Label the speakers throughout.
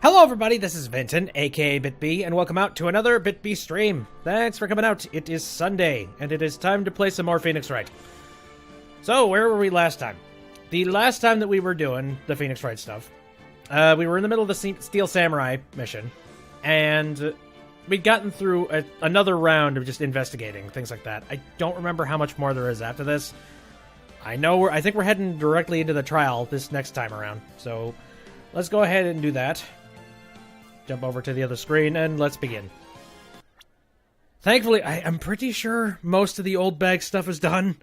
Speaker 1: Hello everybody, this is Vinton, aka BitB, and welcome out to another BitB stream. Thanks for coming out. It is Sunday, and it is time to play some more Phoenix Wright. So, where were we last time? The last time that we were doing the Phoenix Wright stuff, we were in the middle of the Steel Samurai mission, and we'd gotten through another round of just investigating, things like that. I don't remember how much more there is after this. I think we're heading directly into the trial this next time around, so let's go ahead and do that. Jump over to the other screen, and let's begin. Thankfully, I'm pretty sure most of the old bag stuff is done.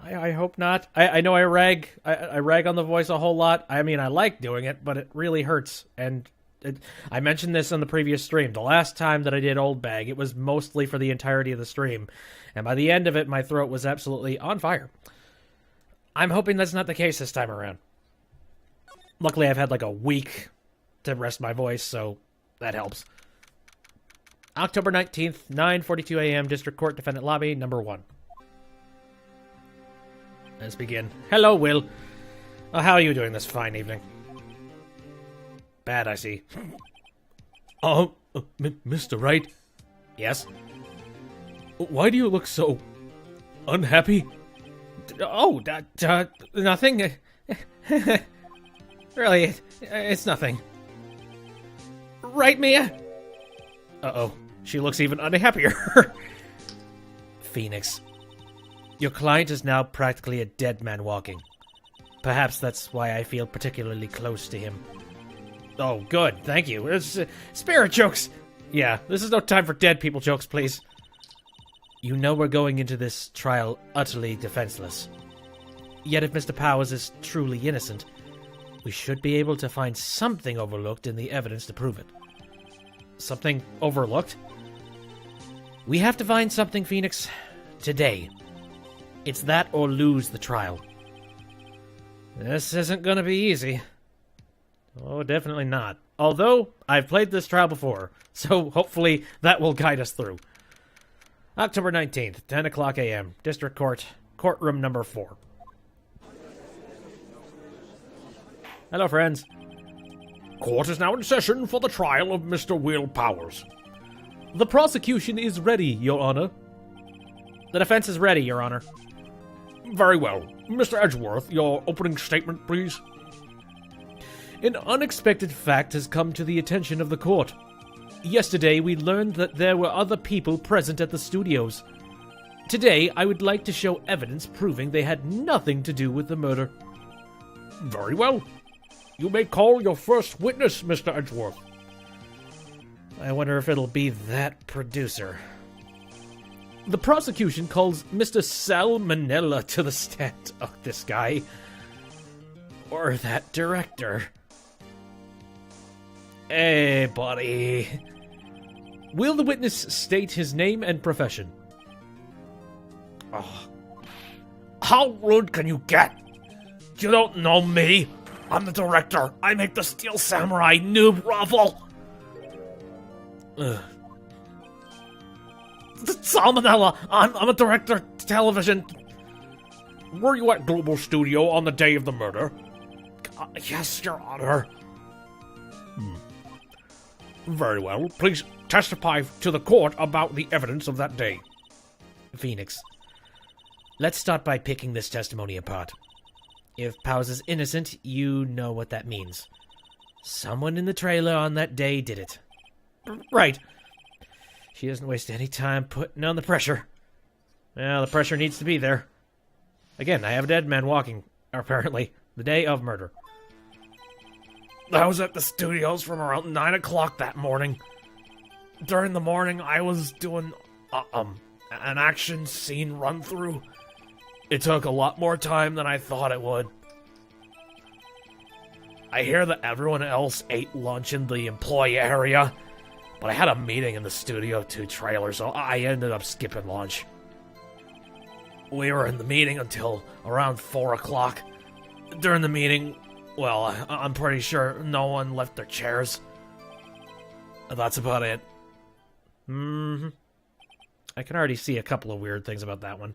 Speaker 1: I hope not. I know I rag on the voice a whole lot. I mean, I like doing it, but it really hurts. And I mentioned this on the previous stream. The last time that I did old bag, it was mostly for the entirety of the stream. And by the end of it, my throat was absolutely on fire. I'm hoping that's not the case this time around. Luckily, I've had like a week to rest my voice, so that helps. October 19th, 9:42 a.m., District Court, Defendant Lobby, number 1. Let's begin. Hello, Will. Oh, how are you doing this fine evening? Bad, I see.
Speaker 2: Mr. Wright?
Speaker 1: Yes?
Speaker 2: Why do you look so unhappy?
Speaker 1: Oh, nothing. Really, it's nothing. Right, Mia? Uh-oh, she looks even unhappier. Phoenix, your client is now practically a dead man walking. Perhaps that's why I feel particularly close to him. Oh, good, thank you. It's spirit jokes. Yeah, this is no time for dead people jokes, please. You know we're going into this trial utterly defenseless. Yet if Mr. Powers is truly innocent, we should be able to find something overlooked in the evidence to prove it. Something overlooked? We have to find something, Phoenix. Today. It's that or lose the trial. This isn't gonna be easy. Oh, definitely not. Although, I've played this trial before, so hopefully that will guide us through. October 19th, 10 o'clock a.m., District Court, Courtroom number 4. Hello, friends.
Speaker 2: Court is now in session for the trial of Mr. Will Powers.
Speaker 3: The prosecution is ready, Your Honor.
Speaker 1: The defense is ready, Your Honor.
Speaker 2: Very well. Mr. Edgeworth, your opening statement, please.
Speaker 3: An unexpected fact has come to the attention of the court. Yesterday, we learned that there were other people present at the studios. Today, I would like to show evidence proving they had nothing to do with the murder.
Speaker 2: Very well. You may call your first witness, Mr. Edgeworth.
Speaker 1: I wonder if it'll be that producer.
Speaker 3: The prosecution calls Mr. Salmonella to the stand.
Speaker 1: Oh, this guy. Or that director.
Speaker 3: Hey, buddy. Will the witness state his name and profession?
Speaker 2: Oh. How rude can you get? You don't know me. I'm the director. I make the Steel Samurai noob ruffle. Salmonella. I'm a director of television. Were you at Global Studio on the day of the murder? Yes, Your Honor. Very well. Please testify to the court about the evidence of that day.
Speaker 1: Phoenix, let's start by picking this testimony apart. If Powers is innocent, you know what that means. Someone in the trailer on that day did it. Right. She doesn't waste any time putting on the pressure. Well, the pressure needs to be there. Again, I have a dead man walking, apparently, the day of murder.
Speaker 2: I was at the studios from around 9 o'clock that morning. During the morning, I was doing, an action scene run-through. It took a lot more time than I thought it would. I hear that everyone else ate lunch in the employee area, but I had a meeting in the Studio 2 trailer, so I ended up skipping lunch. We were in the meeting until around 4 o'clock. During the meeting, well, I'm pretty sure no one left their chairs. That's about it.
Speaker 1: Mm-hmm. I can already see a couple of weird things about that one.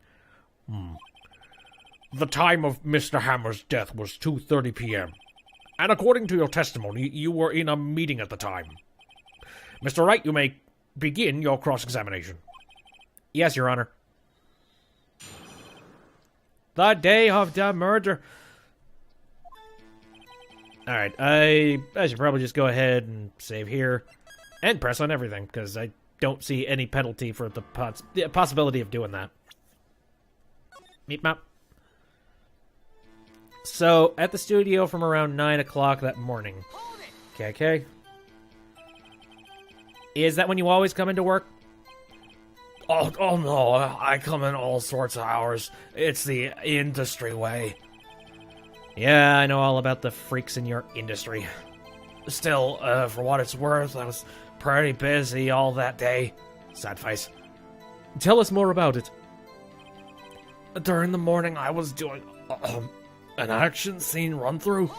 Speaker 2: The time of Mr. Hammer's death was 2:30 p.m. And according to your testimony, you were in a meeting at the time. Mr. Wright, you may begin your cross-examination.
Speaker 3: Yes, Your Honor. The day of the murder. Alright, I should probably just go ahead and save here. And press on everything, because I don't see any penalty for the possibility of doing that. Meep map. So, at the studio from around 9 o'clock that morning. Okay. Is that when you always come into work?
Speaker 2: Oh no, I come in all sorts of hours. It's the industry way.
Speaker 3: Yeah, I know all about the freaks in your industry.
Speaker 2: Still, for what it's worth, I was pretty busy all that day. Sad face.
Speaker 3: Tell us more about it.
Speaker 2: During the morning, I was doing an action scene run-through.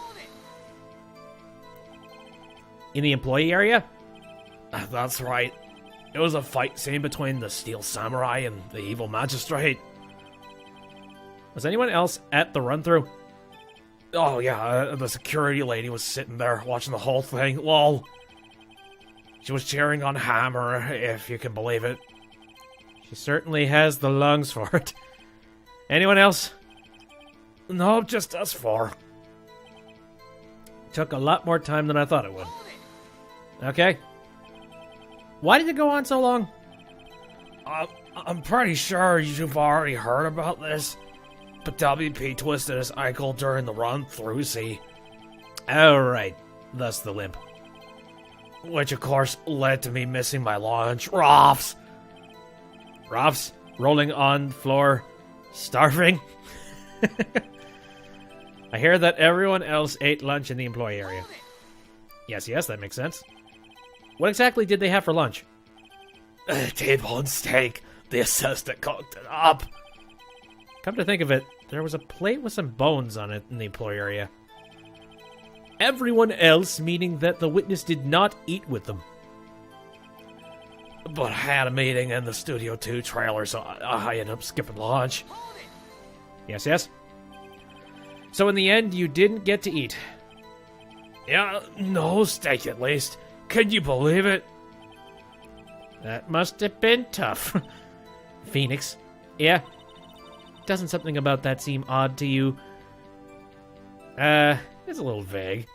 Speaker 3: In the employee area?
Speaker 2: That's right. It was a fight scene between the Steel Samurai and the Evil Magistrate.
Speaker 3: Was anyone else at the run-through?
Speaker 2: Oh yeah, the security lady was sitting there watching the whole thing. Lol. She was cheering on Hammer, if you can believe it.
Speaker 3: She certainly has the lungs for it. Anyone else?
Speaker 2: No, just us four.
Speaker 3: Took a lot more time than I thought it would. Okay. Why did it go on so long?
Speaker 2: I'm pretty sure you've already heard about this, but WP twisted his ankle during the run-through, see?
Speaker 3: Oh, right. Thus the limp.
Speaker 2: Which, of course, led to me missing my lunch. Roffs!
Speaker 3: Roffs? Rolling on the floor, starving? I hear that everyone else ate lunch in the employee area. Yes, that makes sense. What exactly did they have for lunch?
Speaker 2: T-bone steak. The assistant cooked it up.
Speaker 3: Come to think of it, there was a plate with some bones on it in the employee area. Everyone else, meaning that the witness did not eat with them.
Speaker 2: But I had a meeting in the Studio 2 trailer, so I ended up skipping lunch.
Speaker 3: Yes. So in the end, you didn't get to eat.
Speaker 2: Yeah, no steak at least. Can you believe it?
Speaker 3: That must have been tough. Phoenix. Yeah? Doesn't something about that seem odd to you? It's a little vague.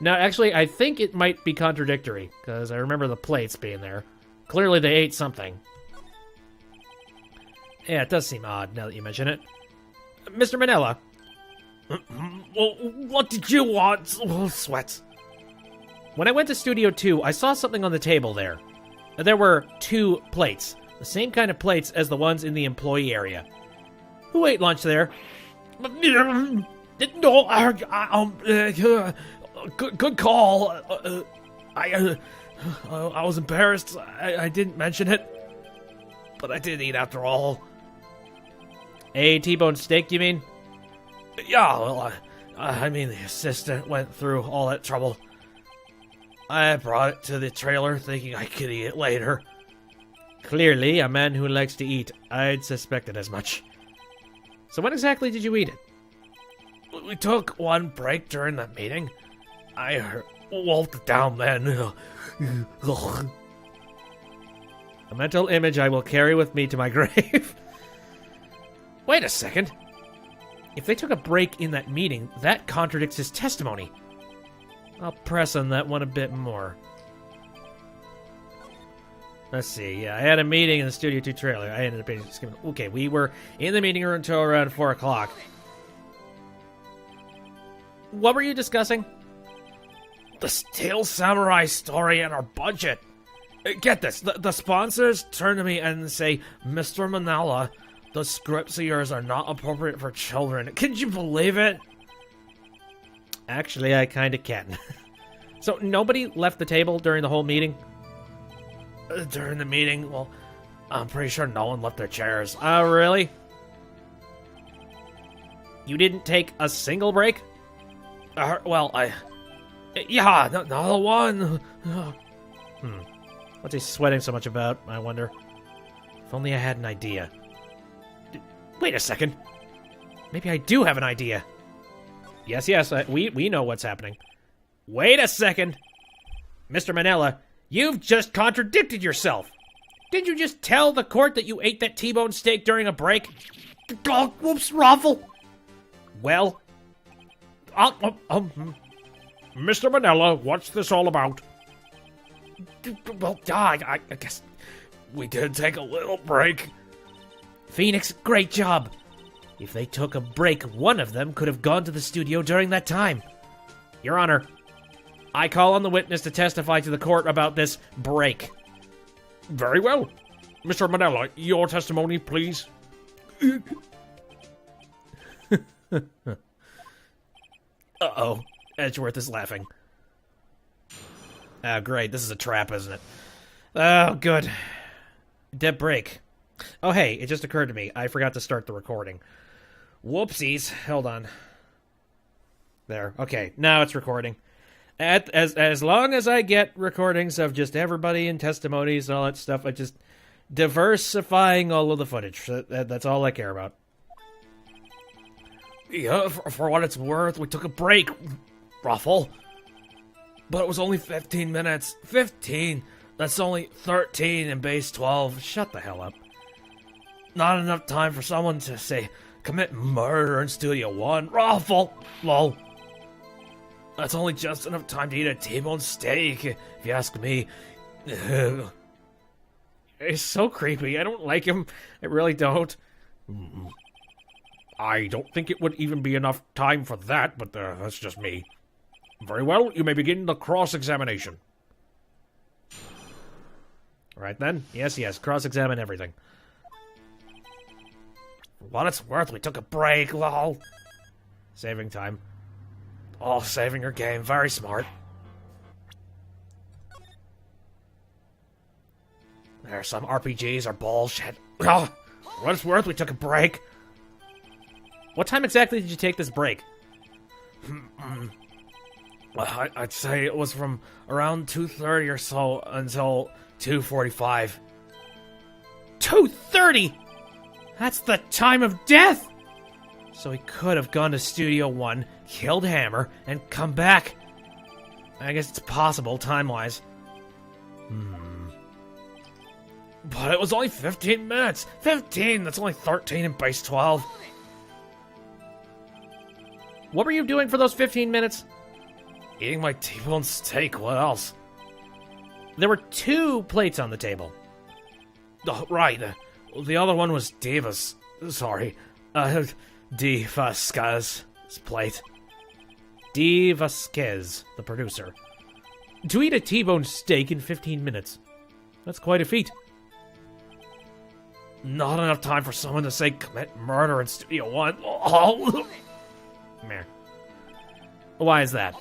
Speaker 3: No, actually, I think it might be contradictory, because I remember the plates being there. Clearly they ate something. Yeah, it does seem odd, now that you mention it. Mr. Manella.
Speaker 2: Well, what did you want? Oh, sweats.
Speaker 3: When I went to Studio 2, I saw something on the table there. There were 2 plates. The same kind of plates as the ones in the employee area. Who ate lunch there?
Speaker 2: No, good call. I was embarrassed. I didn't mention it. But I did eat after all.
Speaker 3: A T-bone steak, you mean?
Speaker 2: Yeah, well, I mean, the assistant went through all that trouble. I brought it to the trailer thinking I could eat it later.
Speaker 3: Clearly, a man who likes to eat. I'd suspected as much. So when exactly did you eat it?
Speaker 2: We took one break during that meeting. I wolfed it down then.
Speaker 3: A mental image I will carry with me to my grave. Wait a second. If they took a break in that meeting, that contradicts his testimony. I'll press on that one a bit more. Let's see. Yeah, I had a meeting in the Studio 2 trailer. I ended up skipping. Okay, we were in the meeting room until around 4 o'clock. What were you discussing?
Speaker 2: The Steel Samurai story and our budget. Get this. The sponsors turn to me and say, Mr. Manella, the scripts of yours are not appropriate for children. Can you believe it?
Speaker 3: Actually, I kinda can. So, nobody left the table during the whole meeting?
Speaker 2: During the meeting? Well, I'm pretty sure no one left their chairs.
Speaker 3: Oh, really? You didn't take a single break?
Speaker 2: Yeah, not one.
Speaker 3: What's he sweating so much about, I wonder? If only I had an idea. Wait a second. Maybe I do have an idea.
Speaker 1: Yes, we know what's happening. Wait a second. Mr. Manella, you've just contradicted yourself. Didn't you just tell the court that you ate that T-bone steak during a break?
Speaker 2: Oh, whoops, Raffle.
Speaker 1: Well,
Speaker 2: Mr. Manella, what's this all about?
Speaker 1: well, I guess
Speaker 2: We did take a little break.
Speaker 1: Phoenix, great job. If they took a break, one of them could have gone to the studio during that time. Your Honor, I call on the witness to testify to the court about this break.
Speaker 2: Very well. Mr. Manella, your testimony, please.
Speaker 1: Uh-oh. Edgeworth is laughing. Oh, great. This is a trap, isn't it? Oh, good. Dead break. Oh, hey, it just occurred to me. I forgot to start the recording. Whoopsies. Hold on. There. Okay, now it's recording. As long as I get recordings of just everybody and testimonies and all that stuff, I just diversifying all of the footage. That's all I care about.
Speaker 2: Yeah, for what it's worth, we took a break, Ruffle. But it was only 15 minutes. 15! That's only 13 in base 12.
Speaker 1: Shut the hell up.
Speaker 2: Not enough time for someone to, say, commit murder in Studio 1. Ruffle! Lol. That's only just enough time to eat a T-bone steak, if you ask me.
Speaker 1: He's so creepy. I don't like him. I really don't.
Speaker 2: I don't think it would even be enough time for that, but that's just me. Very well, you may begin the cross-examination.
Speaker 1: Right then. Yes, cross-examine everything.
Speaker 2: For what it's worth, we took a break, lol.
Speaker 1: Saving time.
Speaker 2: Oh, saving your game. Very smart. There's some RPGs are bullshit. Oh, for what it's worth, we took a break.
Speaker 1: What time exactly did you take this break?
Speaker 2: I'd say it was from around 2:30 or so until 2:45.
Speaker 1: 2:30? That's the time of death! So he could have gone to Studio 1, killed Hammer, and come back. I guess it's possible, time-wise.
Speaker 2: But it was only 15 minutes. 15! That's only 13 in base 12.
Speaker 1: What were you doing for those 15 minutes?
Speaker 2: Eating my T-bone steak. What else?
Speaker 1: There were 2 plates on the table.
Speaker 2: Oh, right. The other one was Diva's. Sorry. D. Vasquez's plate.
Speaker 1: D. Vasquez, the producer. To eat a T-bone steak in 15 minutes. That's quite a feat.
Speaker 2: Not enough time for someone to say commit murder in Studio 1. Oh.
Speaker 1: Meh. Why is that?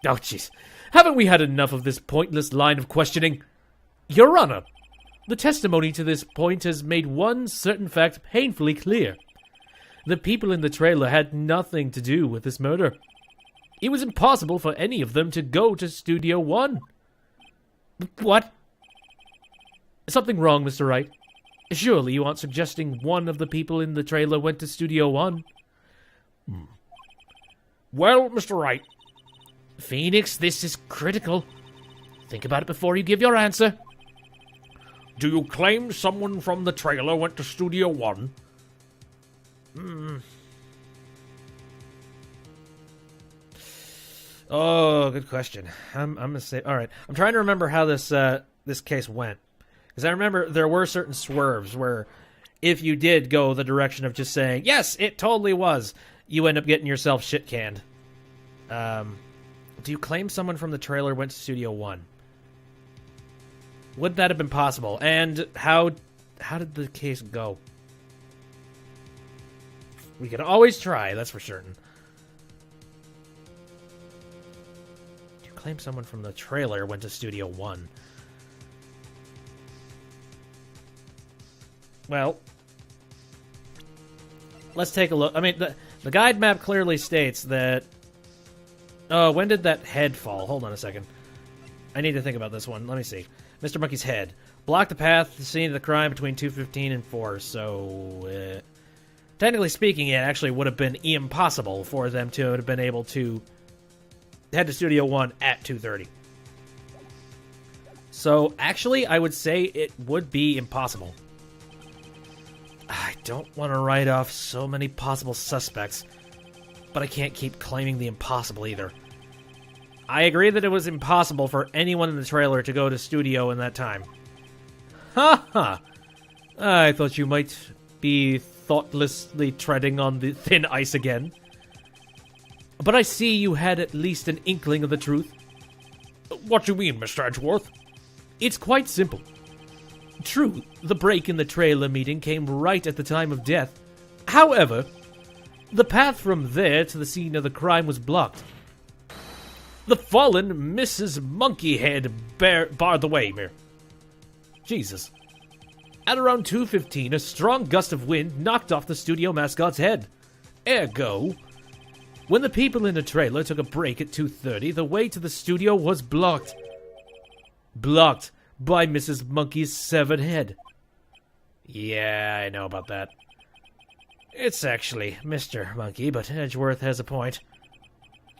Speaker 1: Oh, jeez. Haven't we had enough of this pointless line of questioning? Your Honor, the testimony to this point has made one certain fact painfully clear. The people in the trailer had nothing to do with this murder. It was impossible for any of them to go to Studio 1. What? Something wrong, Mr. Wright? Surely you aren't suggesting one of the people in the trailer went to Studio 1?
Speaker 2: Well, Mr. Wright.
Speaker 1: Phoenix, this is critical. Think about it before you give your answer.
Speaker 2: Do you claim someone from the trailer went to Studio 1?
Speaker 1: Oh, good question. I'm gonna say, all right. I'm trying to remember how this case went, because I remember there were certain swerves where, if you did go the direction of just saying yes, it totally was, you end up getting yourself shit canned. Do you claim someone from the trailer went to Studio 1? Would that have been possible? And how did the case go? We can always try, that's for certain. Do you claim someone from the trailer went to Studio 1? Well, let's take a look. I mean, the guide map clearly states that... Oh, when did that head fall? Hold on a second. I need to think about this one. Let me see. Mr. Monkey's head. Block the path to the scene of the crime between 2:15 and 4. So,
Speaker 3: Technically speaking, it actually would have been impossible for them to have been able to head to Studio One at 2:30. So, actually, I would say it would be impossible. I don't want to write off so many possible suspects, but I can't keep claiming the impossible either. I agree that it was impossible for anyone in the trailer to go to studio in that time. Ha ha! I thought you might be thoughtlessly treading on the thin ice again. But I see you had at least an inkling of the truth.
Speaker 2: What do you mean, Mr. Edgeworth?
Speaker 3: It's quite simple. True, the break in the trailer meeting came right at the time of death. However, the path from there to the scene of the crime was blocked. The fallen Mrs. Monkeyhead barred the way, Mir. Jesus. At around 2:15, a strong gust of wind knocked off the studio mascot's head. Ergo, when the people in the trailer took a break at 2:30, the way to the studio was blocked. Blocked by Mrs. Monkey's severed head. Yeah, I know about that. It's actually Mr. Monkey, but Edgeworth has a point.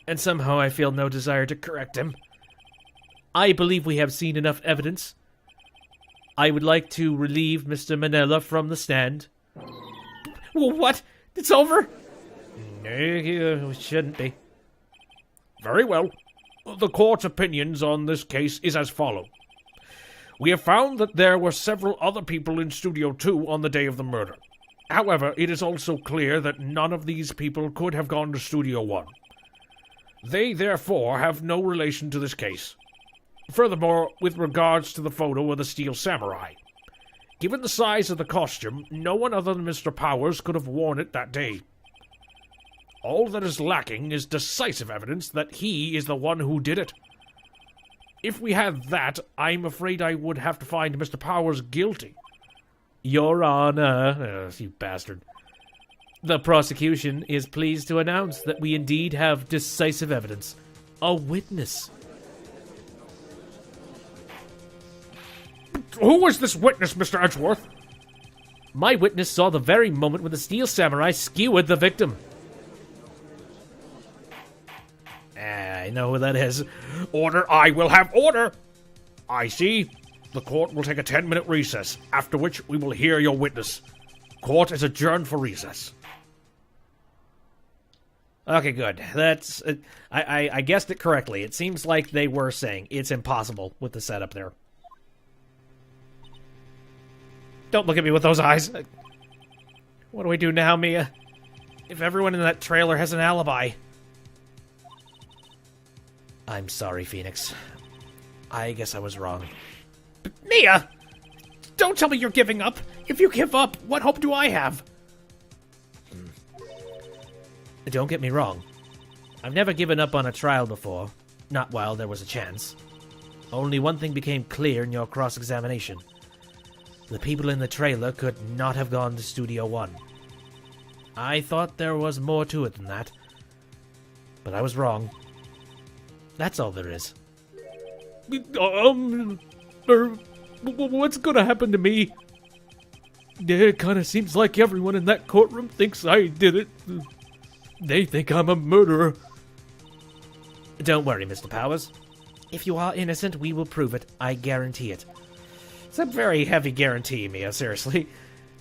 Speaker 3: And somehow I feel no desire to correct him. I believe we have seen enough evidence. I would like to relieve Mr. Manella from the stand.
Speaker 1: Well, what? It's over?
Speaker 3: No, it shouldn't be.
Speaker 2: Very well. The court's opinions on this case is as follows. We have found that there were several other people in Studio 2 on the day of the murder. However, it is also clear that none of these people could have gone to Studio 1. They, therefore, have no relation to this case. Furthermore, with regards to the photo of the Steel Samurai, given the size of the costume, no one other than Mr. Powers could have worn it that day. All that is lacking is decisive evidence that he is the one who did it. If we had that, I'm afraid I would have to find Mr. Powers guilty.
Speaker 3: Your Honor, you bastard. The prosecution is pleased to announce that we indeed have decisive evidence. A witness.
Speaker 2: Who was this witness, Mr. Edgeworth?
Speaker 3: My witness saw the very moment when the Steel Samurai skewered the victim. I know who that is.
Speaker 2: Order, I will have order! I see. The court will take a 10-minute recess, after which we will hear your witness. Court is adjourned for recess.
Speaker 3: Okay, good. That's... I guessed it correctly. It seems like they were saying it's impossible with the setup there. Don't look at me with those eyes. What do we do now, Mia? If everyone in that trailer has an alibi... I'm sorry, Phoenix. I guess I was wrong.
Speaker 1: Mia! Don't tell me you're giving up. If you give up, what hope do I have?
Speaker 3: Don't get me wrong. I've never given up on a trial before. Not while there was a chance. Only one thing became clear in your cross-examination. The people in the trailer could not have gone to Studio One. I thought there was more to it than that. But I was wrong. That's all there is.
Speaker 1: What's gonna happen to me? It kinda seems like everyone in that courtroom thinks I did it. They think I'm a murderer.
Speaker 3: Don't worry, Mr. Powers. If you are innocent, we will prove it. I guarantee it. It's a very heavy guarantee, Mia, seriously.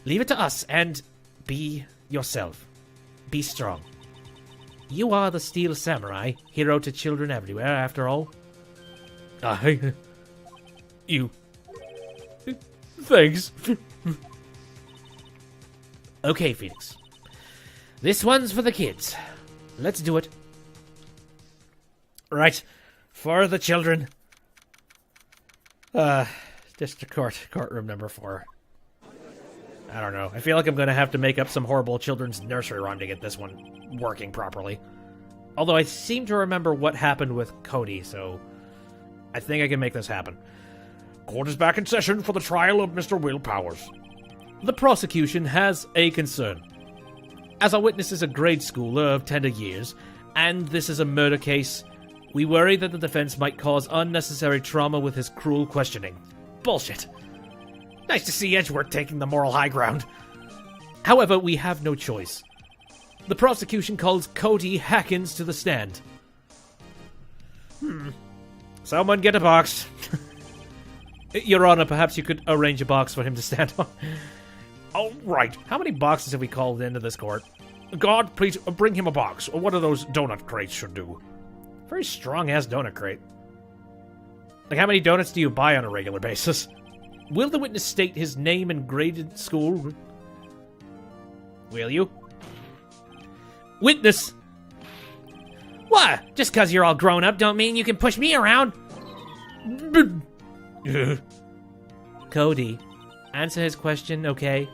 Speaker 3: Leave it to us, and be yourself. Be strong. You are the Steel Samurai, hero to children everywhere, after all.
Speaker 1: You... Thanks.
Speaker 3: Okay, Phoenix. This one's for the kids. Let's do it. Right. For the children. District Court, courtroom number 4. I don't know. I feel like I'm going to have to make up some horrible children's nursery rhyme to get this one working properly. Although I seem to remember what happened with Cody, so I think I can make this happen.
Speaker 2: Court is back in session for the trial of Mr. Will Powers.
Speaker 3: The prosecution has a concern. As our witness is a grade schooler of tender years, and this is a murder case, we worry that the defense might cause unnecessary trauma with his cruel questioning. Bullshit.
Speaker 1: Nice to see Edgeworth taking the moral high ground.
Speaker 3: However, we have no choice. The prosecution calls Cody Hackins to the stand.
Speaker 1: Someone get a box.
Speaker 3: Your Honor, perhaps you could arrange a box for him to stand on.
Speaker 1: Oh, right. How many boxes have we called into this court? God, please bring him a box. Or what of those donut crates should do.
Speaker 3: Very strong-ass donut crate. Like, how many donuts do you buy on a regular basis? Will the witness state his name and grade in school? Will you? Witness!
Speaker 2: What? Just because you're all grown up don't mean you can push me around.
Speaker 3: Cody, answer his question, okay?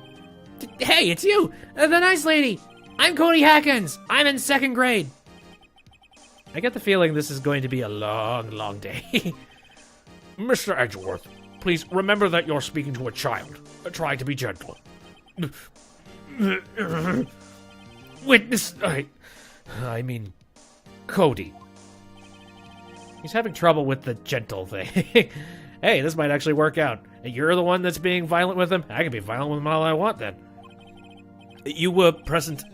Speaker 2: Hey, it's you, the nice lady. I'm Cody Hackins. I'm in 2nd grade.
Speaker 3: I get the feeling this is going to be a long, long day.
Speaker 1: Mr. Edgeworth, please remember that you're speaking to a child. Try to be gentle.
Speaker 3: Witness, I mean, Cody. He's having trouble with the gentle thing. Hey, this might actually work out. You're the one that's being violent with him? I can be violent with him all I want, then. You were present...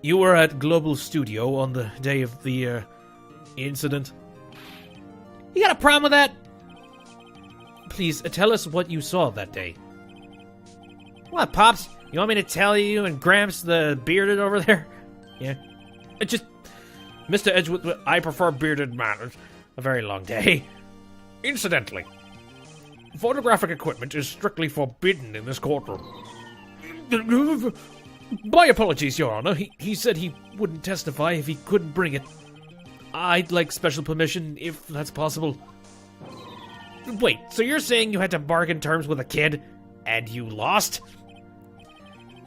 Speaker 3: you were at Global Studio on the day of the, incident?
Speaker 2: You got a problem with that?
Speaker 3: Please, tell us what you saw that day.
Speaker 2: What, Pops? You want me to tell you and Gramps the bearded over there?
Speaker 3: Yeah. Just... Mr. Edgewood,
Speaker 1: I prefer bearded man. It's a very long day. Incidentally, photographic equipment is strictly forbidden in this courtroom.
Speaker 3: My apologies, Your Honor. He said he wouldn't testify if he couldn't bring it. I'd like special permission, if that's possible.
Speaker 2: Wait, so you're saying you had to bargain terms with a kid, and you lost?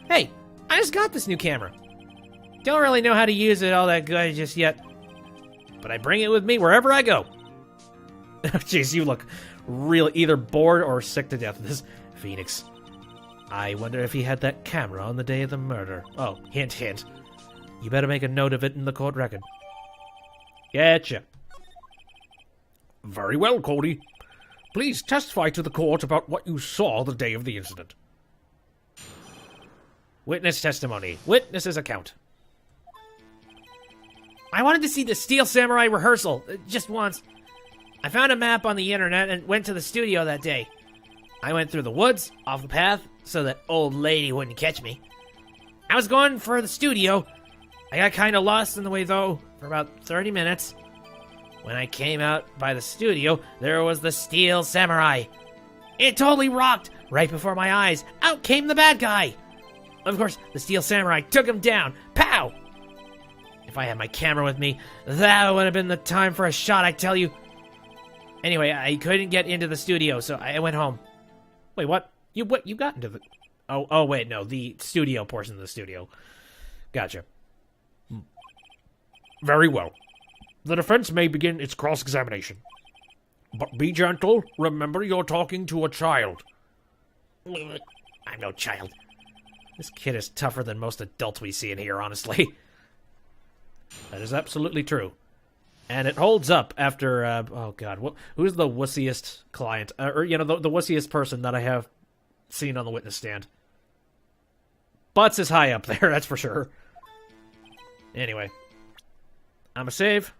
Speaker 2: Hey, I just got this new camera. Don't really know how to use it all that good just yet, but I bring it with me wherever I go.
Speaker 3: Jeez, you look real either bored or sick to death of this, Phoenix. I wonder if he had that camera on the day of the murder. Oh, hint, hint. You better make a note of it in the court record. Getcha.
Speaker 1: Very well, Cody. Please testify to the court about what you saw the day of the incident.
Speaker 2: Witness testimony. Witness's account. I wanted to see the Steel Samurai rehearsal, just once. I found a map on the internet and went to the studio that day. I went through the woods, off the path, so that old lady wouldn't catch me. I was going for the studio. I got kind of lost in the way, though, for about 30 minutes. When I came out by the studio, there was the Steel Samurai. It totally rocked. Right before my eyes, out came the bad guy. Of course, the Steel Samurai took him down. Pow! If I had my camera with me, that would have been the time for a shot, I tell you. Anyway, I couldn't get into the studio, so I went home.
Speaker 3: Wait, what? You got into the... Oh, wait, no, the studio portion of the studio. Gotcha.
Speaker 1: Very well. The defense may begin its cross-examination. But be gentle. Remember, you're talking to a child.
Speaker 2: I'm no child.
Speaker 3: This kid is tougher than most adults we see in here, honestly. That is absolutely true. And it holds up after, oh god, who's the wussiest client? Or, you know, the wussiest person that I have seen on the witness stand. Butts is high up there, that's for sure. Anyway. I'm a save.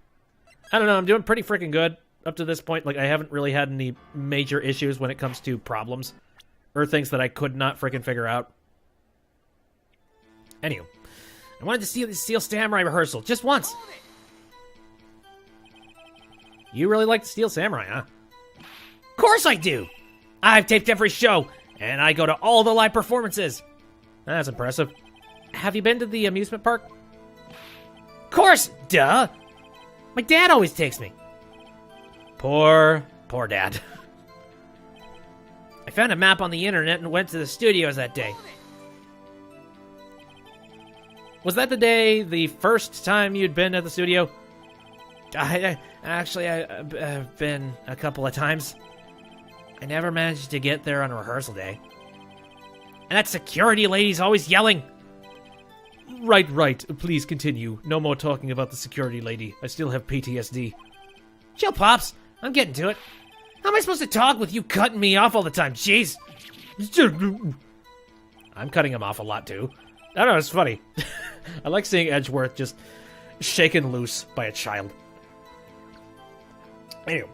Speaker 3: I don't know, I'm doing pretty freaking good up to this point. Like, I haven't really had any major issues when it comes to problems. Or things that I could not freaking figure out.
Speaker 2: Anywho. I wanted to see the Steel Samurai rehearsal, just once.
Speaker 3: You really like the Steel Samurai, huh?
Speaker 2: Of course I do! I've taped every show, and I go to all the live performances.
Speaker 3: That's impressive. Have you been to the amusement park?
Speaker 2: Of course, duh! My dad always takes me.
Speaker 3: Poor dad.
Speaker 2: I found a map on the internet and went to the studios that day.
Speaker 3: Was that the first time you'd been at the studio?
Speaker 2: I've been a couple of times. I never managed to get there on rehearsal day. And that security lady's always yelling.
Speaker 3: Right. Please continue. No more talking about the security lady. I still have PTSD.
Speaker 2: Chill, Pops. I'm getting to it. How am I supposed to talk with you cutting me off all the time? Jeez.
Speaker 1: I'm cutting him off a lot, too. I don't know, it's funny. I like seeing Edgeworth just shaken loose by a child. Anyway.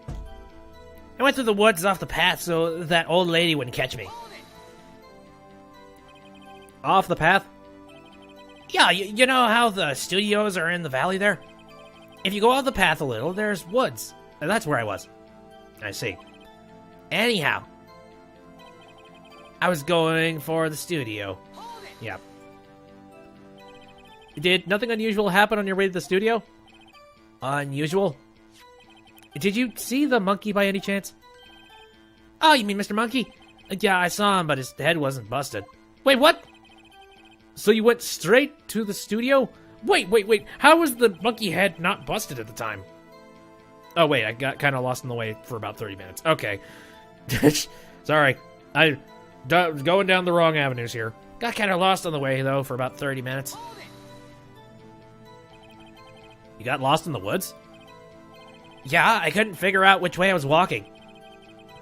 Speaker 1: I went through the woods off the path so that old lady wouldn't catch me. Off the path? Yeah, you know how the studios are in the valley there? If you go off the path a little, there's woods. And that's where I was. I see. Anyhow. I was going for the studio. Yeah. Did nothing unusual happen on your way to the studio? Unusual? Did you see the monkey by any chance? Oh, you mean Mr. Monkey? Yeah, I saw him, but his head wasn't busted. Wait, what? So you went straight to the studio? Wait. How was the monkey head not busted at the time? Oh, wait, I got kind of lost in the way for about 30 minutes. Okay. Sorry. Going down the wrong avenues here. Got kind of lost on the way, though, for about 30 minutes. You got lost in the woods? Yeah, I couldn't figure out which way I was walking.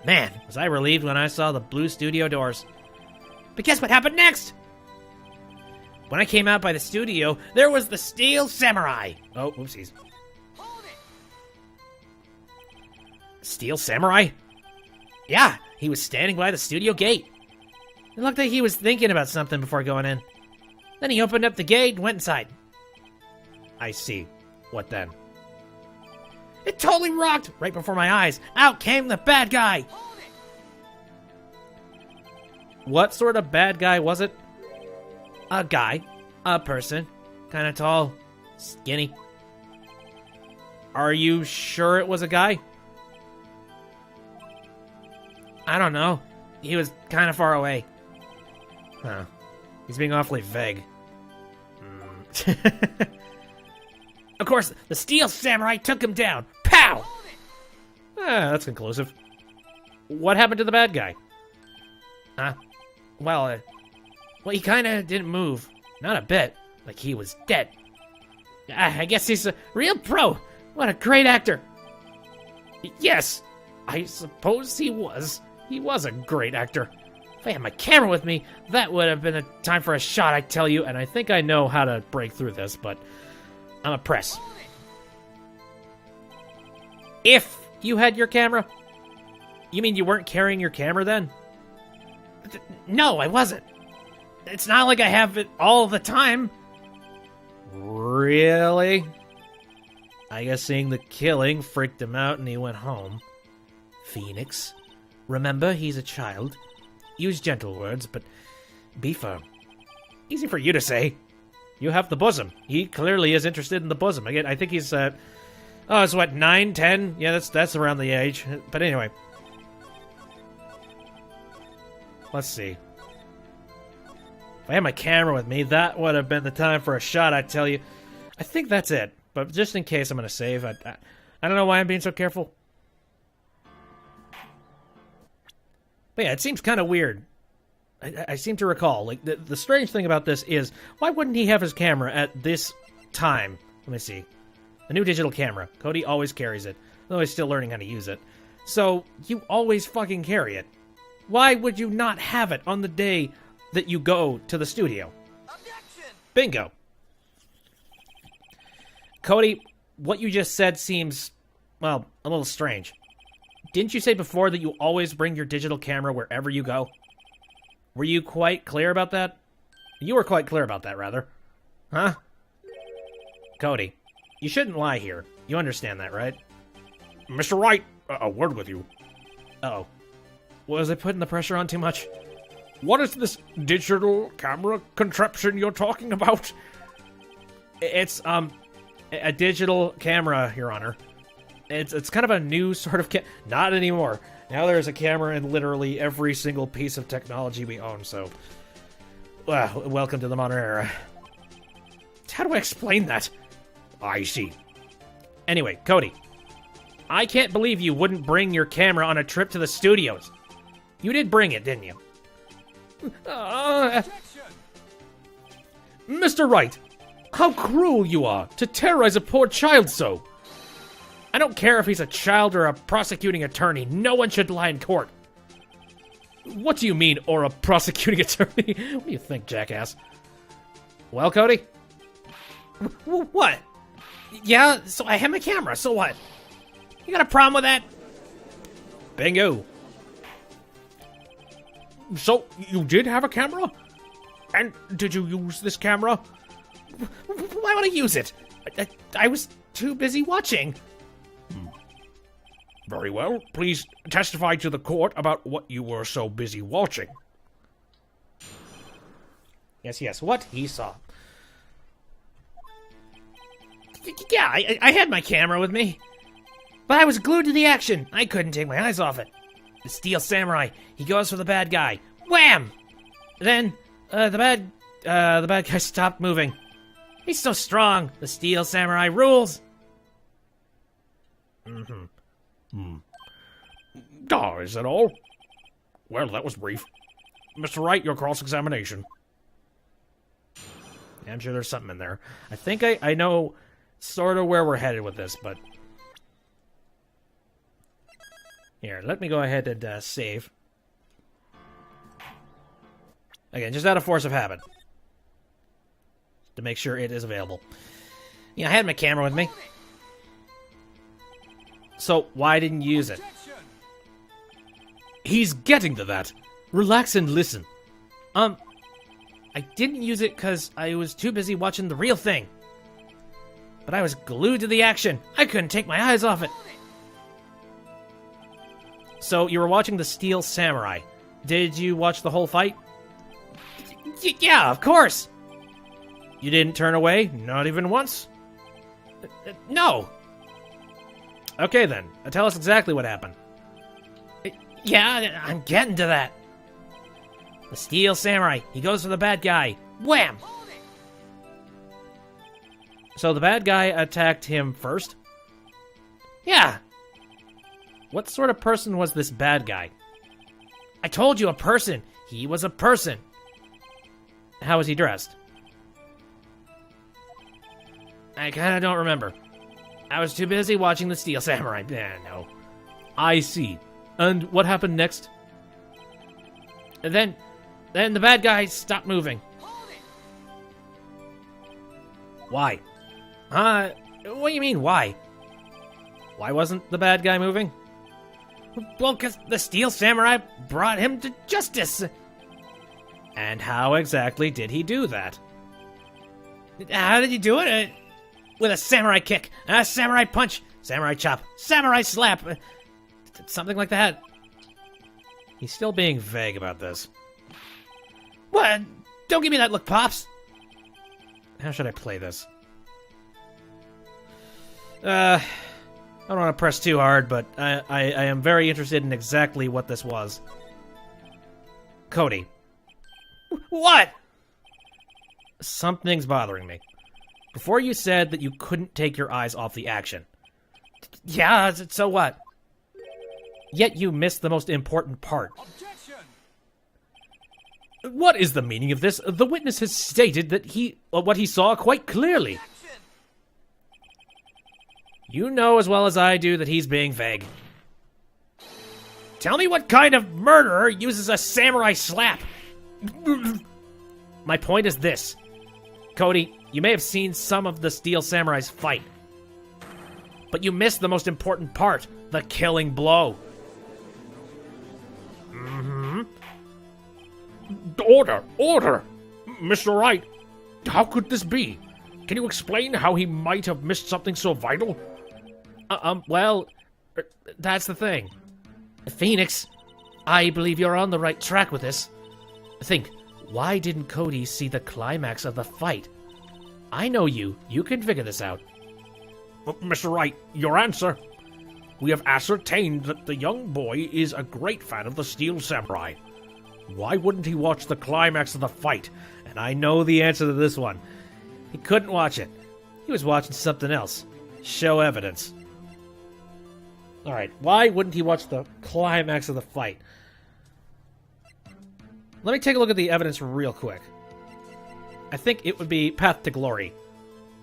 Speaker 1: Man, was I relieved when I saw the blue studio doors. But guess what happened next? When I came out by the studio, there was the Steel Samurai. Oh, whoopsies. Steel Samurai? Yeah, he was standing by the studio gate. It looked like he was thinking about something before going in. Then he opened up the gate and went inside. I see. What then? It totally rocked! Right before my eyes, out came the bad guy! What sort of bad guy was it? A guy. A person. Kinda tall. Skinny. Are you sure it was a guy? I don't know. He was kinda far away. Huh. He's being awfully vague. Of course, the Steel Samurai took him down. Pow! That's conclusive. What happened to the bad guy? Huh? Well, he kinda didn't move. Not a bit. Like he was dead. I guess he's a real pro. What a great actor. Yes, I suppose he was. He was a great actor. If I had my camera with me, that would have been a time for a shot, I tell you, and I think I know how to break through this, but I'm a press. If you had your camera? You mean you weren't carrying your camera then? No, I wasn't. It's not like I have it all the time. Really? I guess seeing the killing freaked him out and he went home. Phoenix, remember he's a child. Use gentle words, but be firm. Easy for you to say. You have the bosom. He clearly is interested in the bosom. Again, I think he's, it's what, 9, 10? Yeah, that's around the age. But anyway. Let's see. If I had my camera with me, that would have been the time for a shot, I tell you. I think that's it. But just in case I'm going to save, I don't know why I'm being so careful. But yeah, it seems kind of weird. I seem to recall, like, the strange thing about this is, why wouldn't he have his camera at this time? Let me see. A new digital camera. Cody always carries it, though he's still learning how to use it. So, you always fucking carry it. Why would you not have it on the day that you go to the studio? Objection! Bingo. Cody, what you just said seems, well, a little strange. Didn't you say before that you always bring your digital camera wherever you go? Were you quite clear about that? You were quite clear about that, rather. Huh? Cody, you shouldn't lie here. You understand that, right?
Speaker 2: Mr. Wright, a word with you.
Speaker 1: Uh-oh. Was I putting the pressure on too much?
Speaker 2: What is this digital camera contraption you're talking about?
Speaker 1: It's, a digital camera, Your Honor. It's kind of a new sort of not anymore. Now there's a camera in literally every single piece of technology we own, so... Well, welcome to the modern era. How do I explain that?
Speaker 2: I see.
Speaker 1: Anyway, Cody. I can't believe you wouldn't bring your camera on a trip to the studios. You did bring it, didn't you? Mr. Wright, how cruel you are to terrorize a poor child so. I don't care if he's a child or a prosecuting attorney. No one should lie in court.
Speaker 3: What do you mean, or a prosecuting attorney? What do you think, jackass? Well, Cody?
Speaker 1: What? Yeah, so I have my camera, so what? You got a problem with that?
Speaker 3: Bingo. So, you did have a camera? And did you use this camera?
Speaker 1: Why would I use it? I was too busy watching.
Speaker 3: Very well. Please testify to the court about what you were so busy watching.
Speaker 1: Yes, what he saw. Yeah, I had my camera with me. But I was glued to the action. I couldn't take my eyes off it. The Steel Samurai, he goes for the bad guy. Wham! Then, the bad guy stopped moving. He's so strong. The Steel Samurai rules.
Speaker 3: Is that all? Well, that was brief. Mr. Wright, your cross-examination.
Speaker 1: Yeah, I'm sure there's something in there. I think I know sort of where we're headed with this, but... Here, let me go ahead and save. Again, just out of force of habit. To make sure it is available. Yeah, I had my camera with me. So, why didn't you use it?
Speaker 3: He's getting to that. Relax and listen.
Speaker 1: I didn't use it because I was too busy watching the real thing. But I was glued to the action. I couldn't take my eyes off it. So, you were watching the Steel Samurai. Did you watch the whole fight? Yeah, of course. You didn't turn away? Not even once? No.
Speaker 3: Okay then, tell us exactly what happened.
Speaker 1: Yeah, I'm getting to that. The Steel Samurai, he goes for the bad guy. Wham!
Speaker 3: So the bad guy attacked him first?
Speaker 1: Yeah.
Speaker 3: What sort of person was this bad guy?
Speaker 1: I told you, a person. He was a person.
Speaker 3: How was he dressed?
Speaker 1: I kinda don't remember. I was too busy watching the Steel Samurai. No.
Speaker 3: I see. And what happened next?
Speaker 1: And then the bad guy stopped moving.
Speaker 3: Why?
Speaker 1: What do you mean, why?
Speaker 3: Why wasn't the bad guy moving?
Speaker 1: Well, because the Steel Samurai brought him to justice.
Speaker 3: And how exactly did he do that?
Speaker 1: How did he do it? With a samurai kick, a samurai punch, samurai chop, samurai slap. Something like that.
Speaker 3: He's still being vague about this.
Speaker 1: What? Don't give me that look, Pops.
Speaker 3: How should I play this? I don't want to press too hard, but I am very interested in exactly what this was. Cody.
Speaker 1: What?
Speaker 3: Something's bothering me. Before you said that you couldn't take your eyes off the action.
Speaker 1: Yeah, so what?
Speaker 3: Yet you missed the most important part.
Speaker 4: Objection!
Speaker 3: What is the meaning of this? The witness has stated that what he saw quite clearly.
Speaker 4: Objection!
Speaker 3: You know as well as I do that he's being vague.
Speaker 1: Tell me what kind of murderer uses a samurai slap.
Speaker 3: My point is this. Cody, you may have seen some of the Steel Samurai's fight, but you missed the most important part, the killing blow.
Speaker 2: Order! Mr. Wright, how could this be? Can you explain how he might have missed something so vital?
Speaker 3: Well, that's the thing.
Speaker 1: Phoenix, I believe you're on the right track with this.
Speaker 3: Think, why didn't Cody see the climax of the fight? I know you. You can figure this out.
Speaker 2: Mr. Wright, your answer. We have ascertained that the young boy is a great fan of the Steel Samurai. Why wouldn't he watch the climax of the fight?
Speaker 3: And I know the answer to this one. He couldn't watch it. He was watching something else. Show evidence. Alright, why wouldn't he watch the climax of the fight? Let me take a look at the evidence real quick. I think it would be Path to Glory.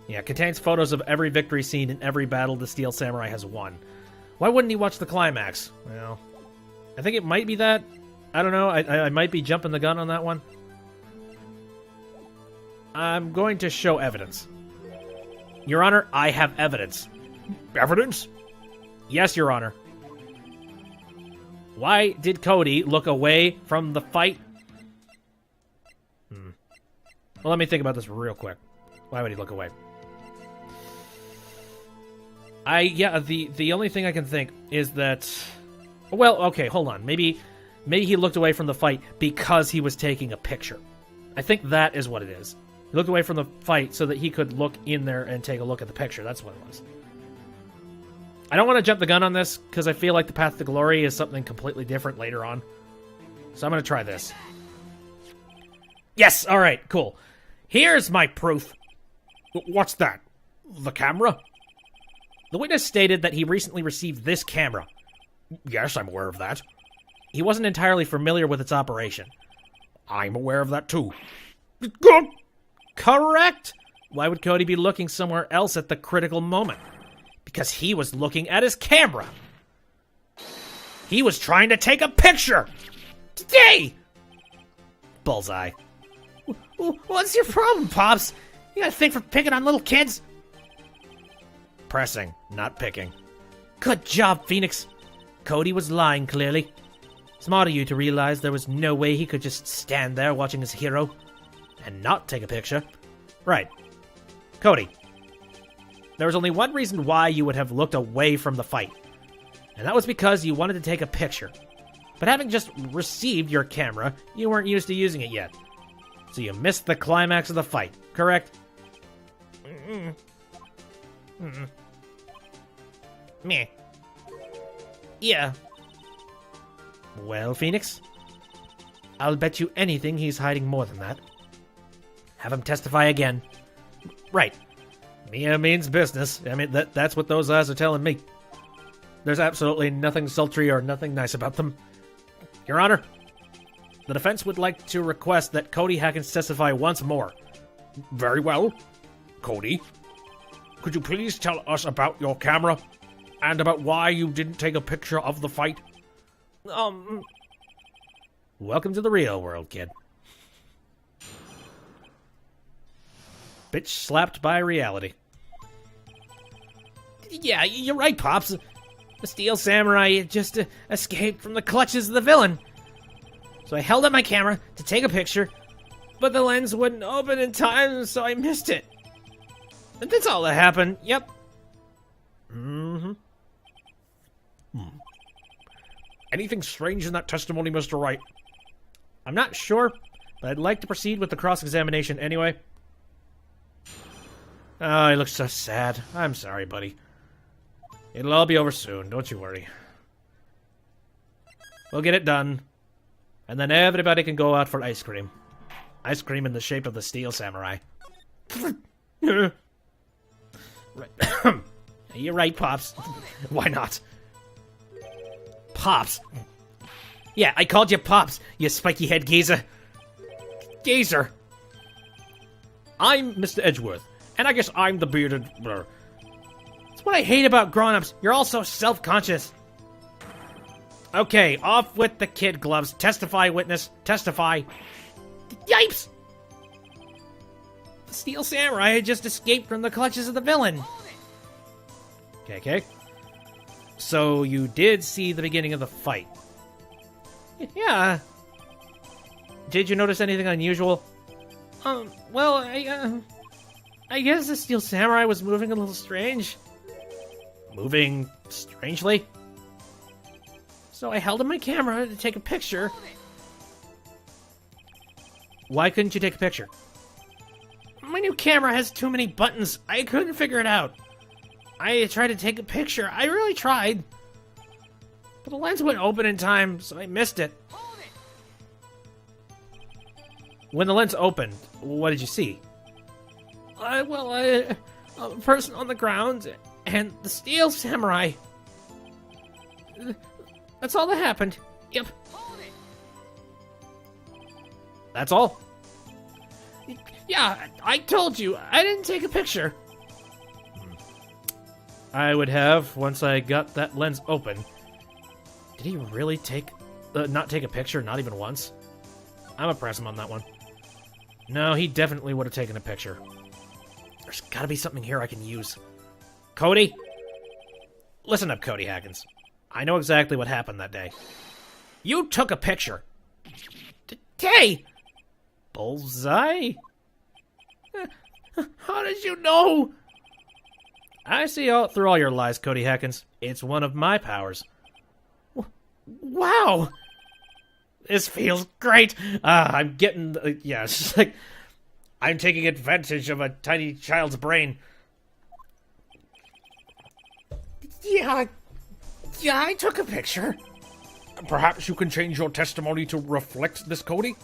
Speaker 3: Yeah, it contains photos of every victory scene in every battle the Steel Samurai has won. Why wouldn't he watch the climax? Well, I think it might be that. I don't know. I might be jumping the gun on that one. I'm going to show evidence. Your Honor, I have evidence.
Speaker 2: Evidence?
Speaker 3: Yes, Your Honor. Why did Cody look away from the fight? Well, let me think about this real quick. Why would he look away? The only thing I can think is that... Well, okay, hold on. Maybe he looked away from the fight because he was taking a picture. I think that is what it is. He looked away from the fight so that he could look in there and take a look at the picture. That's what it was. I don't want to jump the gun on this because I feel like the path to glory is something completely different later on. So I'm going to try this. Yes! Alright, cool. Here's my proof.
Speaker 2: What's that? The camera?
Speaker 3: The witness stated that he recently received this camera.
Speaker 2: Yes, I'm aware of that.
Speaker 3: He wasn't entirely familiar with its operation.
Speaker 2: I'm aware of that too.
Speaker 3: Good! Correct! Why would Cody be looking somewhere else at the critical moment? Because he was looking at his camera. He was trying to take a picture! Today! Bullseye. What's your problem, Pops? You got a thing for picking on little kids? Pressing, not picking. Good job, Phoenix. Cody was lying, clearly. Smart of you to realize there was no way he could just stand there watching his hero and not take a picture. Right. Cody, there was only one reason why you would have looked away from the fight, and that was because you wanted to take a picture. But having just received your camera, you weren't used to using it yet. So you missed the climax of the fight, correct? Meh. Yeah. Well, Phoenix, I'll bet you anything he's hiding more than that. Have him testify again. Right. Mia means business. I mean, that's what those eyes are telling me. There's absolutely nothing sultry or nothing nice about them. Your Honor, the defense would like to request that Cody Hackins testify once more.
Speaker 2: Very well. Cody, could you please tell us about your camera and about why you didn't take a picture of the fight?
Speaker 3: Welcome to the real world, kid. Bitch slapped by reality. Yeah, you're right, Pops. The Steel Samurai just escaped from the clutches of the villain. So I held up my camera to take a picture, but the lens wouldn't open in time, so I missed it. And that's all that happened. Yep.
Speaker 2: Anything strange in that testimony, Mr. Wright?
Speaker 3: I'm not sure, but I'd like to proceed with the cross-examination anyway. Oh, he looks so sad. I'm sorry, buddy. It'll all be over soon, don't you worry. We'll get it done, and then everybody can go out for ice cream. Ice cream in the shape of the Steel Samurai. Right. You're right, Pops. Why not? Pops. Yeah, I called you Pops, you spiky head geezer. Geezer.
Speaker 2: I'm Mr. Edgeworth, and I guess I'm the bearded...
Speaker 3: That's what I hate about grown-ups. You're all so self-conscious. Okay, off with the kid gloves. Testify, witness. Testify. Yipes! The Steel Samurai had just escaped from the clutches of the villain. Okay. So you did see the beginning of the fight. Yeah. Did you notice anything unusual? Well, I guess the Steel Samurai was moving a little strange. Moving strangely? So I held up my camera to take a picture. Why couldn't you take a picture? My new camera has too many buttons. I couldn't figure it out. I tried to take a picture. I really tried. But the lens wouldn't open in time, so I missed it. When the lens opened, what did you see? A person on the ground and the Steel Samurai. That's all that happened. Yep. That's all? Yeah, I told you. I didn't take a picture. I would have once I got that lens open. Did he really take not take a picture, not even once? I'm gonna press him on that one. No, he definitely would have taken a picture. There's gotta be something here I can use. Cody? Listen up, Cody Hackins. I know exactly what happened that day. You took a picture. Hey! Bullseye? How did you know? I see through all your lies, Cody Hackins. It's one of my powers. Wow! This feels great. I'm getting... yeah, it's just like... I'm taking advantage of a tiny child's brain. Yeah, I took a picture.
Speaker 2: Perhaps you can change your testimony to reflect this, Cody?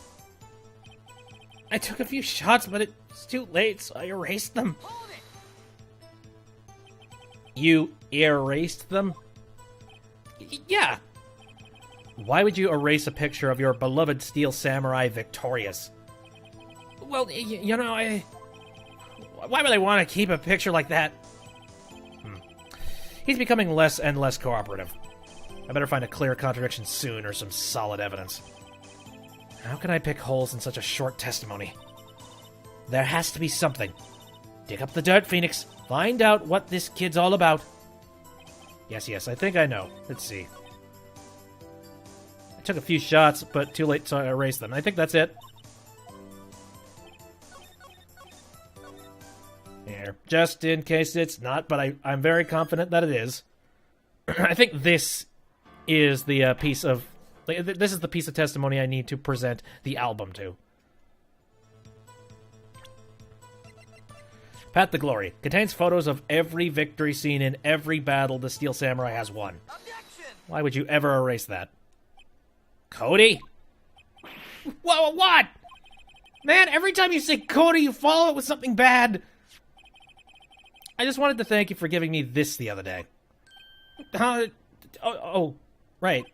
Speaker 3: I took a few shots, but it's too late, so I erased them. You erased them? Yeah. Why would you erase a picture of your beloved Steel Samurai victorious? Well, you know, why would I want to keep a picture like that? He's becoming less and less cooperative. I better find a clear contradiction soon or some solid evidence. How can I pick holes in such a short testimony? There has to be something. Dig up the dirt, Phoenix. Find out what this kid's all about. Yes, I think I know. Let's see. I took a few shots, but too late, so I erased them. I think that's it. Here, just in case it's not, but I'm very confident that it is. I think this is the piece of... this is the piece of testimony I need to present the album to. Path to Glory. Contains photos of every victory scene in every battle the Steel Samurai has won. Objection! Why would you ever erase that? Cody? Whoa, what? Man, every time you say Cody, you follow it with something bad. I just wanted to thank you for giving me this the other day. Right.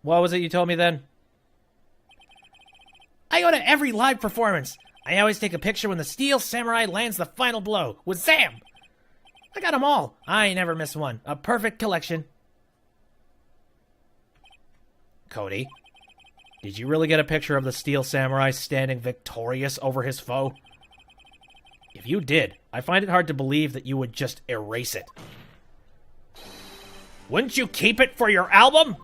Speaker 3: What was it you told me then? I go to every live performance. I always take a picture when the Steel Samurai lands the final blow. With Zam! I got them all. I never miss one. A perfect collection. Cody, did you really get a picture of the Steel Samurai standing victorious over his foe? If you did, I find it hard to believe that you would just erase it. Wouldn't you keep it for your album?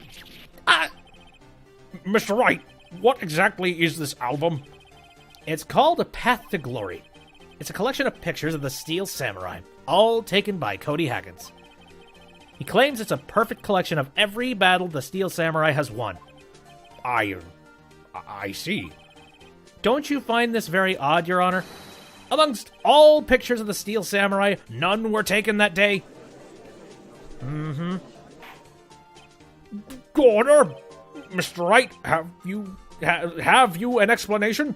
Speaker 2: Mr. Wright, what exactly is this album?
Speaker 3: It's called A Path to Glory. It's a collection of pictures of the Steel Samurai, all taken by Cody Hackins. He claims it's a perfect collection of every battle the Steel Samurai has won.
Speaker 2: I see.
Speaker 3: Don't you find this very odd, Your Honor? Amongst all pictures of the Steel Samurai, none were taken that day.
Speaker 2: Mm-hmm. Order! Mr. Wright, have you an explanation?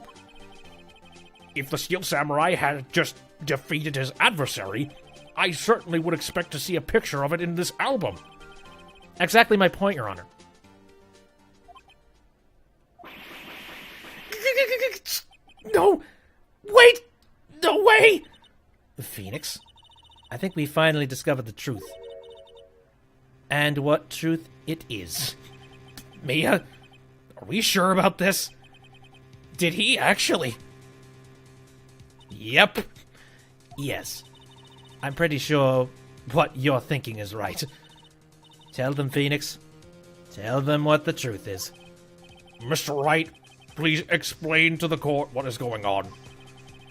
Speaker 2: If the Steel Samurai had just defeated his adversary, I certainly would expect to see a picture of it in this album.
Speaker 3: Exactly my point, Your Honor. No! Wait! No way! Phoenix, I think we finally discovered the truth. And what truth it is.
Speaker 2: Mia, are we sure about this? Did he actually?
Speaker 3: Yep. Yes. I'm pretty sure what you're thinking is right. Tell them, Phoenix. Tell them what the truth is.
Speaker 2: Mr. Wright, please explain to the court what is going on.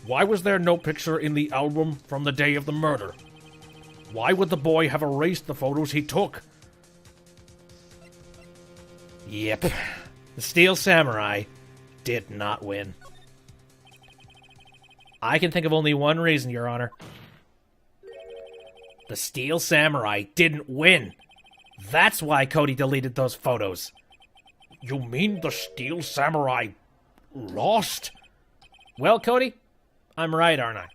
Speaker 2: Why was there no picture in the album from the day of the murder? Why would the boy have erased the photos he took?
Speaker 3: Yep. The Steel Samurai did not win. I can think of only one reason, Your Honor. The Steel Samurai didn't win. That's why Cody deleted those photos.
Speaker 2: You mean the Steel Samurai lost?
Speaker 3: Well, Cody, I'm right, aren't I?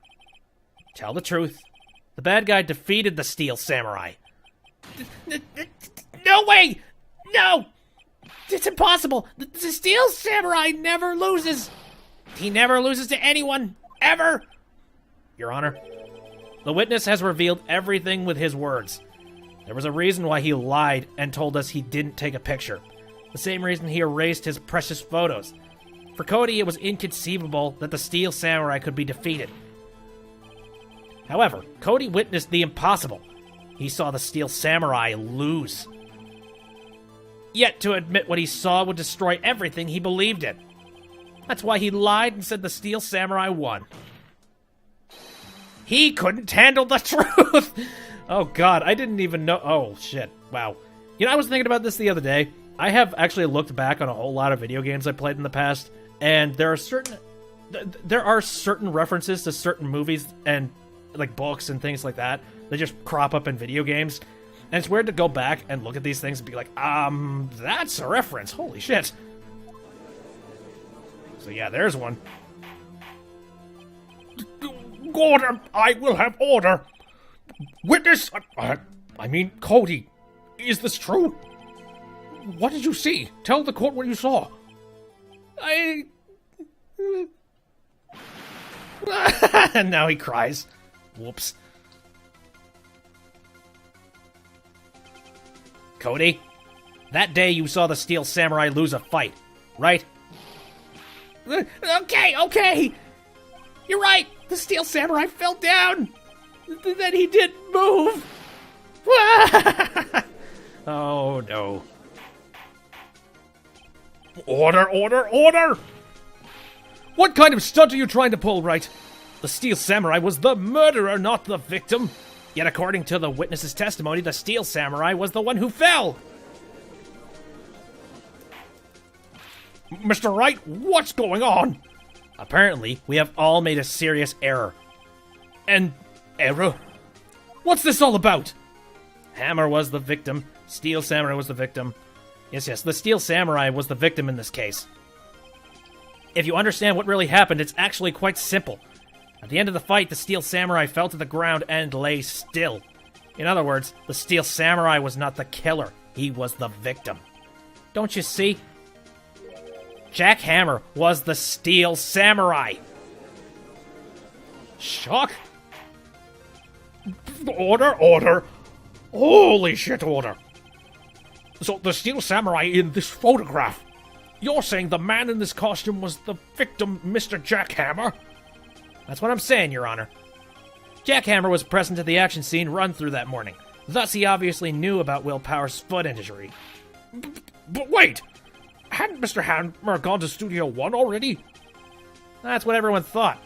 Speaker 3: Tell the truth. The bad guy defeated the Steel Samurai. No way! No! It's impossible! The Steel Samurai never loses! He never loses to anyone! Ever! Your Honor, the witness has revealed everything with his words. There was a reason why he lied and told us he didn't take a picture. The same reason he erased his precious photos. For Cody, it was inconceivable that the Steel Samurai could be defeated. However, Cody witnessed the impossible. He saw the Steel Samurai lose. Yet to admit what he saw would destroy everything he believed in. That's why he lied and said the Steel Samurai won. He couldn't handle the truth! Oh god, I didn't even know. Oh shit, wow. You know, I was thinking about this the other day. I have actually looked back on a whole lot of video games I played in the past, and there are certain references to certain movies and like books and things like that that just crop up in video games. And it's weird to go back and look at these things and be like, that's a reference. Holy shit. So yeah, there's one.
Speaker 2: Order! I will have order! Witness! I mean, Cody, is this true? What did you see? Tell the court what you saw.
Speaker 3: And now he cries. Whoops. Cody, that day you saw the Steel Samurai lose a fight, right?
Speaker 2: Okay! You're right! The Steel Samurai fell down! Then he didn't move!
Speaker 3: Oh no.
Speaker 2: Order! What kind of stunt are you trying to pull, Wright?
Speaker 3: The Steel Samurai was the murderer, not the victim. Yet according to the witness's testimony, the Steel Samurai was the one who fell.
Speaker 2: Mr. Wright, what's going on?
Speaker 3: Apparently, we have all made a serious error.
Speaker 2: An error? What's this all about?
Speaker 3: Hammer was the victim. Steel Samurai was the victim. Yes, the Steel Samurai was the victim in this case. If you understand what really happened, it's actually quite simple. At the end of the fight, the Steel Samurai fell to the ground and lay still. In other words, the Steel Samurai was not the killer. He was the victim. Don't you see? Jack Hammer was the Steel Samurai.
Speaker 2: Shock? Order! Holy shit, order! So the Steel Samurai in this photograph, you're saying the man in this costume was the victim, Mr. Jack Hammer?
Speaker 3: That's what I'm saying, Your Honor. Jack Hammer was present at the action scene run-through that morning. Thus, he obviously knew about Will Power's foot injury.
Speaker 2: But wait! Hadn't Mr. Hammer gone to Studio 1 already?
Speaker 3: That's what everyone thought.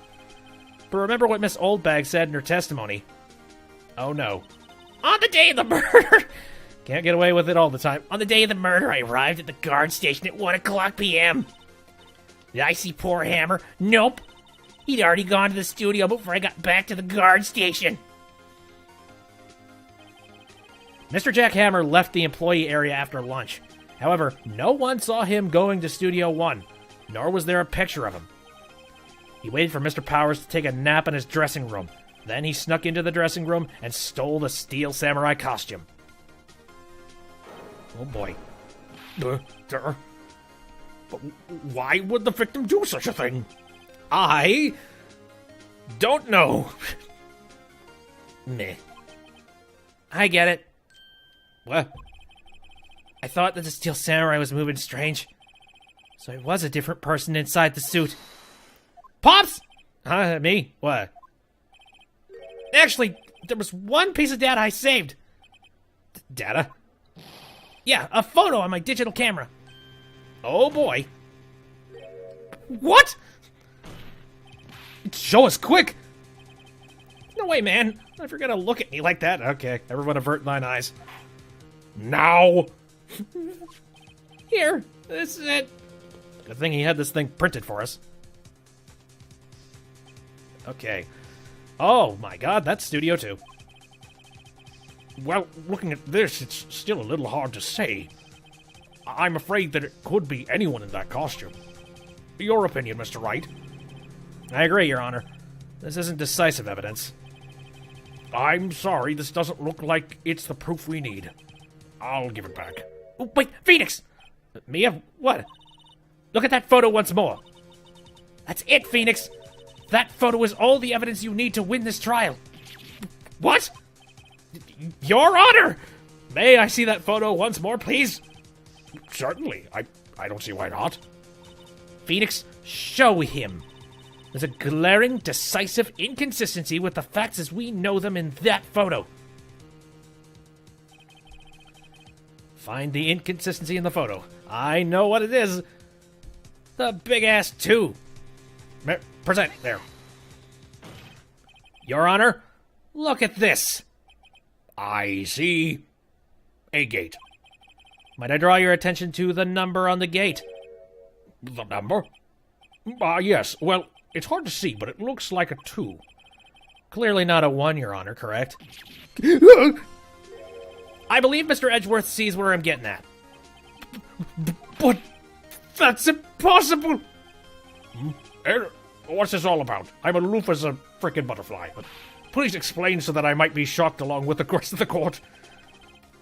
Speaker 3: But remember what Miss Oldbag said in her testimony. Oh no.
Speaker 2: On the day of the murder!
Speaker 3: Can't get away with it all the time.
Speaker 2: On the day of the murder, I arrived at the guard station at 1 o'clock p.m. Did I see poor Hammer? Nope. He'd already gone to the studio before I got back to the guard station.
Speaker 3: Mr. Jack Hammer left the employee area after lunch. However, no one saw him going to Studio 1, nor was there a picture of him. He waited for Mr. Powers to take a nap in his dressing room. Then he snuck into the dressing room and stole the Steel Samurai costume.
Speaker 2: Oh boy. But why would the victim do such a thing?
Speaker 3: I don't know.
Speaker 2: Meh.
Speaker 3: I get it.
Speaker 2: What?
Speaker 3: I thought that the Steel Samurai was moving strange. So it was a different person inside the suit. Pops! Me? What? Actually, there was one piece of data I saved.
Speaker 2: Data?
Speaker 3: Yeah, a photo on my digital camera.
Speaker 2: Oh boy.
Speaker 3: What?
Speaker 2: Show us quick!
Speaker 3: No way, man. If you're gonna look at me like that, okay. Everyone avert thine eyes.
Speaker 2: Now!
Speaker 3: Here, this is it. Good thing he had this thing printed for us. Okay. Oh my god, that's Studio 2.
Speaker 2: Well, looking at this, it's still a little hard to say. I'm afraid that it could be anyone in that costume. Your opinion, Mr. Wright?
Speaker 3: I agree, Your Honor. This isn't decisive evidence.
Speaker 2: I'm sorry, this doesn't look like it's the proof we need. I'll give it back.
Speaker 3: Oh, wait, Phoenix! Mia, what? Look at that photo once more. That's it, Phoenix! That photo is all the evidence you need to win this trial.
Speaker 2: What?
Speaker 3: Your Honor! May I see that photo once more, please?
Speaker 2: Certainly. I don't see why not.
Speaker 3: Phoenix, show him. There's a glaring, decisive inconsistency with the facts as we know them in that photo. Find the inconsistency in the photo. I know what it is. The big-ass 2.
Speaker 2: Present, there.
Speaker 3: Your Honor, look at this.
Speaker 2: I see a gate.
Speaker 3: Might I draw your attention to the number on the gate?
Speaker 2: The number? Yes. Well, it's hard to see, but it looks like a 2.
Speaker 3: Clearly not a 1, Your Honor, correct? I believe Mr. Edgeworth sees where I'm getting at.
Speaker 2: But that's impossible! What's this all about? I'm aloof as a frickin' butterfly, but please explain so that I might be shocked along with the rest of the court.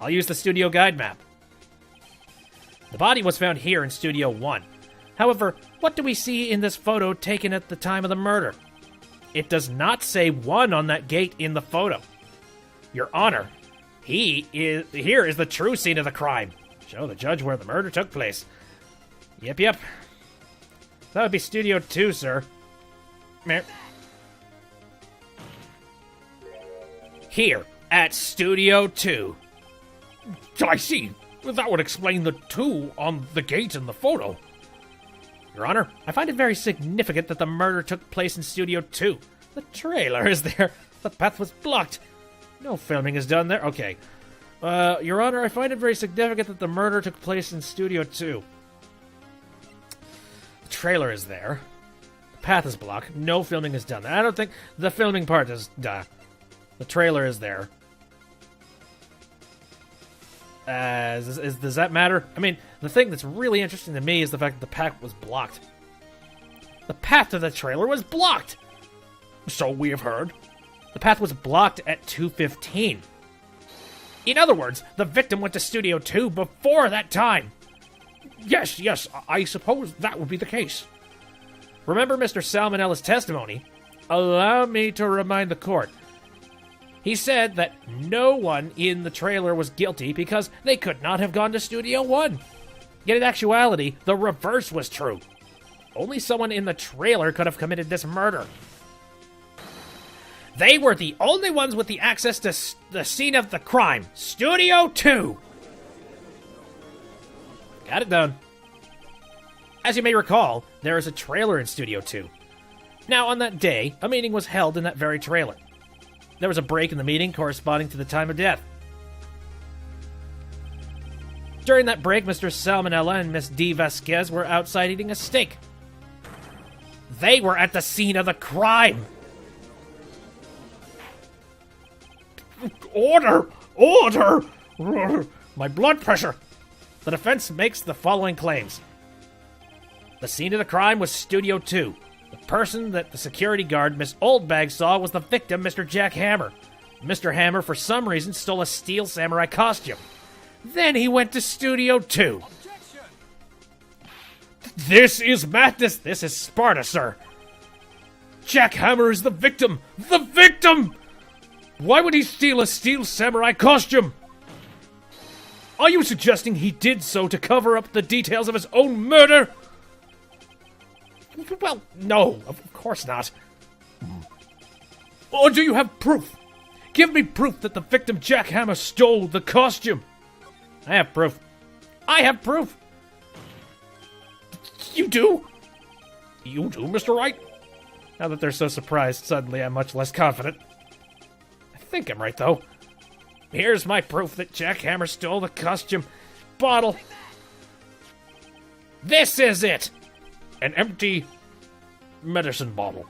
Speaker 3: I'll use the studio guide map. The body was found here in Studio 1. However, what do we see in this photo taken at the time of the murder? It does not say 1 on that gate in the photo. Your Honor, here is the true scene of the crime. Show the judge where the murder took place. Yep. That would be Studio 2, sir. Here, at Studio 2.
Speaker 2: I see. That would explain the 2 on the gate in the photo.
Speaker 3: Your Honor, I find it very significant that the murder took place in Studio 2. The trailer is there. The path was blocked. No filming is done there. Okay. Your Honor, I find it very significant that the murder took place in Studio 2. The trailer is there. The path is blocked. No filming is done there. I don't think the filming part is... the trailer is there. Does that matter? I mean, the thing that's really interesting to me is the fact that the path was blocked. The path to the trailer was blocked!
Speaker 2: So we have heard.
Speaker 3: The path was blocked at 2:15. In other words, the victim went to Studio 2 before that time.
Speaker 2: Yes, I suppose that would be the case.
Speaker 3: Remember Mr. Salmonella's testimony? Allow me to remind the court. He said that no one in the trailer was guilty because they could not have gone to Studio 1. Yet in actuality, the reverse was true. Only someone in the trailer could have committed this murder. They were the only ones with the access to the scene of the crime, Studio 2. Got it done. As you may recall, there is a trailer in Studio 2. Now, on that day, a meeting was held in that very trailer. There was a break in the meeting corresponding to the time of death. During that break, Mr. Salmonella and Miss D. Vasquez were outside eating a steak. They were at the scene of the crime.
Speaker 2: Order! My blood pressure!
Speaker 3: The defense makes the following claims. The scene of the crime was Studio 2. The person that the security guard, Miss Oldbag, saw was the victim, Mr. Jack Hammer. Mr. Hammer, for some reason, stole a steel samurai costume. Then he went to Studio 2.
Speaker 2: Objection. This is madness! This is Sparta, sir! Jack Hammer is the victim! The victim! Why would he steal a steel samurai costume? Are you suggesting he did so to cover up the details of his own murder?
Speaker 3: Well, no, of course not.
Speaker 2: Or do you have proof? Give me proof that the victim Jack Hammer stole the costume.
Speaker 3: I have proof. I have proof.
Speaker 2: You do? You do, Mr. Wright?
Speaker 3: Now that they're so surprised, suddenly I'm much less confident. I think I'm right, though. Here's my proof that Jack Hammer stole the costume bottle. This is it!
Speaker 2: An empty medicine bottle.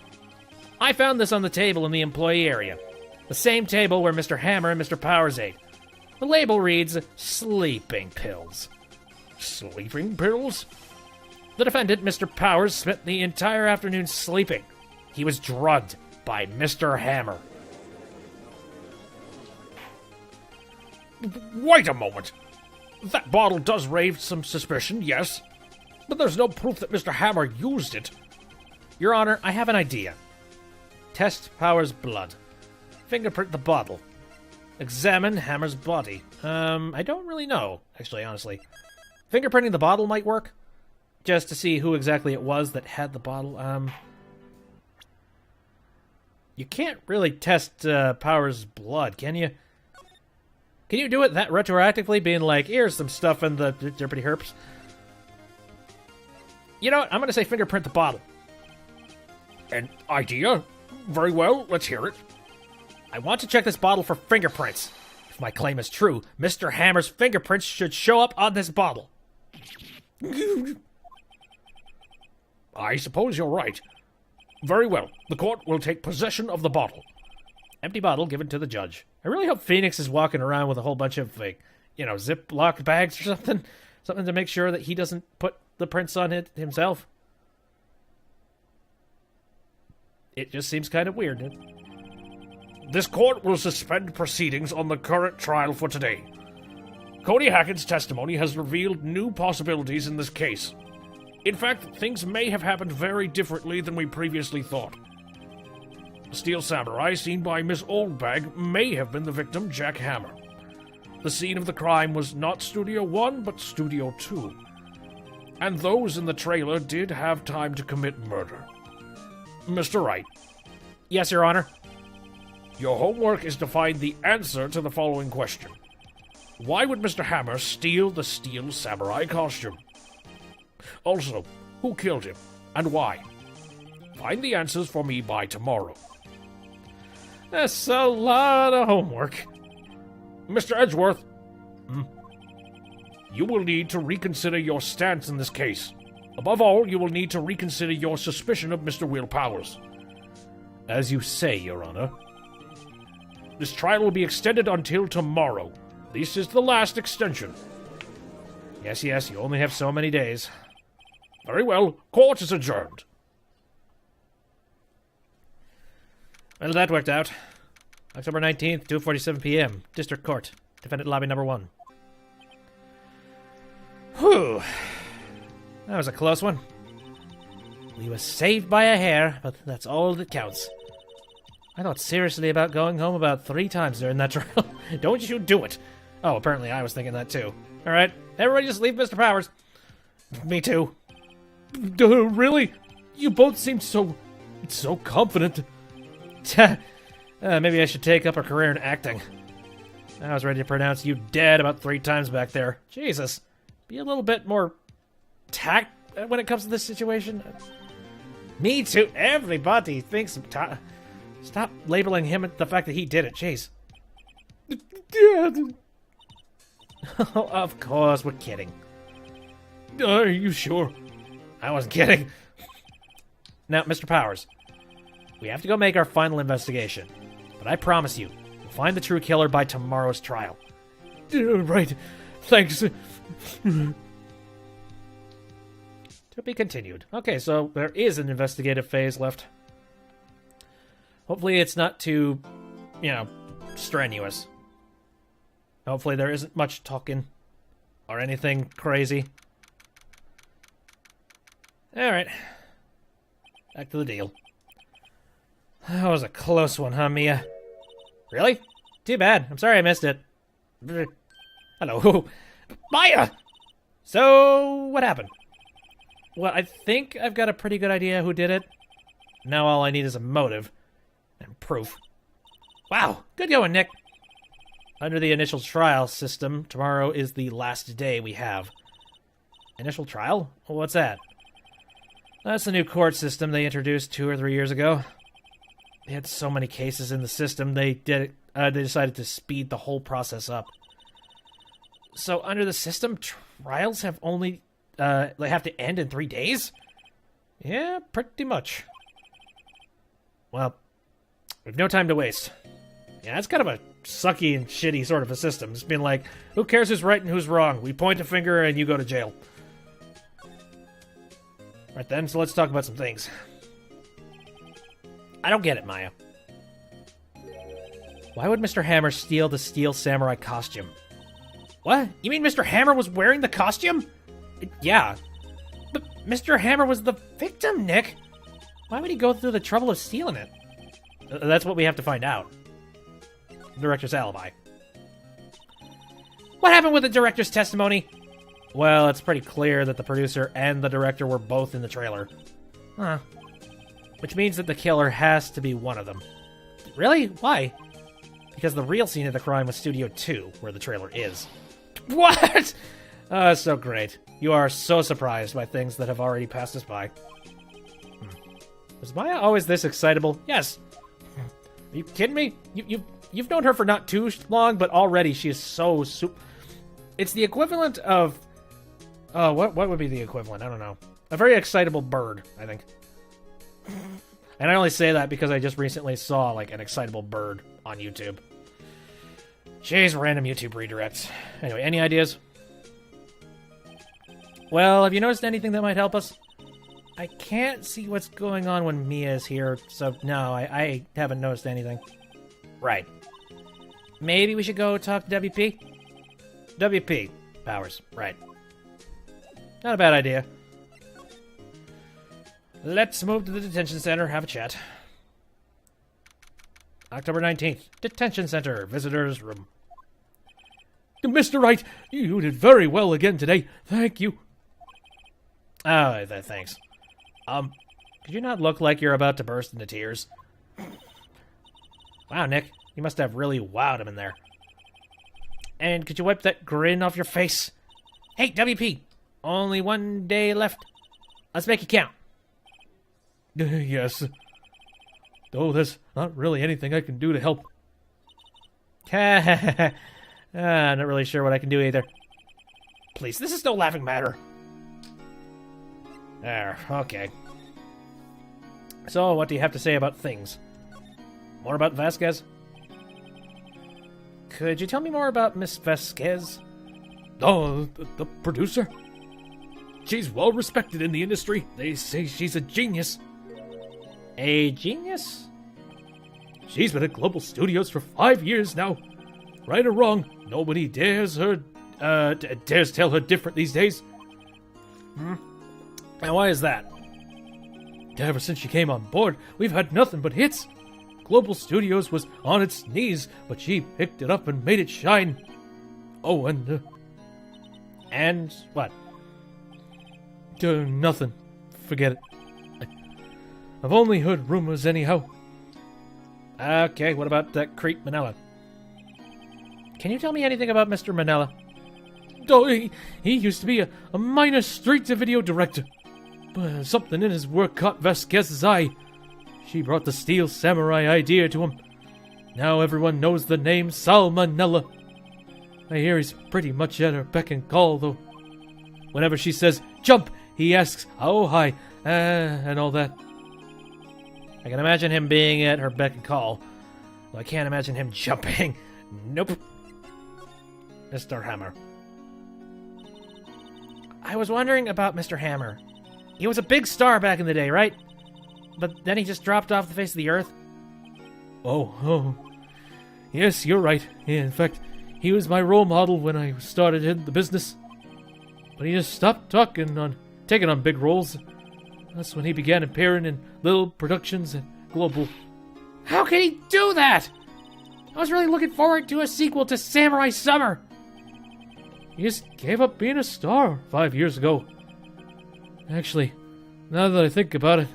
Speaker 3: I found this on the table in the employee area. The same table where Mr. Hammer and Mr. Powers ate. The label reads, sleeping pills.
Speaker 2: Sleeping pills?
Speaker 3: The defendant, Mr. Powers, spent the entire afternoon sleeping. He was drugged by Mr. Hammer.
Speaker 2: Wait a moment. That bottle does raise some suspicion, yes. But there's no proof that Mr. Hammer used it.
Speaker 3: Your Honor, I have an idea. Test Powers' blood. Fingerprint the bottle. Examine Hammer's body. I don't really know, actually, honestly. fingerprinting the bottle might work. Just to see who exactly it was that had the bottle. You can't really test Powers' blood, can you? Can you do it that retroactively, being like, here's some stuff in the Derpity Herps? You know what? I'm going to say fingerprint the bottle.
Speaker 2: An idea? Very well, let's hear it.
Speaker 3: I want to check this bottle for fingerprints. If my claim is true, Mr. Hammer's fingerprints should show up on this bottle.
Speaker 2: I suppose you're right. Very well, the court will take possession of the bottle.
Speaker 3: Empty bottle given to the judge. I really hope Phoenix is walking around with a whole bunch of, like, you know, Ziploc bags or something. Something to make sure that he doesn't put the prints on it himself. It just seems kind of weird.
Speaker 2: This court will suspend proceedings on the current trial for today. Cody Hackett's testimony has revealed new possibilities in this case. In fact, things may have happened very differently than we previously thought. The Steel Samurai seen by Miss Oldbag may have been the victim, Jack Hammer. The scene of the crime was not Studio 1, but Studio 2. And those in the trailer did have time to commit murder. Mr. Wright.
Speaker 3: Yes, Your Honor.
Speaker 2: Your homework is to find the answer to the following question. Why would Mr. Hammer steal the Steel Samurai costume? Also, who killed him, and why? Find the answers for me by tomorrow.
Speaker 3: That's a lot of homework.
Speaker 2: Mr. Edgeworth, you will need to reconsider your stance in this case. Above all, you will need to reconsider your suspicion of Mr. Will Powers.
Speaker 3: As you say, Your Honor.
Speaker 2: This trial will be extended until tomorrow. This is the last extension.
Speaker 3: Yes, you only have so many days.
Speaker 2: Very well, court is adjourned.
Speaker 3: Well, that worked out. October 19th, 2:47 p.m. District Court. Defendant Lobby Number 1. Whew. That was a close one. We were saved by a hair, but that's all that counts. I thought seriously about going home about 3 times during that trial. Don't you do it. Oh, apparently I was thinking that too. Alright, everybody just leave Mr. Powers. Me too.
Speaker 2: Really? You both seem so confident.
Speaker 3: Maybe I should take up a career in acting. I was ready to pronounce you dead about 3 times back there. Jesus. Be a little bit more tact when it comes to this situation. Me too. Everybody thinks... Stop labeling him the fact that he did it. Jeez.
Speaker 2: Dad.
Speaker 3: Oh, of course, we're kidding.
Speaker 2: Are you sure?
Speaker 3: I wasn't kidding. Now, Mr. Powers, we have to go make our final investigation. But I promise you, we'll find the true killer by tomorrow's trial.
Speaker 2: Right. Thanks.
Speaker 3: To be continued. Okay, so there is an investigative phase left. Hopefully it's not too, strenuous. Hopefully there isn't much talking or anything crazy. Alright. Back to the deal. That was a close one, huh, Mia? Really? Too bad. I'm sorry I missed it. Hello. Maya! So, what happened? Well, I think I've got a pretty good idea who did it. Now all I need is a motive. And proof. Wow, good going, Nick. Under the initial trial system, tomorrow is the last day we have. Initial trial? Well, what's that? That's the new court system they introduced 2 or 3 years ago. They had so many cases in the system, they decided to speed the whole process up. So under the system, trials have only they have to end in 3 days? Yeah, pretty much. Well, we've no time to waste. Yeah, it's kind of a sucky and shitty sort of a system. It's been like, who cares who's right and who's wrong? We point a finger and you go to jail. Right then, so let's talk about some things. I don't get it, Maya. Why would Mr. Hammer steal the Steel Samurai costume? What? You mean Mr. Hammer was wearing the costume? Yeah. But Mr. Hammer was the victim, Nick. Why would he go through the trouble of stealing it? That's what we have to find out. Director's alibi. What happened with the director's testimony?
Speaker 1: Well, it's pretty clear that the producer and the director were both in the trailer. Huh. Which means that the killer has to be one of them. Really? Why? Because the real scene of the crime was Studio 2, where the trailer is. What? So great. You are so surprised by things that have already passed us by. Was Maya always this excitable? Yes. Are you kidding me? You've known her for not too long, but already she is so It's the equivalent of... what would be the equivalent? I don't know. A very excitable bird, I think. And I only say that because I just recently saw, like, an excitable bird on YouTube. Jeez, random YouTube redirects. Anyway, any ideas? Well, have you noticed anything that might help us? I can't see what's going on when Mia is here, so no, I haven't noticed anything. Right. Maybe we should go talk to WP? WP. Powers. Right. Not a bad idea. Let's move to the detention center, have a chat. October 19th. Detention center. Visitors room.
Speaker 3: Mr. Wright, you did very well again today. Thank you.
Speaker 1: Oh, thanks. Could you not look like you're about to burst into tears? Wow, Nick. You must have really wowed him in there. And could you wipe that grin off your face? Hey, WP. Only 1 day left. Let's make it count.
Speaker 3: Yes. Though there's not really anything I can do to help.
Speaker 1: Not really sure what I can do either. Please, this is no laughing matter. There, okay. So, what do you have to say about things? More about Vasquez? Could you tell me more about Miss Vasquez?
Speaker 3: Oh, the producer? She's well respected in the industry. They say she's a genius.
Speaker 1: A genius?
Speaker 3: She's been at Global Studios for 5 years now. Right or wrong, nobody dares tell her different these days.
Speaker 1: And why is that?
Speaker 3: Ever since she came on board, we've had nothing but hits. Global Studios was on its knees, but she picked it up and made it shine. Oh, and...
Speaker 1: and what?
Speaker 3: Nothing. Forget it. I've only heard rumors anyhow.
Speaker 1: Okay, what about that creep Manila? Can you tell me anything about Mr. Manila?
Speaker 3: Oh, he used to be a minor straight-to-video director. But something in his work caught Vasquez's eye. She brought the Steel Samurai idea to him. Now everyone knows the name Salmonella. I hear he's pretty much at her beck and call, though. Whenever she says, jump, he asks, how high, and all that.
Speaker 1: I can imagine him being at her beck and call. Well, I can't imagine him jumping. Nope. Mr. Hammer. I was wondering about Mr. Hammer. He was a big star back in the day, right? But then he just dropped off the face of the earth.
Speaker 3: Oh. Yes, you're right. In fact, he was my role model when I started in the business. But he just stopped taking on big roles. That's when he began appearing in little productions at Global.
Speaker 1: How can he do that? I was really looking forward to a sequel to Samurai Summer.
Speaker 3: He just gave up being a star 5 years ago. Actually, now that I think about it,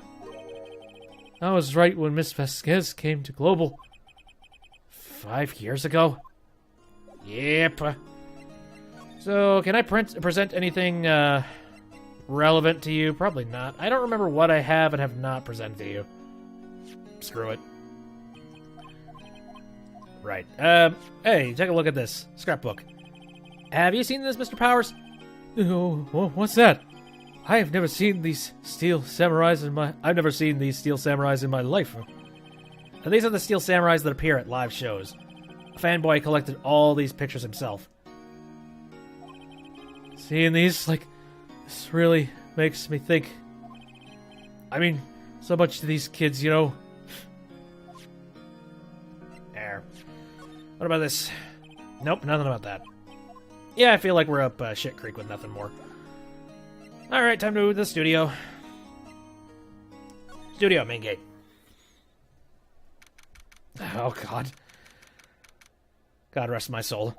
Speaker 3: I was right when Miss Vasquez came to Global.
Speaker 1: 5 years ago? Yep. So, can I present anything relevant to you? Probably not. I don't remember what I have and have not presented to you. Screw it. Right. Hey, take a look at this scrapbook. Have you seen this, Mr. Powers?
Speaker 3: Oh, what's that? I have never seen these Steel Samurais I've never seen these Steel Samurais in my life.
Speaker 1: And these are the Steel Samurais that appear at live shows. A fanboy collected all these pictures himself.
Speaker 3: Seeing these, this really makes me think. I mean, so much to these kids, you know.
Speaker 1: There. What about this? Nope, nothing about that. Yeah, I feel like we're up shit creek with nothing more. Alright, time to move to the studio. Studio, main gate. Oh, God. God rest my soul.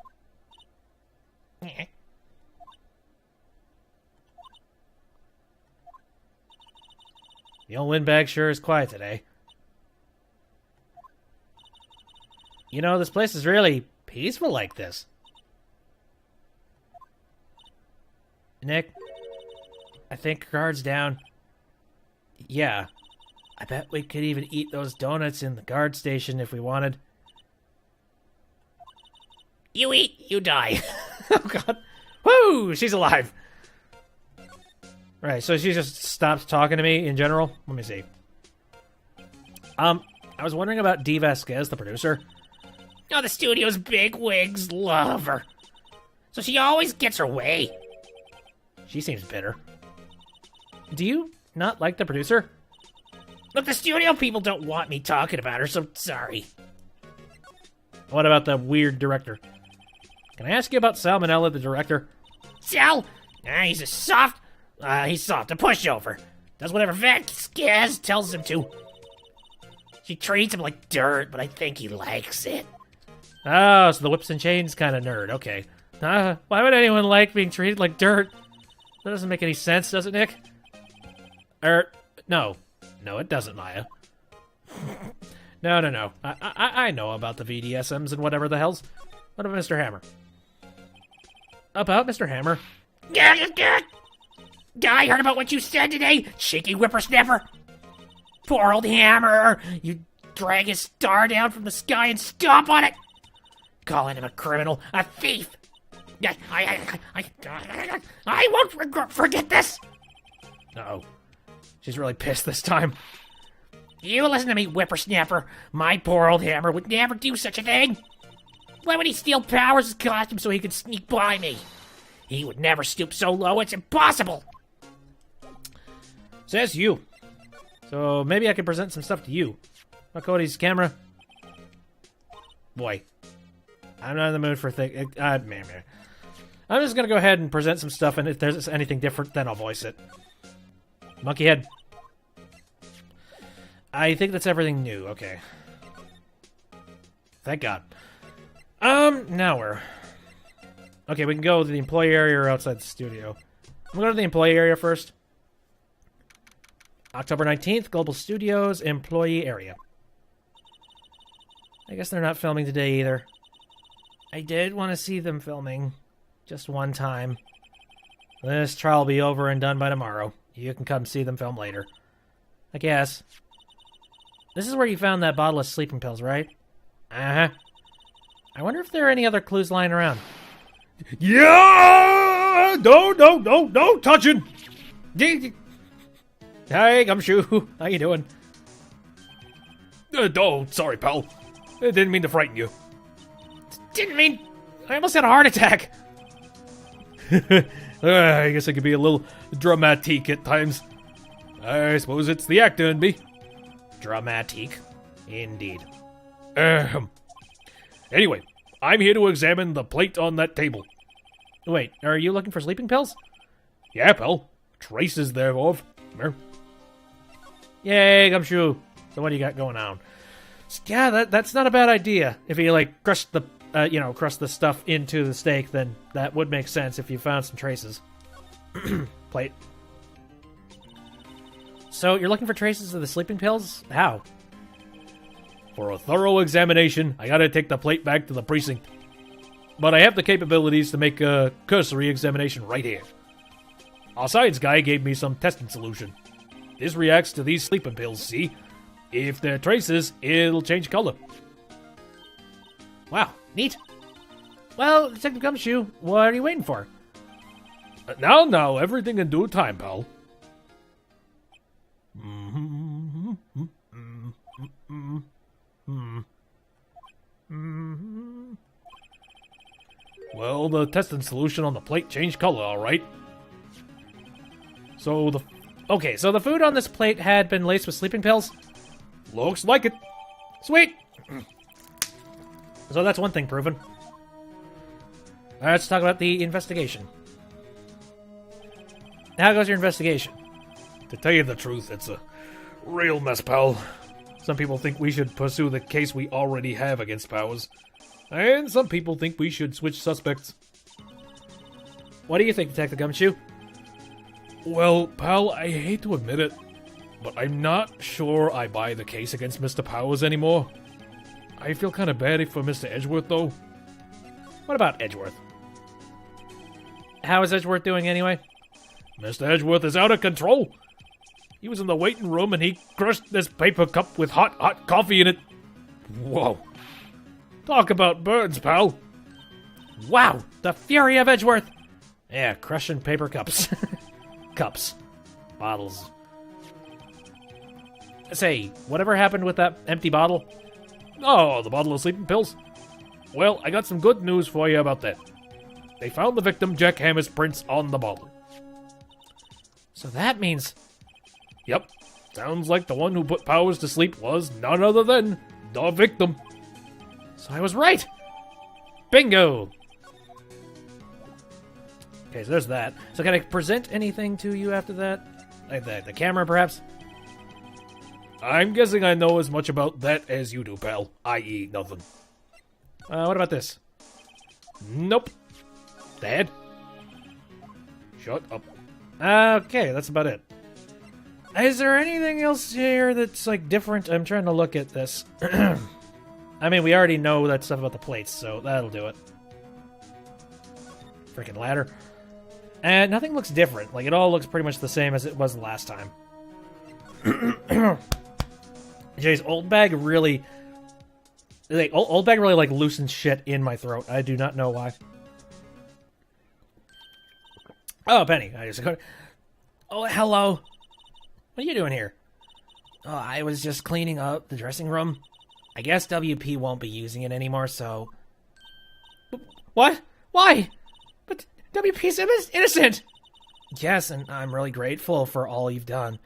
Speaker 1: The old windbag sure is quiet today. You know, this place is really peaceful like this. Nick, I think guard's down. Yeah. I bet we could even eat those donuts in the guard station if we wanted.
Speaker 2: You eat, you die.
Speaker 1: Oh, God. Woo! She's alive. Right, so she just stopped talking to me in general? Let me see. I was wondering about Dee Vasquez, the producer.
Speaker 2: Oh, the studio's big wigs love her. So she always gets her way.
Speaker 1: She seems bitter. Do you not like the producer?
Speaker 2: Look, the studio people don't want me talking about her, so sorry.
Speaker 1: What about the weird director? Can I ask you about Salmonella, the director?
Speaker 2: Sal? He's a soft... he's soft, a pushover. Does whatever Vasquez tells him to. She treats him like dirt, but I think he likes it.
Speaker 1: Oh, so the whips and chains kind of nerd. Okay. Why would anyone like being treated like dirt? That doesn't make any sense, does it, Nick? No. No, it doesn't, Maya. No. I know about the VDSMs and whatever the hells. What about Mr. Hammer? About Mr. Hammer?
Speaker 2: I heard about what you said today, cheeky whippersnapper. Poor old Hammer. You drag his star down from the sky and stomp on it. Calling him a criminal, a thief. I won't forget this.
Speaker 1: Uh-oh. She's really pissed this time.
Speaker 2: You listen to me, whippersnapper. My poor old Hammer would never do such a thing. Why would he steal Powers' costume so he could sneak by me? He would never stoop so low, it's impossible.
Speaker 1: Says you. So maybe I can present some stuff to you. About Cody's camera. Boy. I'm not in the mood for I'm just gonna go ahead and present some stuff, and if there's anything different, then I'll voice it. Monkey head. I think that's everything new. Okay. Thank God. Now we're... Okay, we can go to the employee area or outside the studio. I'm gonna go to the employee area first. October 19th, Global Studios, employee area. I guess they're not filming today either. I did want to see them filming. Just one time. This trial will be over and done by tomorrow. You can come see them film later. I guess. This is where you found that bottle of sleeping pills, right? Uh-huh. I wonder if there are any other clues lying around.
Speaker 3: Yeah! No touching!
Speaker 1: Hey, Gumshoe. How you doing?
Speaker 3: Oh, sorry, pal. I didn't mean to frighten you.
Speaker 1: Didn't mean... I almost had a heart attack.
Speaker 3: I guess I could be a little dramatic at times. I suppose it's the actor in me.
Speaker 1: Dramatique. Indeed.
Speaker 3: Anyway, I'm here to examine the plate on that table.
Speaker 1: Wait, are you looking for sleeping pills?
Speaker 3: Yeah, pal. Traces thereof.
Speaker 1: Yay, Gumshoe. So what do you got going on? Yeah, that's not a bad idea. If you, like, crush the stuff into the steak, then that would make sense if you found some traces. Plate. So, you're looking for traces of the sleeping pills? How?
Speaker 3: For a thorough examination, I gotta take the plate back to the precinct. But I have the capabilities to make a cursory examination right here. Our science guy gave me some testing solution. This reacts to these sleeping pills, see? If there are traces, it'll change color.
Speaker 1: Wow, neat. Well, Detective Gumshoe, what are you waiting for?
Speaker 3: Now, everything in due time, pal. Well, the testing solution on the plate changed color, alright.
Speaker 1: So the food on this plate had been laced with sleeping pills?
Speaker 3: Looks like it.
Speaker 1: Sweet! So that's one thing proven. Alright, let's talk about the investigation. How goes your investigation?
Speaker 3: To tell you the truth, it's a real mess, pal. Some people think we should pursue the case we already have against Powers. And some people think we should switch suspects.
Speaker 1: What do you think, Detective Gumshoe?
Speaker 3: Well, pal, I hate to admit it,
Speaker 2: but I'm not sure I buy the case against Mr. Powers anymore. I feel kind of bad for Mr. Edgeworth, though.
Speaker 3: What about Edgeworth? How is Edgeworth doing anyway?
Speaker 2: Mr. Edgeworth is out of control. He was in the waiting room and he crushed this paper cup with hot coffee in it. Whoa. Talk about burns, pal.
Speaker 3: Wow, the fury of Edgeworth! Yeah, crushing paper cups. Cups. Bottles. Say, whatever happened with that empty bottle?
Speaker 2: Oh, the bottle of sleeping pills? Well, I got some good news for you about that. They found the victim Jack Hammer's prints on the bottle.
Speaker 3: So that means...
Speaker 2: Yep. Sounds like the one who put Powers to sleep was none other than the victim.
Speaker 3: So I was right! Bingo! Okay, so there's that. So can I present anything to you after that? Like the camera, perhaps?
Speaker 2: I'm guessing I know as much about that as you do, pal. I.e. nothing.
Speaker 3: What about this?
Speaker 2: Nope. Dad? Shut up.
Speaker 3: Okay, that's about it. Is there anything else here that's, like, different? I'm trying to look at this. I mean, we already know that stuff about the plates, so that'll do it. Freaking ladder. And nothing looks different. Like, it all looks pretty much the same as it was last time. Jay's old bag really... Like, old bag really, like, loosens shit in my throat. I do not know why. Oh, Penny. Oh, hello. What are you doing here? Oh, I was just cleaning up the dressing room. I guess WP won't be using it anymore, so... What? Why? But WP's innocent! Yes, and I'm really grateful for all you've done.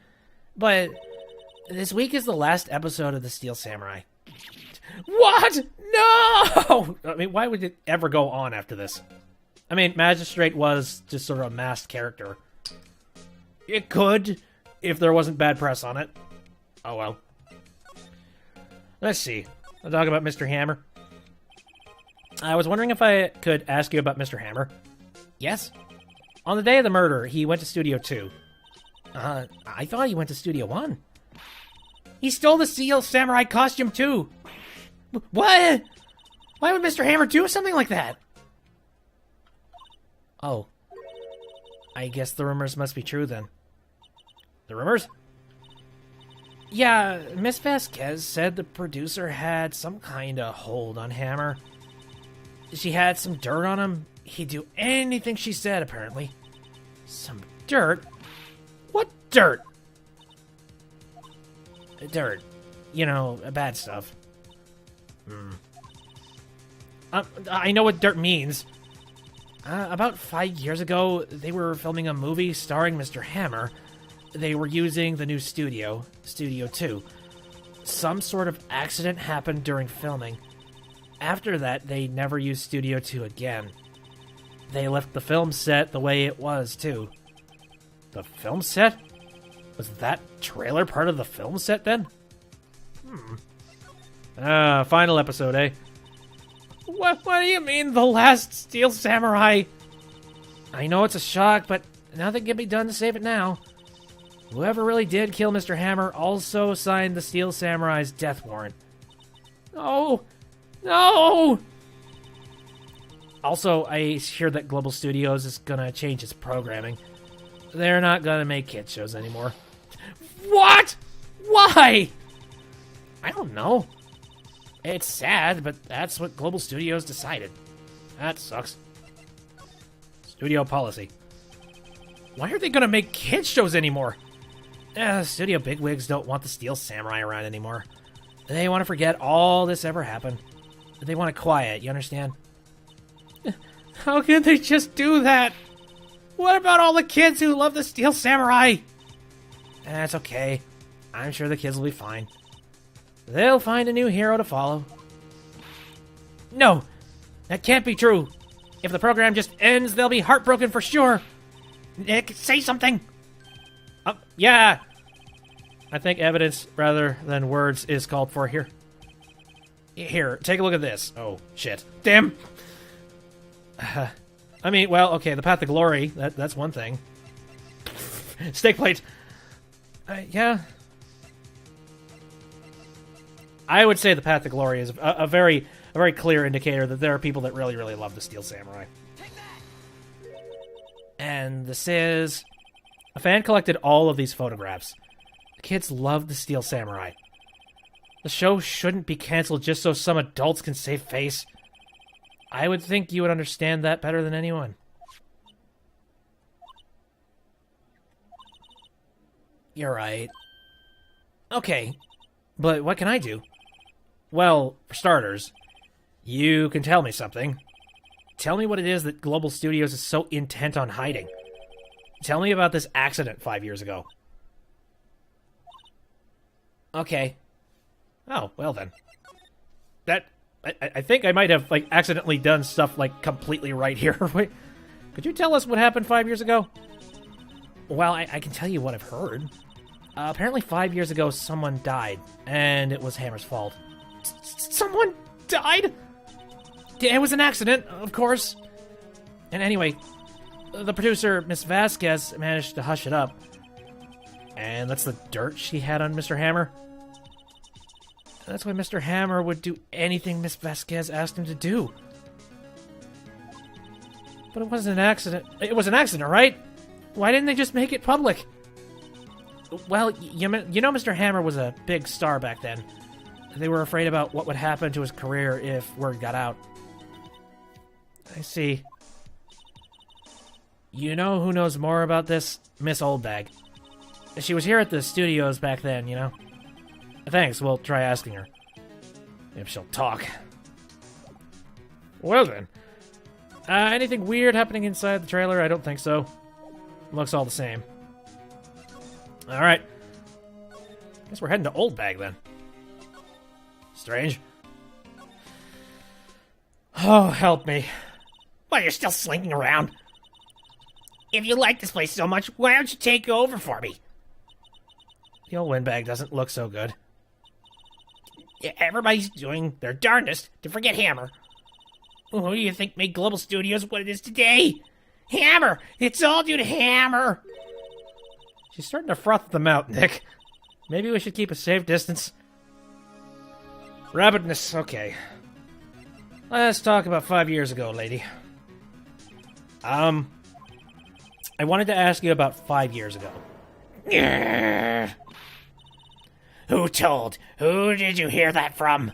Speaker 3: But this week is the last episode of the Steel Samurai. What? No! I mean, why would it ever go on after this? I mean, Magistrate was just sort of a masked character. It could, if there wasn't bad press on it. Oh well. Let's see. I'll talk about Mr. Hammer. I was wondering if I could ask you about Mr. Hammer. Yes? On the day of the murder, he went to Studio 2. I thought he went to Studio 1. He stole the Steel Samurai costume, too. What? Why would Mr. Hammer do something like that? Oh. I guess the rumors must be true, then. The rumors? Yeah, Miss Vasquez said the producer had some kind of hold on Hammer. She had some dirt on him. He'd do anything she said, apparently. Some dirt? What dirt? Dirt. You know, bad stuff. I know what dirt means. About 5 years ago, they were filming a movie starring Mr. Hammer. They were using the new studio, Studio 2. Some sort of accident happened during filming. After that, they never used Studio 2 again. They left the film set the way it was, too. The film set? Was that trailer part of the film set, then? Final episode, eh? What do you mean, the last Steel Samurai? I know it's a shock, but nothing can be done to save it now. Whoever really did kill Mr. Hammer also signed the Steel Samurai's death warrant. No! No! Also, I hear that Global Studios is gonna change its programming. They're not gonna make kid shows anymore. What? Why? I don't know. It's sad, but that's what Global Studios decided. That sucks. Studio policy. Why are they gonna make kids shows anymore? Studio bigwigs don't want the Steel Samurai around anymore. They want to forget all this ever happened. They want it quiet, you understand? How can they just do that? What about all the kids who love the Steel Samurai? That's okay. I'm sure the kids will be fine. They'll find a new hero to follow. No! That can't be true! If the program just ends, they'll be heartbroken for sure! Nick, say something! Yeah! I think evidence rather than words is called for here. Here, take a look at this. Oh, shit. Damn! I mean, well, okay, the Path to Glory, that's one thing. Steak plate! Yeah,
Speaker 1: I would say the Path to Glory is a very clear indicator that there are people that really, really love the Steel Samurai. And this is... A fan collected all of these photographs. The kids love the Steel Samurai. The show shouldn't be canceled just so some adults can save face. I would think you would understand that better than anyone. You're right. Okay, but what can I do? Well, for starters, you can tell me something. Tell me what it is that Global Studios is so intent on hiding. Tell me about this accident 5 years ago. Okay. Oh, well then. I think I might have, like, accidentally done stuff, like, completely right here. Wait, could you tell us what happened 5 years ago? Well, I can tell you what I've heard. Apparently 5 years ago, someone died, and it was Hammer's fault. Someone died? It was an accident, of course. And anyway, the producer, Miss Vasquez, managed to hush it up. And that's the dirt she had on Mr. Hammer. That's why Mr. Hammer would do anything Miss Vasquez asked him to do. But it wasn't an accident. It was an accident, right? Why didn't they just make it public? Well, you know Mr. Hammer was a big star back then. They were afraid about what would happen to his career if word got out. I see. You know who knows more about this? Miss Oldbag. She was here at the studios back then, you know? Thanks, we'll try asking her. If she'll talk. Well then. Anything weird happening inside the trailer? I don't think so. Looks all the same. Alright. Guess we're heading to Oldbag then. Strange. Oh, help me.
Speaker 2: Why, you're still slinking around? If you like this place so much, why don't you take over for me?
Speaker 1: The old windbag doesn't look so good.
Speaker 2: Everybody's doing their darndest to forget Hammer. Who do you think made Global Studios what it is today? Hammer! It's all due to Hammer!
Speaker 1: She's starting to froth them out, Nick. Maybe we should keep a safe distance. Rabbitness, okay. Let's talk about 5 years ago, lady. I wanted to ask you about 5 years ago.
Speaker 2: Who told? Who did you hear that from?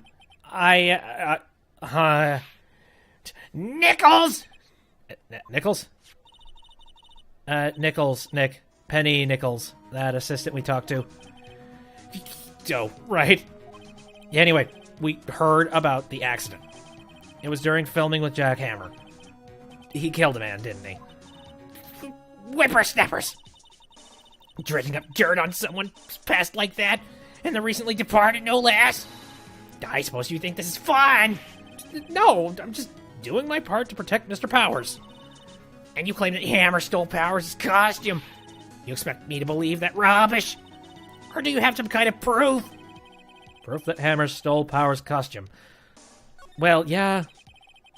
Speaker 2: Nichols?
Speaker 1: Nichols? Nichols, Nick. Penny Nichols. That assistant we talked to. Oh, right. Yeah, anyway, we heard about the accident. It was during filming with Jack Hammer. He killed a man, didn't he?
Speaker 2: Whippersnappers! Dredging up dirt on someone's past like that, and the recently departed, no less. I suppose you think this is fun.
Speaker 1: No, I'm just doing my part to protect Mr. Powers.
Speaker 2: And you claim that Hammer stole Powers' costume. You expect me to believe that rubbish? Or do you have some kind of proof?
Speaker 1: Proof that Hammer stole Powers' costume. Well, yeah.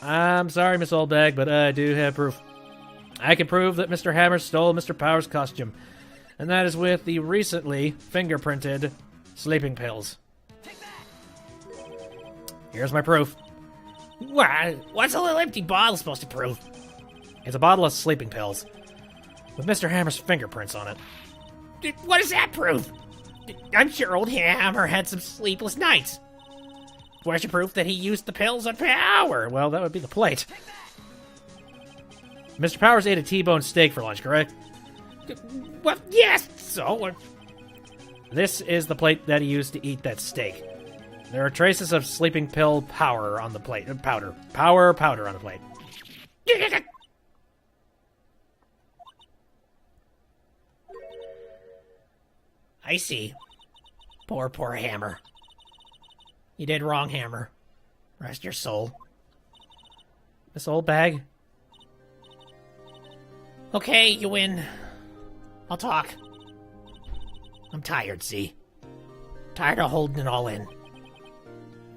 Speaker 1: I'm sorry, Miss Oldbag, but I do have proof. I can prove that Mr. Hammer stole Mr. Powers' costume. And that is with the recently fingerprinted sleeping pills. Here's my proof.
Speaker 2: What's a little empty bottle supposed to prove?
Speaker 1: It's a bottle of sleeping pills. With Mr. Hammer's fingerprints on it.
Speaker 2: What does that prove? I'm sure old Hammer had some sleepless nights. Where's your proof that he used the pills on Power?
Speaker 1: Well, that would be the plate. Mr. Powers ate a T-bone steak for lunch, correct?
Speaker 2: Well, yes, so...
Speaker 1: This is the plate that he used to eat that steak. There are traces of sleeping pill power on the plate. Powder on the plate.
Speaker 2: I see. Poor Hammer. You did wrong, Hammer. Rest your soul.
Speaker 1: This old bag?
Speaker 2: Okay, you win. I'll talk. I'm tired, see? Tired of holding it all in.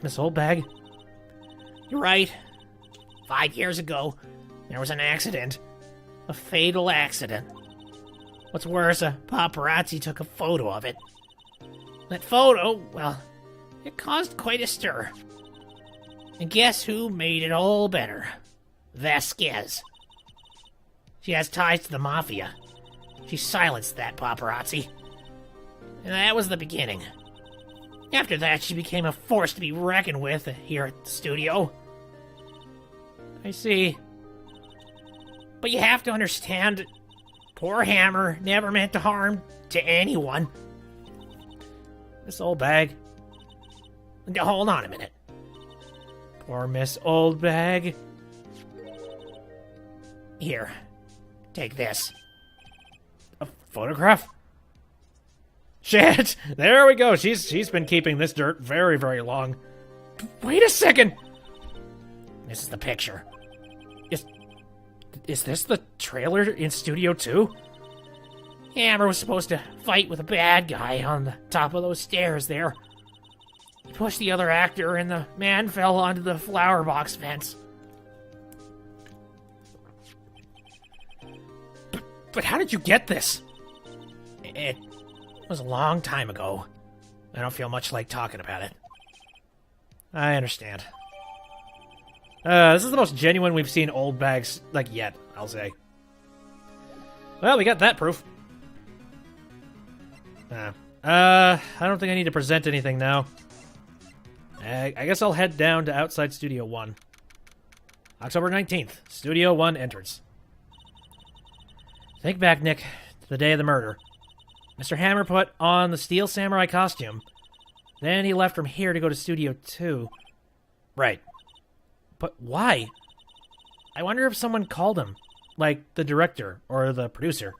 Speaker 1: Miss Oldbag?
Speaker 2: You're right. 5 years ago, there was an accident. A fatal accident. What's worse, a paparazzi took a photo of it. That photo, well, It caused quite a stir. And guess who made it all better? Vasquez. She has ties to the Mafia. She silenced that paparazzi. And that was the beginning. After that, she became a force to be reckoned with here at the studio. I see. But you have to understand, poor Hammer never meant to harm to anyone. Miss Oldbag. Hold on a minute. Poor Miss Oldbag. Here, take this.
Speaker 1: A photograph? Shit! There we go. She's been keeping this dirt very, very long. Wait a second!
Speaker 2: This is the picture.
Speaker 1: Is this the trailer in Studio 2?
Speaker 2: Hammer was supposed to fight with a bad guy on the top of those stairs there. He pushed the other actor and the man fell onto the flower box fence.
Speaker 1: But how did you get this?
Speaker 2: It was a long time ago. I don't feel much like talking about it.
Speaker 1: I understand. This is the most genuine we've seen Oldbags, like, yet, I'll say. Well, we got that proof. I don't think I need to present anything now. I guess I'll head down to outside Studio 1. October 19th, Studio 1 entrance. Think back, Nick, to the day of the murder. Mr. Hammer put on the Steel Samurai costume. Then he left from here to go to Studio 2. Right. But why? I wonder if someone called him. Like the director or the producer.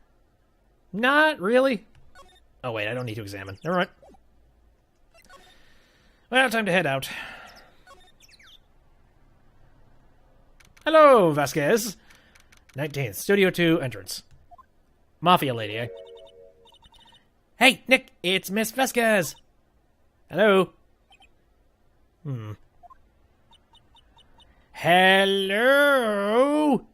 Speaker 1: Not really. Oh, wait, I don't need to examine. Never mind. Well, time to head out. Hello, Vasquez. 19th, Studio 2 entrance. Mafia lady, eh?
Speaker 2: Hey, Nick, it's Miss Vasquez.
Speaker 1: Hello. Hello?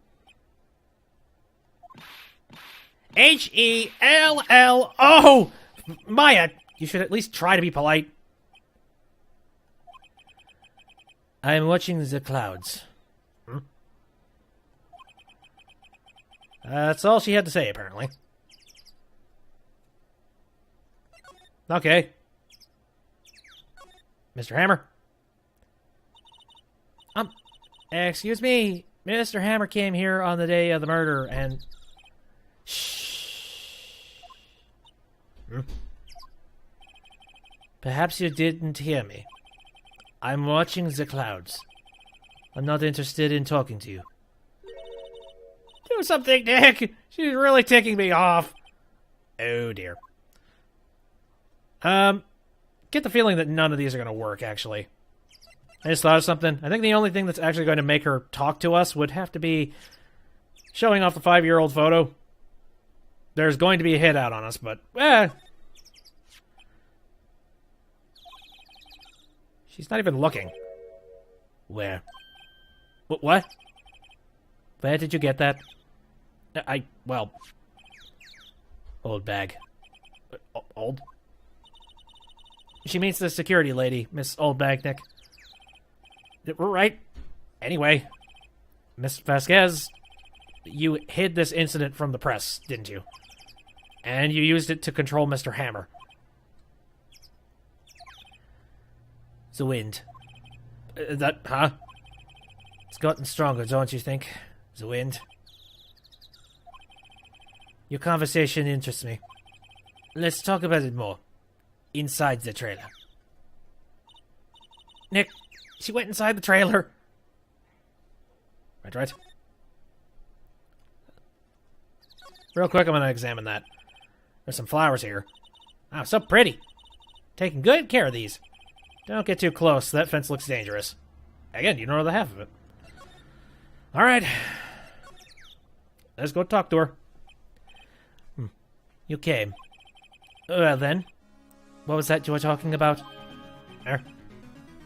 Speaker 1: Hello. Maya, you should at least try to be polite. I'm watching the clouds. That's all she had to say, apparently. Okay. Mr. Hammer? Excuse me. Mr. Hammer came here on the day of the murder and... Shh. Perhaps you didn't hear me. I'm watching the clouds. I'm not interested in talking to you. Do something, Nick! She's really ticking me off. Oh, dear. Get the feeling that none of these are going to work, actually. I just thought of something. I think the only thing that's actually going to make her talk to us would have to be showing off the 5-year-old photo. There's going to be a hit out on us, but, she's not even looking. Where? What? Where did you get that? Well... Old bag. Old? She means the security lady, Miss Oldbag, Nick. Right. Anyway, Miss Vasquez, you hid this incident from the press, didn't you? And you used it to control Mr. Hammer. The wind. Huh? It's gotten stronger, don't you think? The wind. Your conversation interests me. Let's talk about it more. Inside the trailer. Nick, she went inside the trailer. Right. Real quick, I'm going to examine that. There's some flowers here. Oh, so pretty. Taking good care of these. Don't get too close. That fence looks dangerous. Again, you don't know the half of it. Alright. Let's go talk to her. You came. Well then. What was that you were talking about?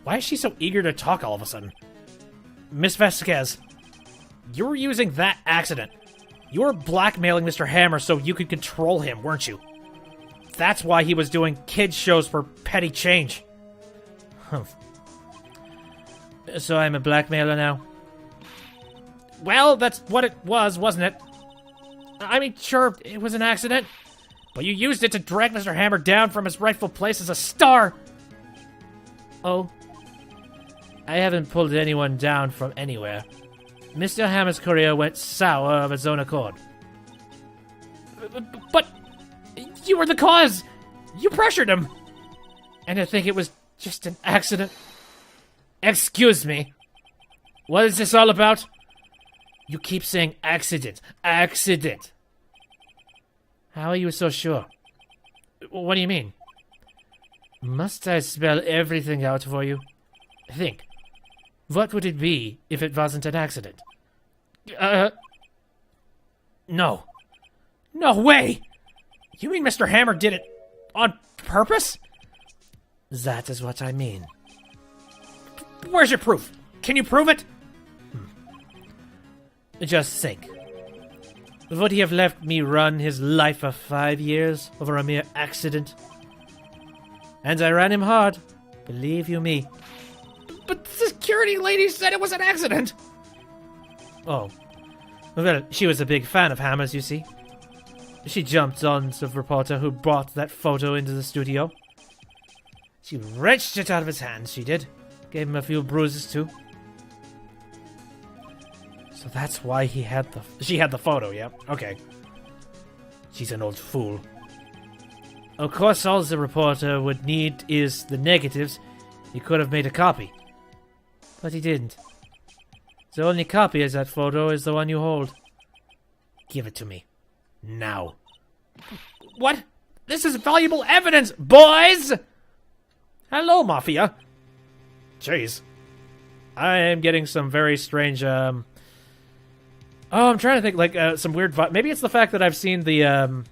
Speaker 1: Why is she so eager to talk all of a sudden? Miss Vasquez, you were using that accident. You were blackmailing Mr. Hammer so you could control him, weren't you? That's why he was doing kids shows for petty change.
Speaker 3: Humph. So I'm a blackmailer now?
Speaker 2: Well, that's what it was, wasn't it? I mean, sure, it was an accident, but you used it to drag Mr. Hammer down from his rightful place as a star.
Speaker 3: Oh. I haven't pulled anyone down from anywhere. Mr. Hammer's career went sour of its own accord.
Speaker 2: But you were the cause. You pressured him.
Speaker 3: And I think it was just an accident. Excuse me. What is this all about? You keep saying accident. Accident. How are you so sure?
Speaker 2: What do you mean?
Speaker 3: Must I spell everything out for you? Think. What would it be if it wasn't an accident?
Speaker 2: No. No way! You mean Mr. Hammer did it on purpose?
Speaker 3: That is what I mean.
Speaker 2: Where's your proof? Can you prove it?
Speaker 3: Just think. Would he have left me run his life for 5 years over a mere accident? And I ran him hard, believe you me.
Speaker 2: But the security lady said it was an accident.
Speaker 3: Oh. Well, she was a big fan of Hammer's, you see. She jumped on the reporter who brought that photo into the studio. She wrenched it out of his hands, she did. Gave him a few bruises, too. So that's why she had the photo, yeah? Okay. She's an old fool. Of course, all the reporter would need is the negatives. He could have made a copy. But he didn't. The only copy of that photo is the one you hold. Give it to me. Now.
Speaker 2: What? This is valuable evidence, boys! Hello, Mafia.
Speaker 3: Jeez. I am getting some very strange, Oh, I'm trying to think, like, some weird maybe it's the fact that I've seen the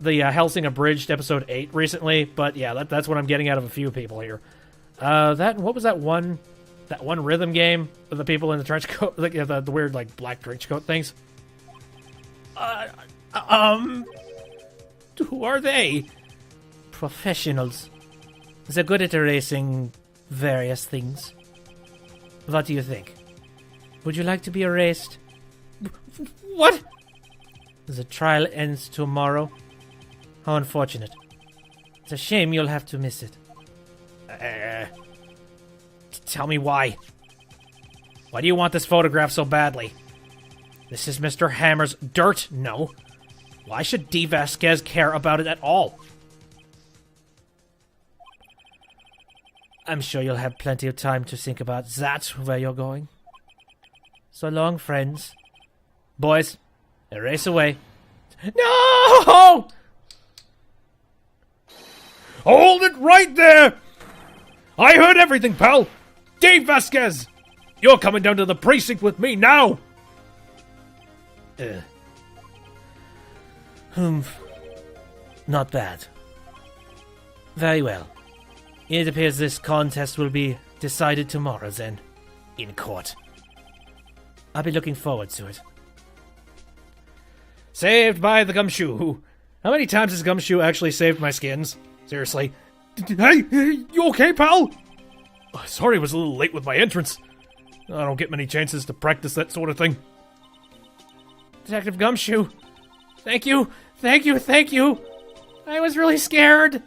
Speaker 3: Helsing Abridged episode 8 recently, but yeah, that's what I'm getting out of a few people here. What was that one rhythm game with the people in the trench coat, like, the weird, like, black trench coat things?
Speaker 2: Who are they?
Speaker 3: Professionals. They're good at erasing various things. What do you think? Would you like to be erased?
Speaker 2: What?
Speaker 3: The trial ends tomorrow. How unfortunate. It's a shame you'll have to miss it.
Speaker 2: Tell me why. Why do you want this photograph so badly? This is Mr. Hammer's dirt? No. Why should D. Vasquez care about it at all?
Speaker 3: I'm sure you'll have plenty of time to think about that where you're going. So long, friends. Boys, erase away.
Speaker 2: No! Hold it right there! I heard everything, pal! Dave Vasquez! You're coming down to the precinct with me now!
Speaker 3: Not bad. Very well. It appears this contest will be decided tomorrow, then. In court. I'll be looking forward to it.
Speaker 2: Saved by the gumshoe. How many times has Gumshoe actually saved my skins? Seriously. Hey, you okay, pal? Sorry I was a little late with my entrance. I don't get many chances to practice that sort of thing. Detective Gumshoe. Thank you. I was really scared.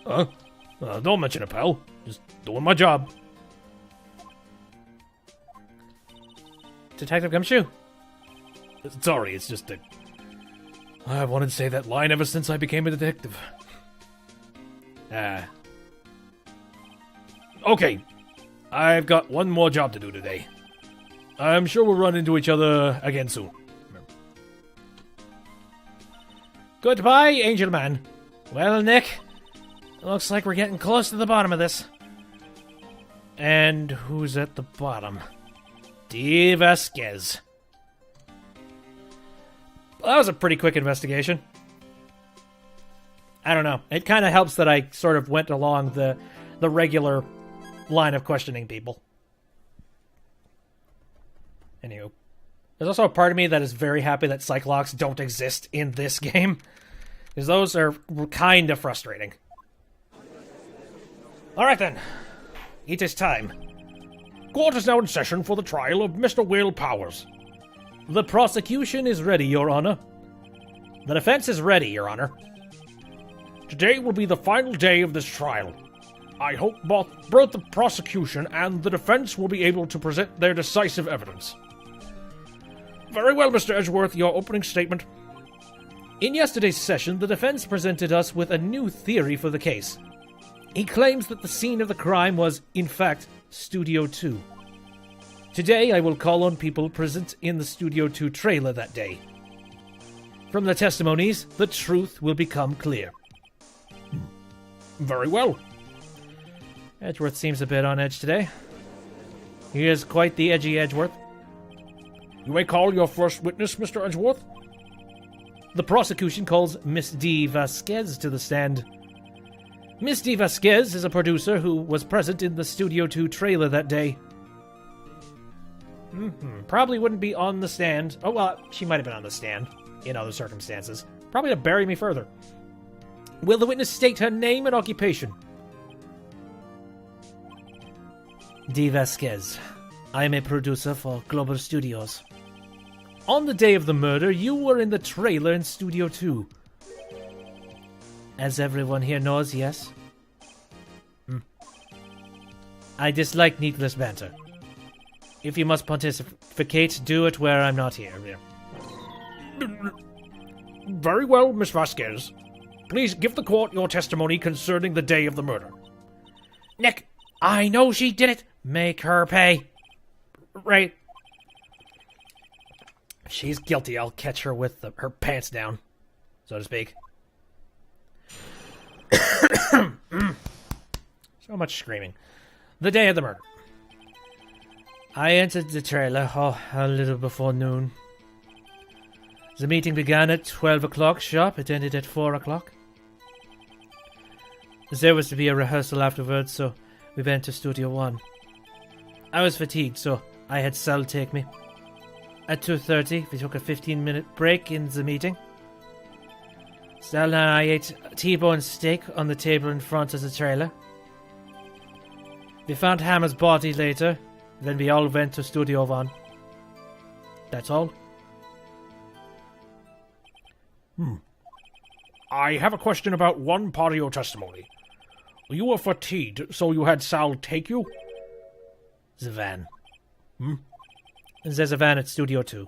Speaker 2: Don't mention it, pal. Just doing my job.
Speaker 3: Detective Gumshoe.
Speaker 2: Sorry, it's just that I wanted to say that line ever since I became a detective. Okay. I've got one more job to do today. I'm sure we'll run into each other again soon. Goodbye, Angel Man.
Speaker 3: Well, Nick, looks like we're getting close to the bottom of this. And who's at the bottom?
Speaker 2: D. Vasquez.
Speaker 3: Well, that was a pretty quick investigation. I don't know. It kind of helps that I sort of went along the regular line of questioning people. Anywho. There's also a part of me that is very happy that Cyclops don't exist in this game. Because those are kind of frustrating. Alright then.
Speaker 1: it is time.
Speaker 2: Court is now in session for the trial of Mr. Will Powers.
Speaker 3: The prosecution is ready, Your Honor.
Speaker 1: The defense is ready, Your Honor.
Speaker 2: Today will be the final day of this trial. I hope both the prosecution and the defense will be able to present their decisive evidence. Very well, Mr. Edgeworth, your opening statement.
Speaker 3: In yesterday's session, the defense presented us with a new theory for the case. He claims that the scene of the crime was, in fact, Studio 2. Today, I will call on people present in the Studio 2 trailer that day. From the testimonies, the truth will become clear.
Speaker 2: Very well.
Speaker 3: Edgeworth seems a bit on edge today. He is quite the edgy Edgeworth.
Speaker 2: You may call your first witness, Mr. Edgeworth.
Speaker 3: The prosecution calls Miss D. Vasquez to the stand. Miss D. Vasquez is a producer who was present in the Studio 2 trailer that day. Probably wouldn't be on the stand. Oh, well, she might have been on the stand in other circumstances. Probably to bury me further. Will the witness state her name and occupation? D. Vasquez. I am a producer for Global Studios. On the day of the murder, you were in the trailer in Studio 2. As everyone here knows, yes? I dislike needless banter. If you must pontificate, do it where I'm not here.
Speaker 2: Very well, Miss Vasquez. Please give the court your testimony concerning the day of the murder.
Speaker 1: Nick, I know she did it. Make her pay.
Speaker 3: Right. If she's guilty, I'll catch her with her pants down, so to speak. So much screaming. The day of the murder. I entered the trailer a little before noon. The meeting began at 12 o'clock sharp. It ended at 4 o'clock. There was to be a rehearsal afterwards, so we went to Studio 1. I was fatigued, so I had Sal take me. At 2:30, we took a 15-minute break in the meeting. Sal and I ate T-bone steak on the table in front of the trailer. We found Hammer's body later. Then we all went to Studio 1. That's all.
Speaker 2: I have a question about one part of your testimony. You were fatigued, so you had Sal take you?
Speaker 3: The van. There's a van at Studio 2.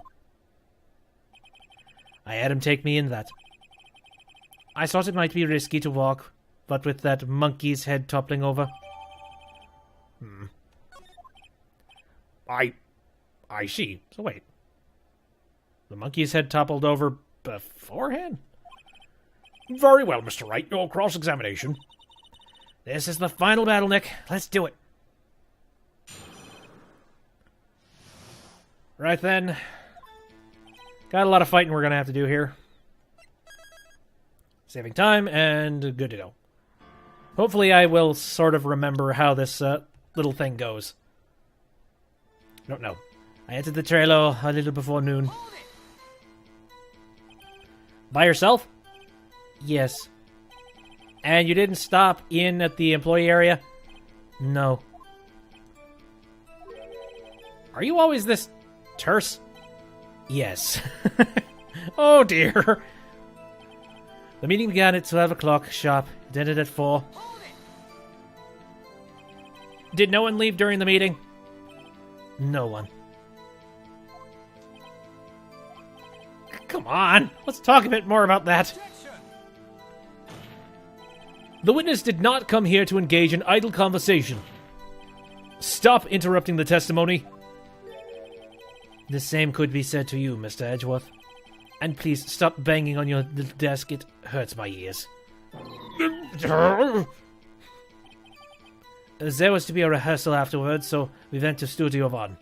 Speaker 3: I had him take me in that. I thought it might be risky to walk, but with that monkey's head toppling over.
Speaker 2: I see.
Speaker 3: So wait. The monkey's head toppled over beforehand?
Speaker 2: Very well, Mr. Wright. Your cross-examination.
Speaker 3: This is the final battle, Nick. Let's do it. Right then. Got a lot of fighting we're going to have to do here. Saving time, and good to go. Hopefully I will sort of remember how this little thing goes. Don't know. I entered the trailer a little before noon. By yourself? Yes. And you didn't stop in at the employee area? No. Are you always this terse? Yes. Oh dear. The meeting began at 12 o'clock sharp. It ended at 4. Did no one leave during the meeting? No one. Come on, let's talk a bit more about that. The witness did not come here to engage in idle conversation. Stop interrupting the testimony. The same could be said to you, Mr. Edgeworth. And please stop banging on your desk, it hurts my ears. There was to be a rehearsal afterwards, so we went to Studio 1.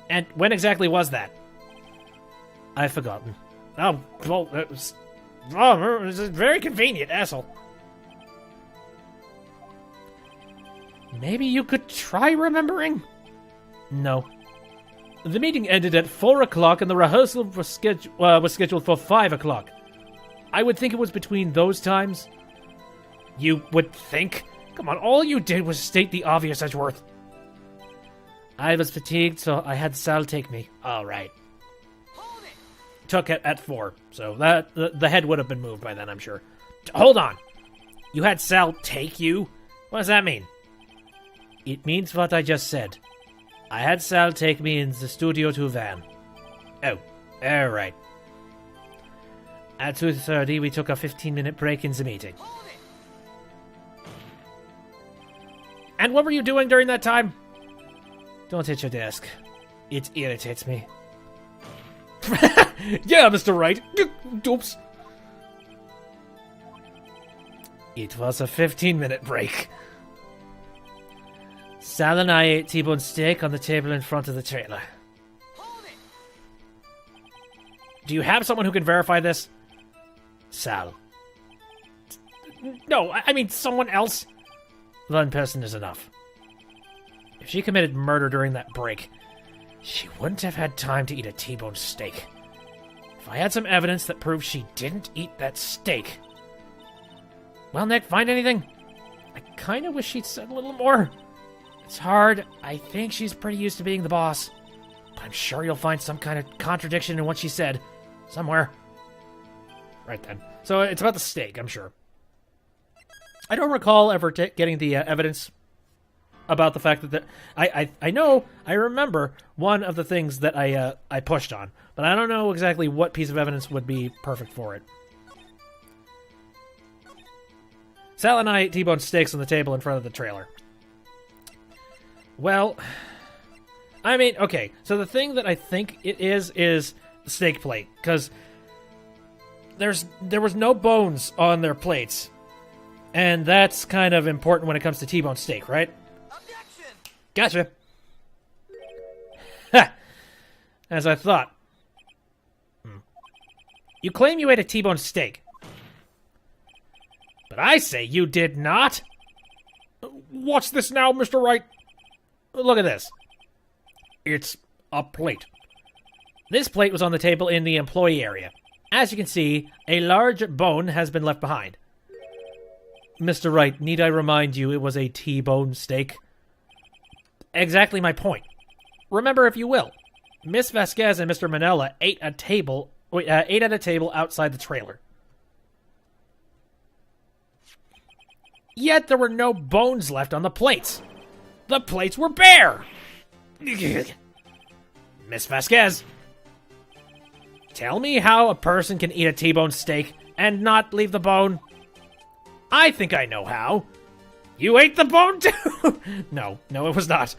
Speaker 3: And when exactly was that? I've forgotten. Oh, well, it was very convenient, asshole. Maybe you could try remembering? No. The meeting ended at 4 o'clock and the rehearsal was scheduled for 5 o'clock. I would think it was between those times. You would think?
Speaker 2: Come on, all you did was state the obvious, Edgeworth.
Speaker 3: I was fatigued, so I had Sal take me.
Speaker 2: All right. Took it at 4, so that the head would have been moved by then, I'm sure. Hold on. You had Sal take you? What does that mean?
Speaker 3: It means what I just said. I had Sal take me in the Studio 2 van.
Speaker 2: Oh, all right.
Speaker 3: At 2:30, we took a 15-minute break in the meeting.
Speaker 2: And what were you doing during that time?
Speaker 3: Don't hit your desk. It irritates me.
Speaker 2: Yeah, Mr. Wright. Oops.
Speaker 3: It was a 15-minute break. Sal and I ate T-bone steak on the table in front of the trailer.
Speaker 2: Do you have someone who can verify this?
Speaker 3: Sal.
Speaker 2: No, I mean someone else.
Speaker 3: One person is enough.
Speaker 2: If she committed murder during that break, she wouldn't have had time to eat a T-bone steak. If I had some evidence that proves she didn't eat that steak... Well, Nick, find anything? I kind of wish she'd said a little more. It's hard. I think she's pretty used to being the boss. But I'm sure you'll find some kind of contradiction in what she said. Somewhere. Right then. So it's about the steak, I'm sure. I don't recall ever getting the evidence about the fact that I know, I remember one of the things that I pushed on, but I don't know exactly what piece of evidence would be perfect for it. Sal and I ate T-bone steaks on the table in front of the trailer. Well, I mean, okay, so the thing that I think it is the steak plate, because there was no bones on their plates, and that's kind of important when it comes to T-bone steak, right? Objection! Gotcha. Ha! As I thought. You claim you ate a T-bone steak. But I say you did not. What's this now, Mr. Wright? Look at this. It's a plate. This plate was on the table in the employee area. As you can see, a large bone has been left behind.
Speaker 3: Mr. Wright, need I remind you it was a T-bone steak?
Speaker 2: Exactly my point. Remember, if you will, Miss Vasquez and Mr. Manella ate at a table outside the trailer. Yet there were no bones left on the plates. The plates were bare. Miss Vasquez, tell me how a person can eat a T-bone steak and not leave the bone. I think I know how. You ate the bone too? No, it was not.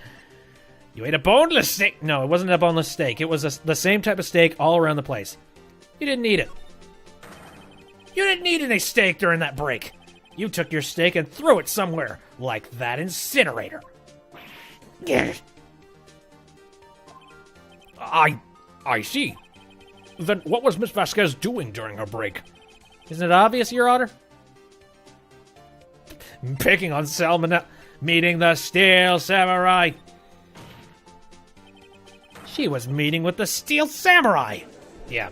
Speaker 2: You ate a boneless steak. No, it wasn't a boneless steak. It was the same type of steak all around the place. You didn't eat it. You didn't eat any steak during that break. You took your steak and threw it somewhere, like that incinerator. I see. Then what was Miss Vasquez doing during her break? Isn't it obvious, Your Honor? Picking on Salmon, meeting the Steel Samurai. She was meeting with the Steel Samurai. Yeah.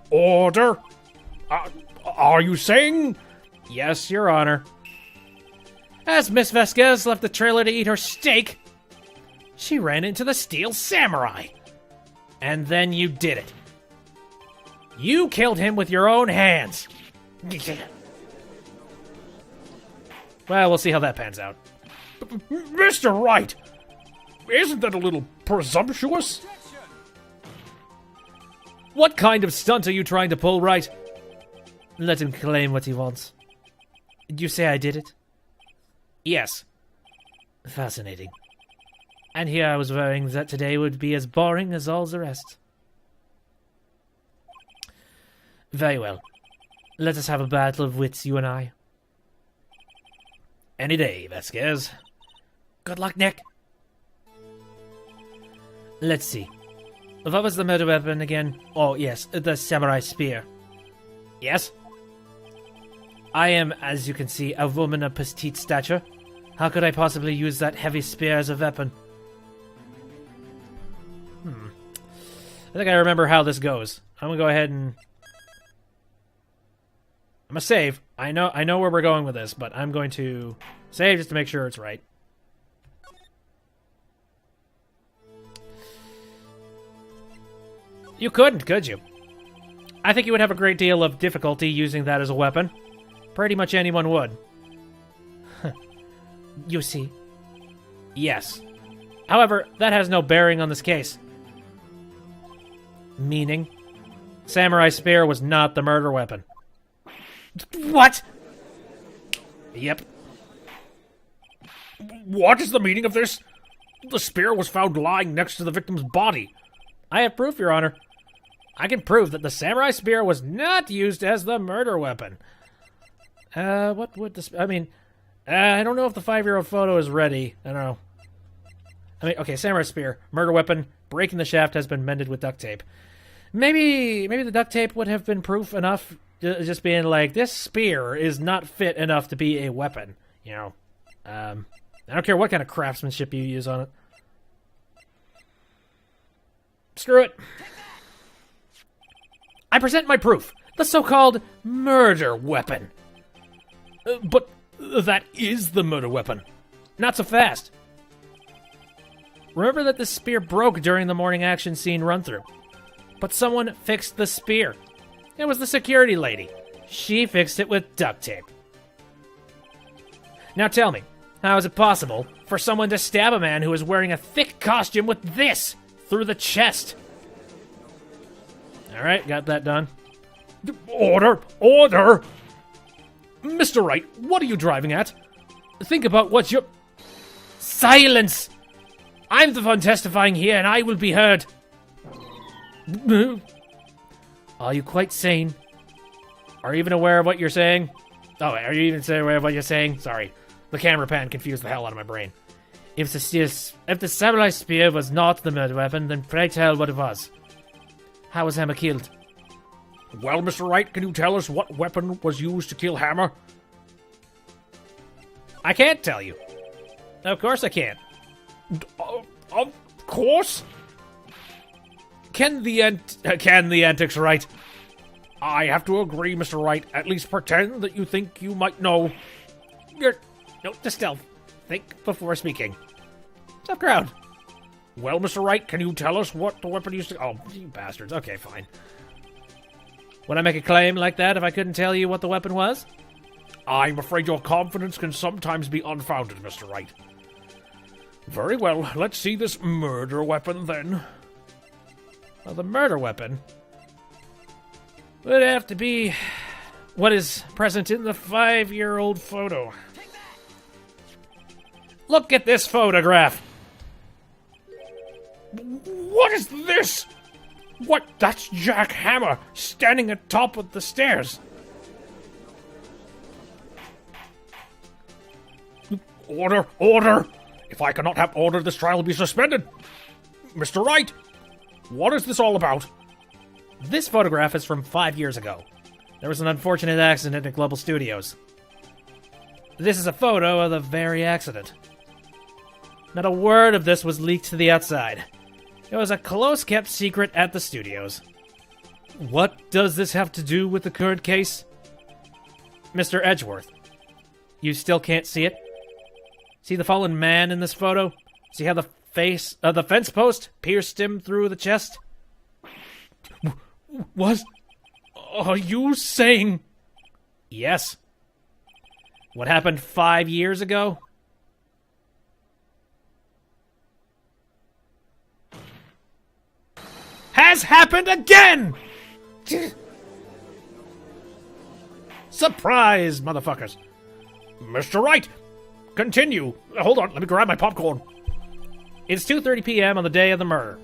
Speaker 2: Order? Are you saying? Yes, Your Honor. As Miss Vasquez left the trailer to eat her steak, she ran into the Steel Samurai. And then you did it. You killed him with your own hands. Well, we'll see how that pans out. Mr. Wright, isn't that a little presumptuous? What kind of stunt are you trying to pull, Wright?
Speaker 3: Let him claim what he wants. Did you say I did it?
Speaker 2: Yes.
Speaker 3: Fascinating. And here I was worrying that today would be as boring as all the rest. Very well. Let us have a battle of wits, you and I.
Speaker 2: Any day, Vasquez. Good luck, Nick.
Speaker 3: Let's see. What was the murder weapon again? Oh, yes, the samurai spear.
Speaker 2: Yes?
Speaker 3: I am, as you can see, a woman of petite stature. How could I possibly use that heavy spear as a weapon?
Speaker 2: I think I remember how this goes. I'm gonna go ahead and... I'm gonna save.
Speaker 3: I know where we're going with this, but I'm going to save just to make sure it's right. You couldn't, could you? I think you would have a great deal of difficulty using that as a weapon. Pretty much anyone would. You see? Yes. However, that has no bearing on this case. Meaning? Samurai Spear was not the murder weapon. What? Yep.
Speaker 2: What is the meaning of this? The spear was found lying next to the victim's body.
Speaker 3: I have proof, Your Honor. I can prove that the Samurai Spear was not used as the murder weapon. What would this... I mean, I don't know if the 5-year-old photo is ready. I don't know. I mean, okay, Samurai Spear, murder weapon, breaking the shaft has been mended with duct tape. Maybe the duct tape would have been proof enough, just being like, this spear is not fit enough to be a weapon, you know. I don't care what kind of craftsmanship you use on it. Screw it. I present my proof, the so-called murder weapon.
Speaker 2: But that is the murder weapon.
Speaker 3: Not so fast. Remember that the spear broke during the morning action scene run-through. But someone fixed the spear. It was the security lady. She fixed it with duct tape. Now tell me, how is it possible for someone to stab a man who is wearing a thick costume with this through the chest? Alright, got that done.
Speaker 2: Order! Order! Mr. Wright, what are you driving at? Think about what you're...
Speaker 3: Silence! I'm the one testifying here, and I will be heard. Are you quite sane? Are you even aware of what you're saying? Oh, are you even aware of what you're saying? Sorry. The camera pan confused the hell out of my brain. If the samurai spear was not the murder weapon, then pray tell what it was. How was Hammer killed?
Speaker 2: Well, Mr. Wright, can you tell us what weapon was used to kill Hammer?
Speaker 3: I can't tell you. Of course I can't.
Speaker 2: Of course?
Speaker 3: Can the antics right?
Speaker 2: I have to agree, Mr. Wright. At least pretend that you think you might know.
Speaker 3: No, just stealth. Think before speaking. Tough crowd.
Speaker 2: Well, Mr. Wright, can you tell us what the weapon used to...
Speaker 3: Oh, you bastards. Okay, fine. Would I make a claim like that if I couldn't tell you what the weapon was?
Speaker 2: I'm afraid your confidence can sometimes be unfounded, Mr. Wright. Very well, let's see this murder weapon, then.
Speaker 3: Well, the murder weapon would have to be what is present in the 5-year-old photo. Look at this photograph!
Speaker 2: What is this? What? That's Jack Hammer, standing atop of the stairs. Order! Order! If I cannot have order, this trial will be suspended. Mr. Wright, what is this all about?
Speaker 3: This photograph is from 5 years ago. There was an unfortunate accident at Global Studios. This is a photo of the very accident. Not a word of this was leaked to the outside. It was a close-kept secret at the studios. What does this have to do with the current case? Mr. Edgeworth, you still can't see it? See the fallen man in this photo? See how the fence post pierced him through the chest?
Speaker 2: What are you saying?
Speaker 3: Yes. What happened 5 years ago? Has happened again! Surprise, motherfuckers.
Speaker 2: Mr. Wright, continue. Hold on, let me grab my popcorn.
Speaker 3: It's 2:30 p.m. on the day of the murder.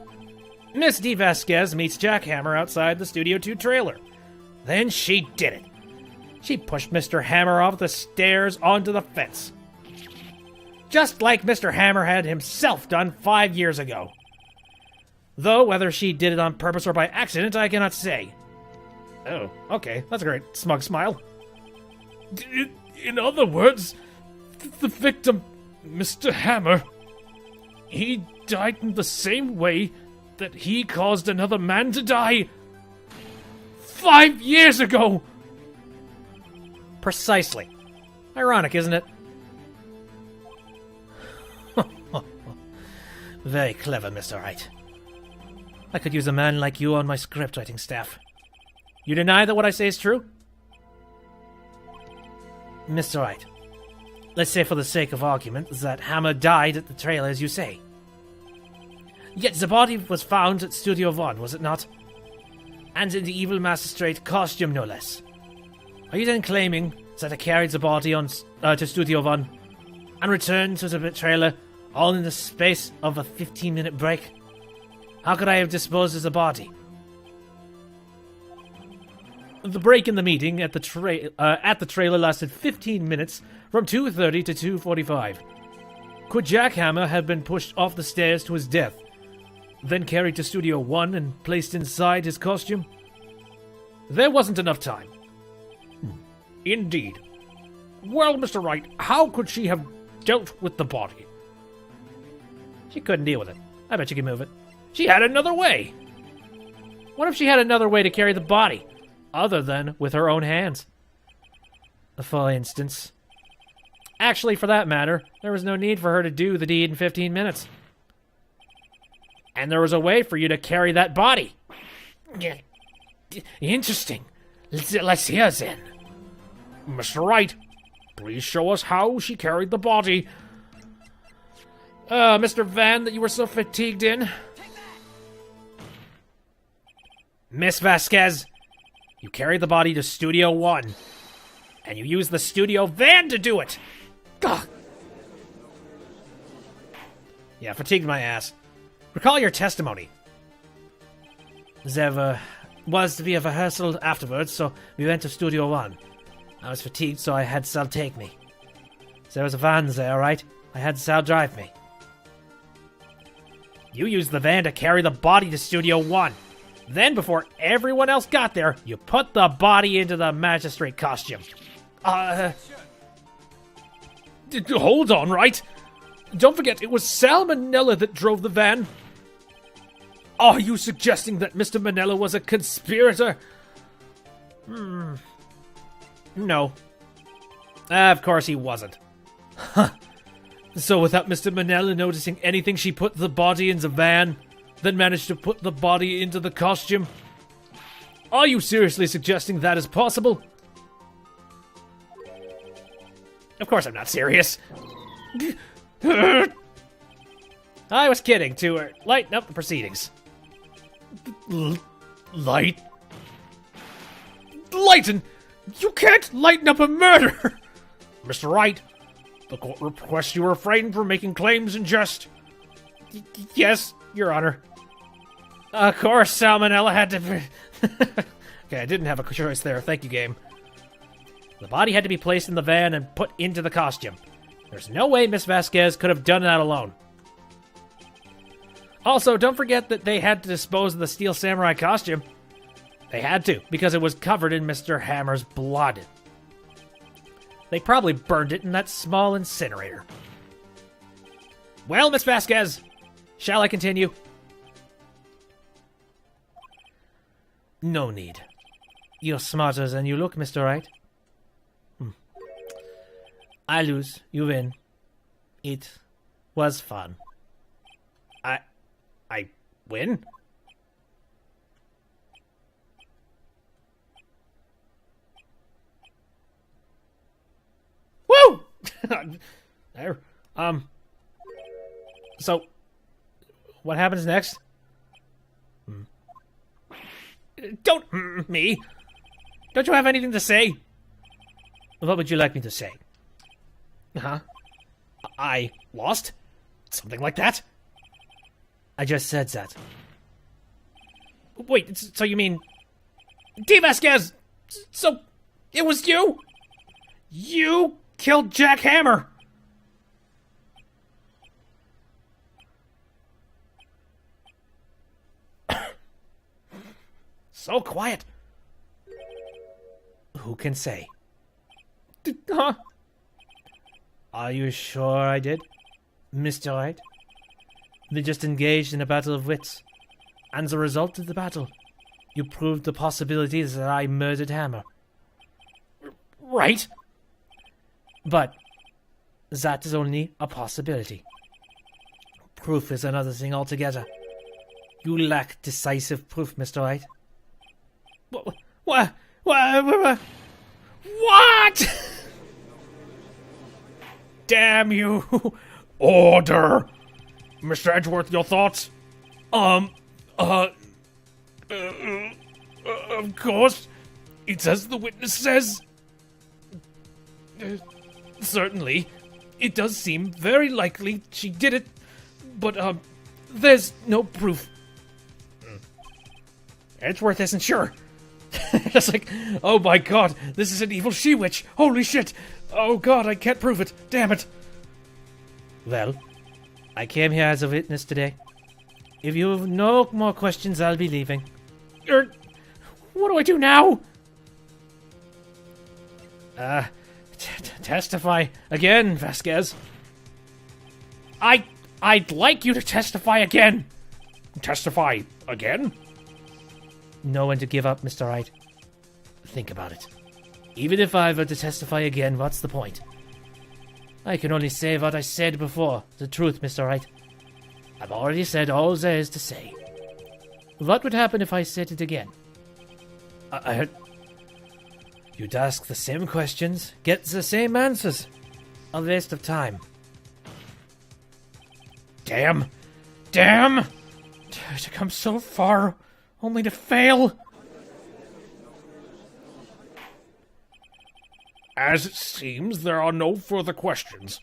Speaker 3: Miss D. Vasquez meets Jack Hammer outside the Studio 2 trailer. Then she did it. She pushed Mr. Hammer off the stairs onto the fence. Just like Mr. Hammer had himself done 5 years ago. Though whether she did it on purpose or by accident, I cannot say. Oh, okay, that's a great smug smile.
Speaker 2: In other words, the victim, Mr. Hammer, he died in the same way that he caused another man to die 5 years ago.
Speaker 1: Precisely. Ironic, isn't it?
Speaker 3: Very clever, Mr. Wright. I could use a man like you on my script writing staff.
Speaker 1: You deny that what I say is true?
Speaker 3: Mr. Wright, let's say for the sake of argument that Hammer died at the trailer as you say. Yet the body was found at Studio One, was it not? And in the evil magistrate costume, no less. Are you then claiming that I carried the body on to Studio One and returned to the trailer all in the space of a 15-minute break? How could I have disposed of the body?
Speaker 1: The break in the meeting at the trailer lasted 15 minutes from 2:30 to 2:45. Could Jack Hammer have been pushed off the stairs to his death, then carried to Studio One and placed inside his costume? There wasn't enough time. Indeed. Well, Mr. Wright, how could she have dealt with the body? She couldn't deal with it. I bet you can move it. She had another way. What if she had another way to carry the body, other than with her own hands?
Speaker 3: For instance.
Speaker 1: Actually, for that matter, there was no need for her to do the deed in 15 minutes. And there was a way for you to carry that body.
Speaker 2: Interesting. Let's hear then.
Speaker 1: Mr. Wright, please show us how she carried the body. Mr. Van that you were so fatigued in. Miss Vasquez, you carried the body to Studio One, and you used the studio van to do it. Ugh. Yeah, fatigued my ass. Recall your testimony.
Speaker 3: There was to be a rehearsal afterwards, so we went to Studio One. I was fatigued, so I had Sal take me. There was a van there, right? I had Sal drive me.
Speaker 1: You used the van to carry the body to Studio One. Then, before everyone else got there, you put the body into the magistrate costume. Hold on, Wright? Don't forget, it was Sal Manella that drove the van. Are you suggesting that Mr. Manella was a conspirator? No. Of course he wasn't. Huh. So without Mr. Manella noticing anything, she put the body in the van, then managed to put the body into the costume? Are you seriously suggesting that is possible? Of course I'm not serious. I was kidding, to lighten up the proceedings. Lighten? You can't lighten up a murder! Mr. Wright, the court requests you refrain from making claims in jest. Yes, Your Honor. Of course, Salmonella had to... Okay, I didn't have a choice there. Thank you, game. The body had to be placed in the van and put into the costume. There's no way Miss Vasquez could have done that alone. Also, don't forget that they had to dispose of the Steel Samurai costume. They had to, because it was covered in Mr. Hammer's blood. They probably burned it in that small incinerator. Well, Miss Vasquez, shall I continue?
Speaker 3: No need. You're smarter than you look, Mr. Wright. I lose, you win. It was fun.
Speaker 1: I win? Woo! There. So, what happens next? Don't me. Don't you have anything to say?
Speaker 3: What would you like me to say?
Speaker 1: Huh? I lost? Something like that?
Speaker 3: I just said that.
Speaker 1: Wait, so you mean... D. Vasquez! So, it was you? You killed Jack Hammer! So quiet.
Speaker 3: Who can say?
Speaker 1: Huh?
Speaker 3: Are you sure I did, Mr. Wright? We just engaged in a battle of wits. And as a result of the battle, you proved the possibility that I murdered Hammer.
Speaker 1: Right?
Speaker 3: But that is only a possibility. Proof is another thing altogether. You lack decisive proof, Mr. Wright.
Speaker 1: What? What? Damn you! Order! Mr. Edgeworth, your thoughts? Of course. It's as the witness says. Certainly. It does seem very likely she did it, but, there's no proof. Edgeworth isn't sure. Just like, oh my god, this is an evil she-witch. Holy shit. Oh god, I can't prove it. Damn it.
Speaker 3: Well, I came here as a witness today. If you have no more questions, I'll be leaving.
Speaker 1: What do I do now?
Speaker 3: Testify again, Vasquez.
Speaker 1: I'd like you to testify again. Testify again?
Speaker 3: Know when to give up, Mr. Wright. Think about it. Even if I were to testify again, what's the point? I can only say what I said before, the truth, Mr. Wright. I've already said all there is to say. What would happen if I said it again? I heard... You'd ask the same questions, get the same answers. A waste of time.
Speaker 1: Damn. To come so far, only to fail. As it seems, there are no further questions.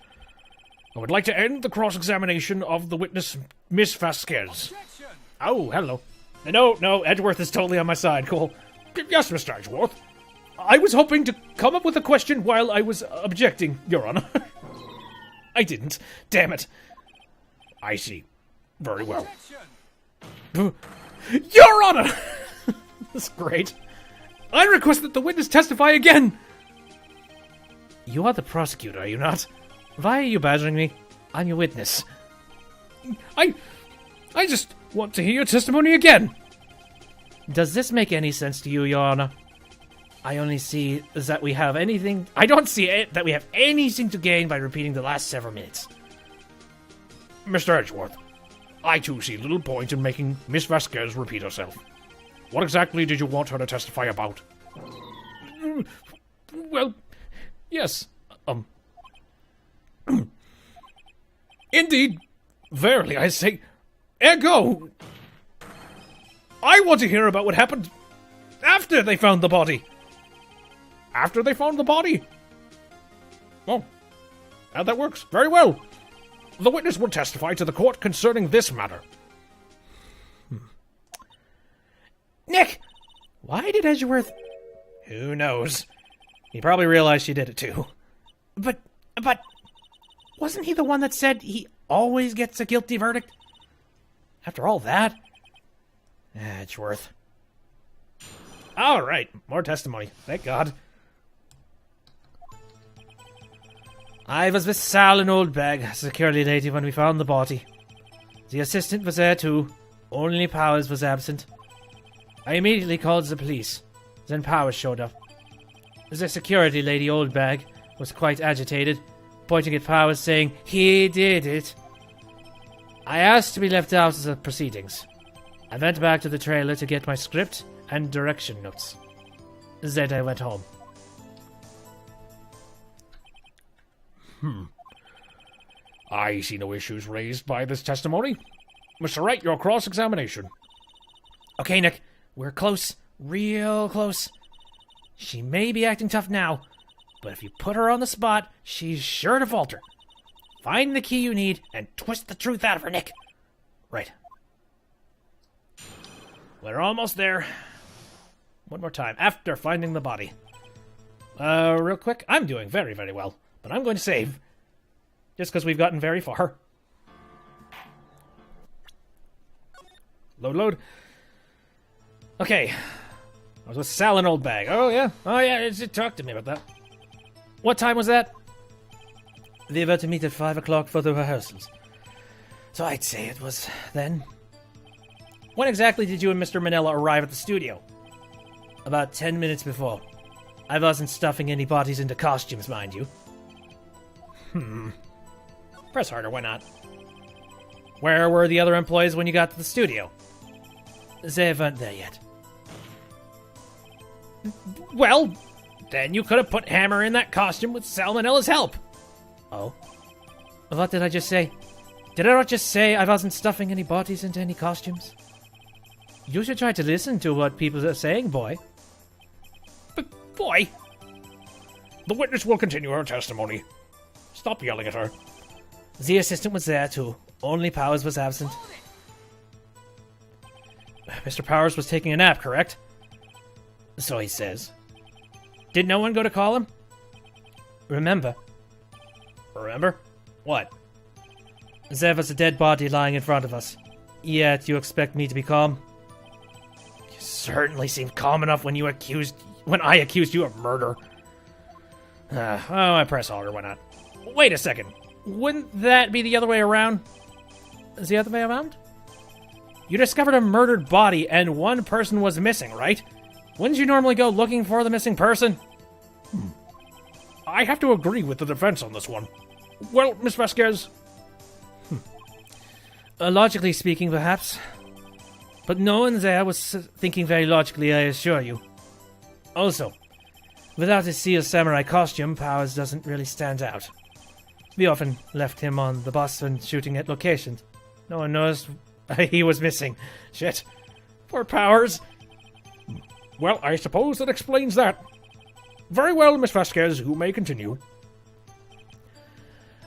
Speaker 1: I would like to end the cross-examination of the witness, Miss Vasquez. Oh, hello. No, Edgeworth is totally on my side. Cool. Yes, Mr. Edgeworth. I was hoping to come up with a question while I was objecting, Your Honor. I didn't. Damn it. I see. Very well. Your Honor! That's great. I request that the witness testify again.
Speaker 3: You are the prosecutor, are you not? Why are you badgering me? I'm your witness.
Speaker 1: I just want to hear your testimony again.
Speaker 3: Does this make any sense to you, Your Honor? I only see that we have anything...
Speaker 1: I don't see it that we have anything to gain by repeating the last several minutes. Mr. Edgeworth, I too see little point in making Miss Vasquez repeat herself. What exactly did you want her to testify about? Well, yes. Indeed. Verily, I say, ergo. I want to hear about what happened after they found the body. After they found the body? Oh, how that works. Very well. The witness will testify to the court concerning this matter.
Speaker 3: Nick! Why did Edgeworth...
Speaker 1: Who knows? He probably realized she did it too.
Speaker 3: But... Wasn't he the one that said he always gets a guilty verdict? After all that?
Speaker 1: Edgeworth. All right, more testimony. Thank God.
Speaker 3: I was with Sal and Oldbag, security lady, when we found the body. The assistant was there too. Only Powers was absent. I immediately called the police. Then Powers showed up. The security lady, Oldbag, was quite agitated, pointing at Powers saying he did it. I asked to be left out of the proceedings. I went back to the trailer to get my script and direction notes. Then I went home.
Speaker 1: I see no issues raised by this testimony. Mr. Wright, your cross-examination.
Speaker 3: Okay, Nick, we're close. Real close. She may be acting tough now, but if you put her on the spot, she's sure to falter. Find the key you need and twist the truth out of her, Nick.
Speaker 1: Right. We're almost there. One more time, after finding the body. Real quick, I'm doing very, very well, but I'm going to save. Just because we've gotten very far. Load. Okay. I was with Sal and Oldbag. Oh, yeah, talk to me about that. What time was that?
Speaker 3: They were to meet at 5 o'clock for the rehearsals. So I'd say it was then.
Speaker 1: When exactly did you and Mr. Manila arrive at the studio?
Speaker 3: About 10 minutes before. I wasn't stuffing any bodies into costumes, mind you.
Speaker 1: Press harder, why not? Where were the other employees when you got to the studio?
Speaker 3: They weren't there yet.
Speaker 1: Well, then you could have put Hammer in that costume with Salmonella's help.
Speaker 3: Oh? What did I just say? Did I not just say I wasn't stuffing any bodies into any costumes? You should try to listen to what people are saying, boy.
Speaker 1: But, boy... The witness will continue her testimony. Stop yelling at her.
Speaker 3: The assistant was there, too. Only Powers was absent.
Speaker 1: Mr. Powers was taking a nap, correct?
Speaker 3: So he says.
Speaker 1: Did no one go to call him?
Speaker 3: Remember?
Speaker 1: What?
Speaker 3: There was a dead body lying in front of us. Yet you expect me to be calm?
Speaker 1: You certainly seemed calm enough when I accused you of murder. I press harder, why not? Wait a second. Wouldn't that be the other way around?
Speaker 3: Is the other way around?
Speaker 1: You discovered a murdered body and one person was missing, right? Wouldn't you normally go looking for the missing person? I have to agree with the defense on this one. Well, Miss Vasquez...
Speaker 3: Logically speaking, perhaps. But no one there was thinking very logically, I assure you. Also, without his Seal Samurai costume, Powers doesn't really stand out. We often left him on the bus when shooting at locations. No one knows he was missing.
Speaker 1: Shit. Poor Powers. Well, I suppose that explains that. Very well, Miss Vasquez, you may continue.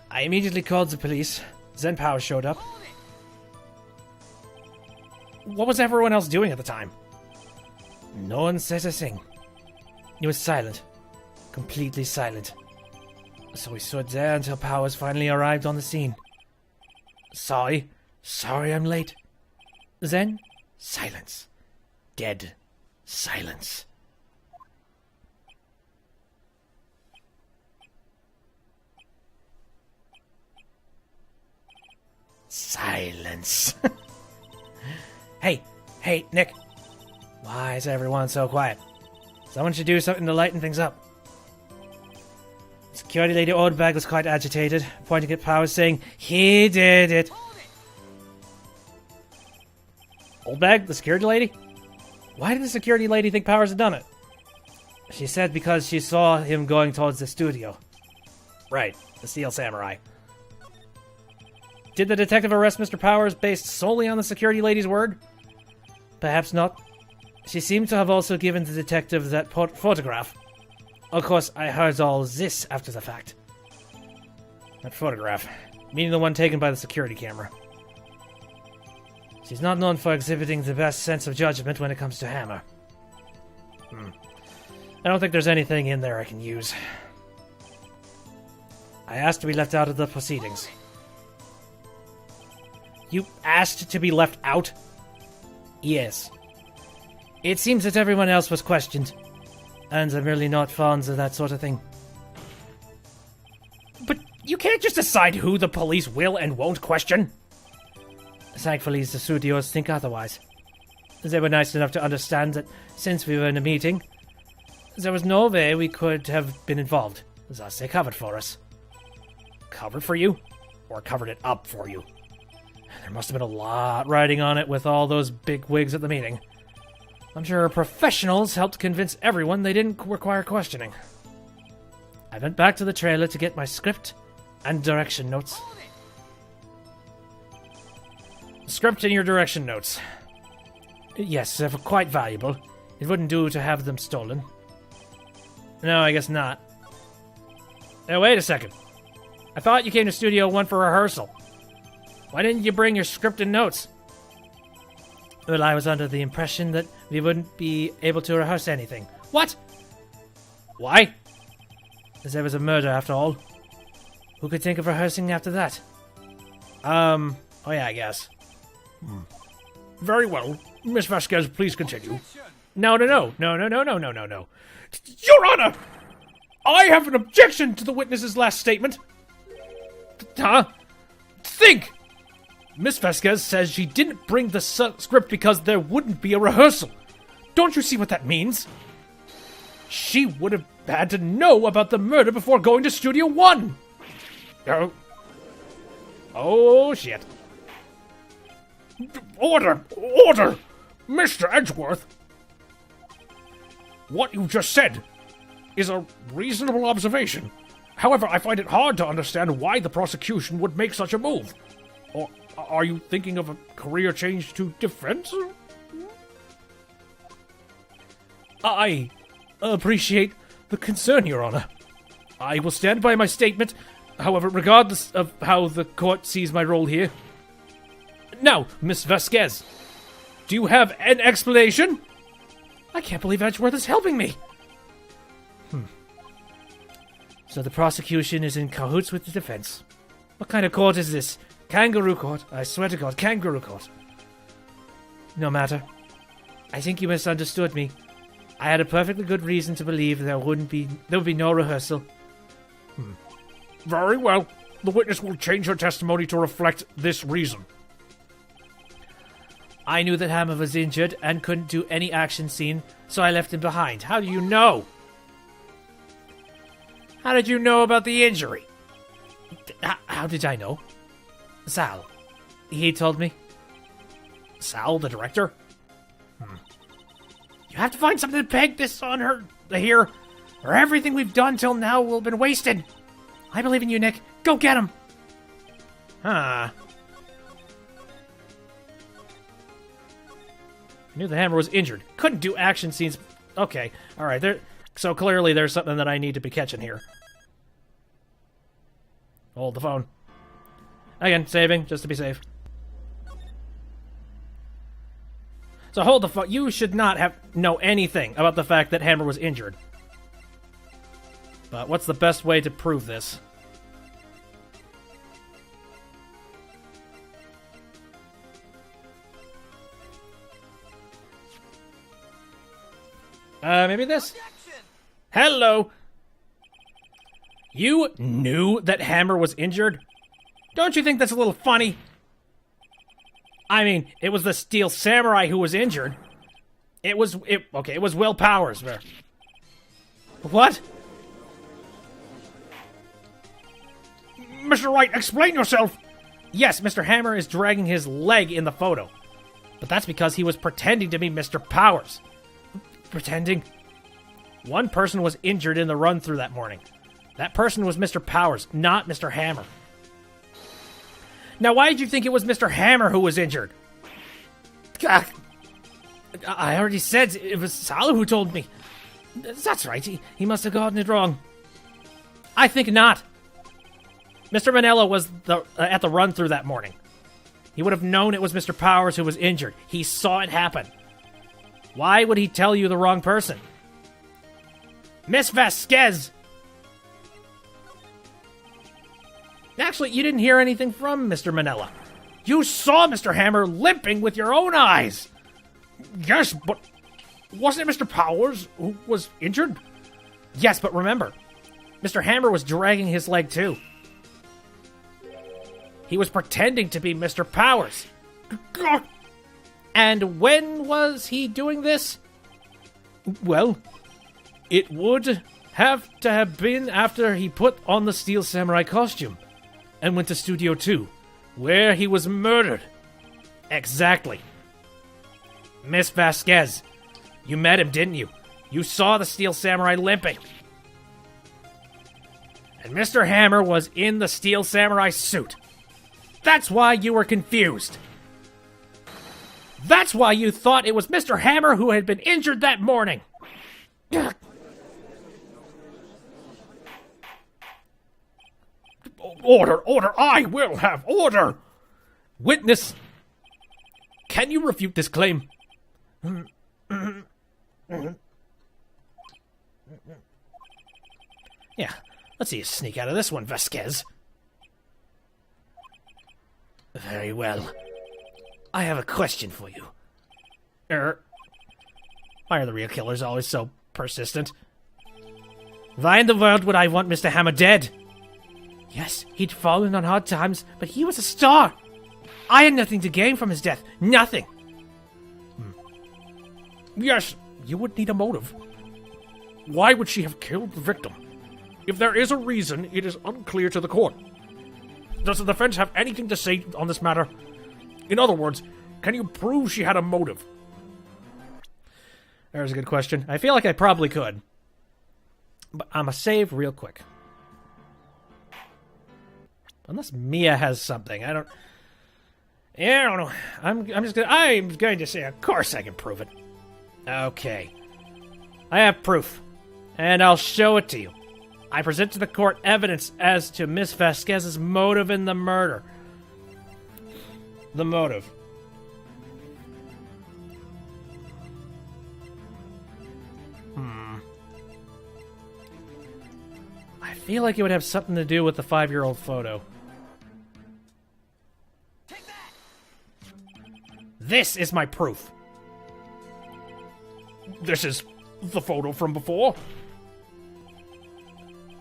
Speaker 3: I immediately called the police. Then Powers showed up.
Speaker 1: What was everyone else doing at the time?
Speaker 3: No one said a thing. He was silent. Completely silent. So we stood there until Powers finally arrived on the scene. Sorry I'm late. Then, silence. Dead silence. Silence. Hey, Nick. Why is everyone so quiet? Someone should do something to lighten things up. Security Lady Oldbag was quite agitated, pointing at Powers, saying, "He did it."
Speaker 1: Oldbag, the security lady? Why did the security lady think Powers had done it?
Speaker 3: She said because she saw him going towards the studio.
Speaker 1: Right, the Steel Samurai. Did the detective arrest Mr. Powers based solely on the security lady's word?
Speaker 3: Perhaps not. She seemed to have also given the detective that photograph. Of course, I heard all this after the fact.
Speaker 1: That photograph, meaning the one taken by the security camera.
Speaker 3: She's not known for exhibiting the best sense of judgment when it comes to Hammer.
Speaker 1: I don't think there's anything in there I can use.
Speaker 3: I asked to be left out of the proceedings.
Speaker 1: You asked to be left out?
Speaker 3: Yes. It seems that everyone else was questioned, and I'm really not fond of that sort of thing.
Speaker 1: But you can't just decide who the police will and won't question.
Speaker 3: Thankfully, the studios think otherwise. They were nice enough to understand that since we were in a meeting, there was no way we could have been involved. Thus, they covered for us.
Speaker 1: Covered for you? Or covered it up for you? There must have been a lot riding on it with all those big wigs at the meeting. I'm sure professionals helped convince everyone they didn't require questioning.
Speaker 3: I went back to the trailer to get my script and direction notes.
Speaker 1: Script and your direction notes.
Speaker 3: Yes, they're quite valuable. It wouldn't do to have them stolen.
Speaker 1: No, I guess not. Now, wait a second. I thought you came to Studio 1 for rehearsal. Why didn't you bring your script and notes?
Speaker 3: Well, I was under the impression that we wouldn't be able to rehearse anything.
Speaker 1: What? Why?
Speaker 3: As there was a murder, after all. Who could think of rehearsing after that?
Speaker 1: Oh yeah, I guess. Very well. Miss Vasquez, please continue. No. Your Honor! I have an objection to the witness's last statement. Huh? Think! Miss Vasquez says she didn't bring the script because there wouldn't be a rehearsal. Don't you see what that means?
Speaker 3: She would have had to know about the murder before going to Studio One.
Speaker 2: Oh, shit. Order! Order! Mr. Edgeworth! What you just said is a reasonable observation. However, I find it hard to understand why the prosecution would make such a move. Or are you thinking of a career change to defense?
Speaker 3: I appreciate the concern, Your Honor. I will stand by my statement, however, regardless of how the court sees my role here. Now, Miss Vasquez, do you have an explanation? I can't believe Edgeworth is helping me. So the prosecution is in cahoots with the defense. What kind of court is this? Kangaroo court? I swear to God, kangaroo court. No matter. I think you misunderstood me. I had a perfectly good reason to believe there would be no rehearsal.
Speaker 2: Very well. The witness will change her testimony to reflect this reason.
Speaker 3: I knew that Hammer was injured and couldn't do any action scene, so I left him behind. How do you know?
Speaker 2: How did you know about the injury?
Speaker 3: How did I know? Sal. He told me.
Speaker 2: Sal, the director? You have to find something to peg this on her here, or everything we've done till now will have been wasted.
Speaker 3: I believe in you, Nick. Go get him!
Speaker 2: Huh.
Speaker 3: I knew the Hammer was injured. Couldn't do action scenes. Okay, alright. So clearly there's something that I need to be catching here. Hold the phone. Again, saving, just to be safe. So hold the phone. You should not know anything about the fact that Hammer was injured. But what's the best way to prove this? Maybe this? Hello! You knew that Hammer was injured? Don't you think that's a little funny? I mean, it was the Steel Samurai who was injured. It was Will Powers. What?
Speaker 2: Mr. Wright, explain yourself!
Speaker 3: Yes, Mr. Hammer is dragging his leg in the photo. But that's because he was pretending to be Mr. Powers. Pretending? One person was injured in the run-through that morning. That person was Mr. Powers, not Mr. Hammer. Now, why did you think it was Mr. Hammer who was injured? God, I already said it was Sal who told me. That's right, he must have gotten it wrong. I think not. Mr. Manella was at the run-through that morning. He would have known it was Mr. Powers who was injured. He saw it happen. Why would he tell you the wrong person? Miss Vasquez! Actually, you didn't hear anything from Mr. Manella. You saw Mr. Hammer limping with your own eyes!
Speaker 2: Yes, but wasn't it Mr. Powers who was injured?
Speaker 3: Yes, but remember, Mr. Hammer was dragging his leg too. He was pretending to be Mr. Powers. And when was he doing this? Well, it would have to have been after he put on the Steel Samurai costume and went to Studio 2, where he was murdered. Exactly. Miss Vasquez, you met him, didn't you? You saw the Steel Samurai limping. And Mr. Hammer was in the Steel Samurai suit. That's why you were confused. That's why you thought it was Mr. Hammer who had been injured that morning.
Speaker 2: Order, order, I will have order!
Speaker 3: Witness, can you refute this claim? Yeah, let's see you sneak out of this one, Vasquez. Very well. I have a question for you. Why are the real killers always so persistent? Why in the world would I want Mr. Hammer dead? Yes, he'd fallen on hard times, but he was a star. I had nothing to gain from his death. Nothing.
Speaker 2: Yes, you would need a motive. Why would she have killed the victim? If there is a reason, it is unclear to the court. Does the defense have anything to say on this matter? In other words, can you prove she had a motive?
Speaker 3: There's a good question. I feel like I probably could. But I'm gonna save real quick. Unless Mia has something. I don't know. I'm going to say, of course I can prove it. Okay. I have proof. And I'll show it to you. I present to the court evidence as to Miss Vasquez's motive in the murder. The motive. I feel like it would have something to do with the 5-year-old photo.
Speaker 4: Take that!
Speaker 3: This is my proof.
Speaker 2: This is the photo from before.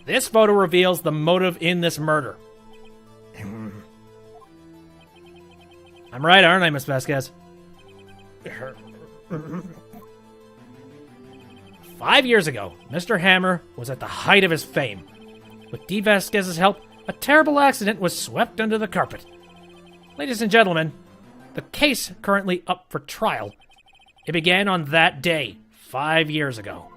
Speaker 3: This photo reveals the motive in this murder. I'm right, aren't I, Miss Vasquez? 5 years ago, Mr. Hammer was at the height of his fame. With Dee Vasquez's help, a terrible accident was swept under the carpet. Ladies and gentlemen, the case currently up for trial. It began on that day, 5 years ago.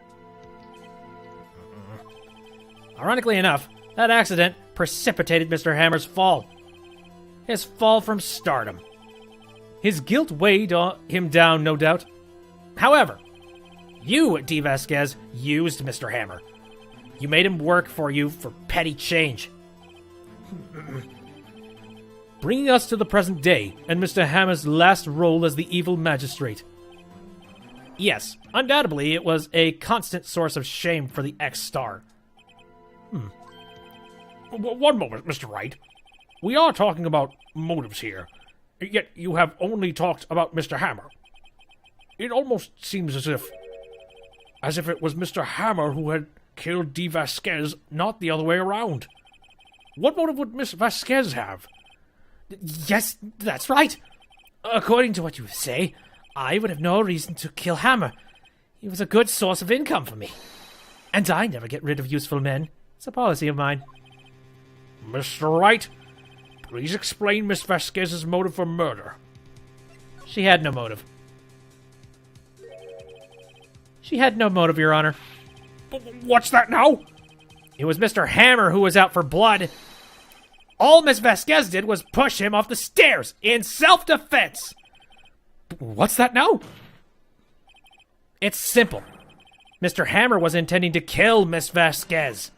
Speaker 3: Ironically enough, that accident precipitated Mr. Hammer's fall. His fall from stardom. His guilt weighed him down, no doubt. However, you, Dee Vasquez, used Mr. Hammer. You made him work for you for petty change. Bringing us to the present day and Mr. Hammer's last role as the evil magistrate. Yes, undoubtedly it was a constant source of shame for the ex-star.
Speaker 2: One moment, Mr. Wright. We are talking about motives here, yet you have only talked about Mr. Hammer. It almost seems as if it was Mr. Hammer who had killed Dee Vasquez, not the other way around. What motive would Miss Vasquez have?
Speaker 3: Yes, that's right. According to what you say, I would have no reason to kill Hammer. He was a good source of income for me. And I never get rid of useful men. It's a policy of mine.
Speaker 2: Mr. Wright, please explain Miss Vasquez's motive for murder.
Speaker 3: She had no motive. She had no motive, Your Honor.
Speaker 2: What's that now?
Speaker 3: It was Mr. Hammer who was out for blood. All Miss Vasquez did was push him off the stairs in self-defense.
Speaker 2: What's that now?
Speaker 3: It's simple. Mr. Hammer was intending to kill Miss Vasquez.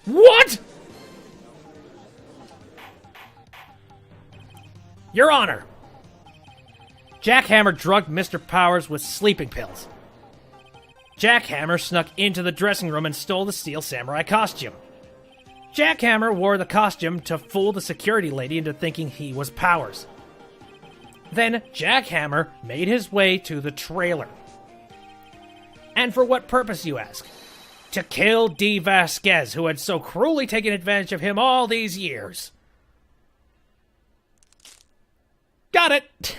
Speaker 2: What?
Speaker 3: Your Honor, Jack Hammer drugged Mr. Powers with sleeping pills. Jack Hammer snuck into the dressing room and stole the steel samurai costume. Jack Hammer wore the costume to fool the security lady into thinking he was Powers. Then Jack Hammer made his way to the trailer. And for what purpose, you ask? To kill Dee Vasquez, who had so cruelly taken advantage of him all these years. Got it!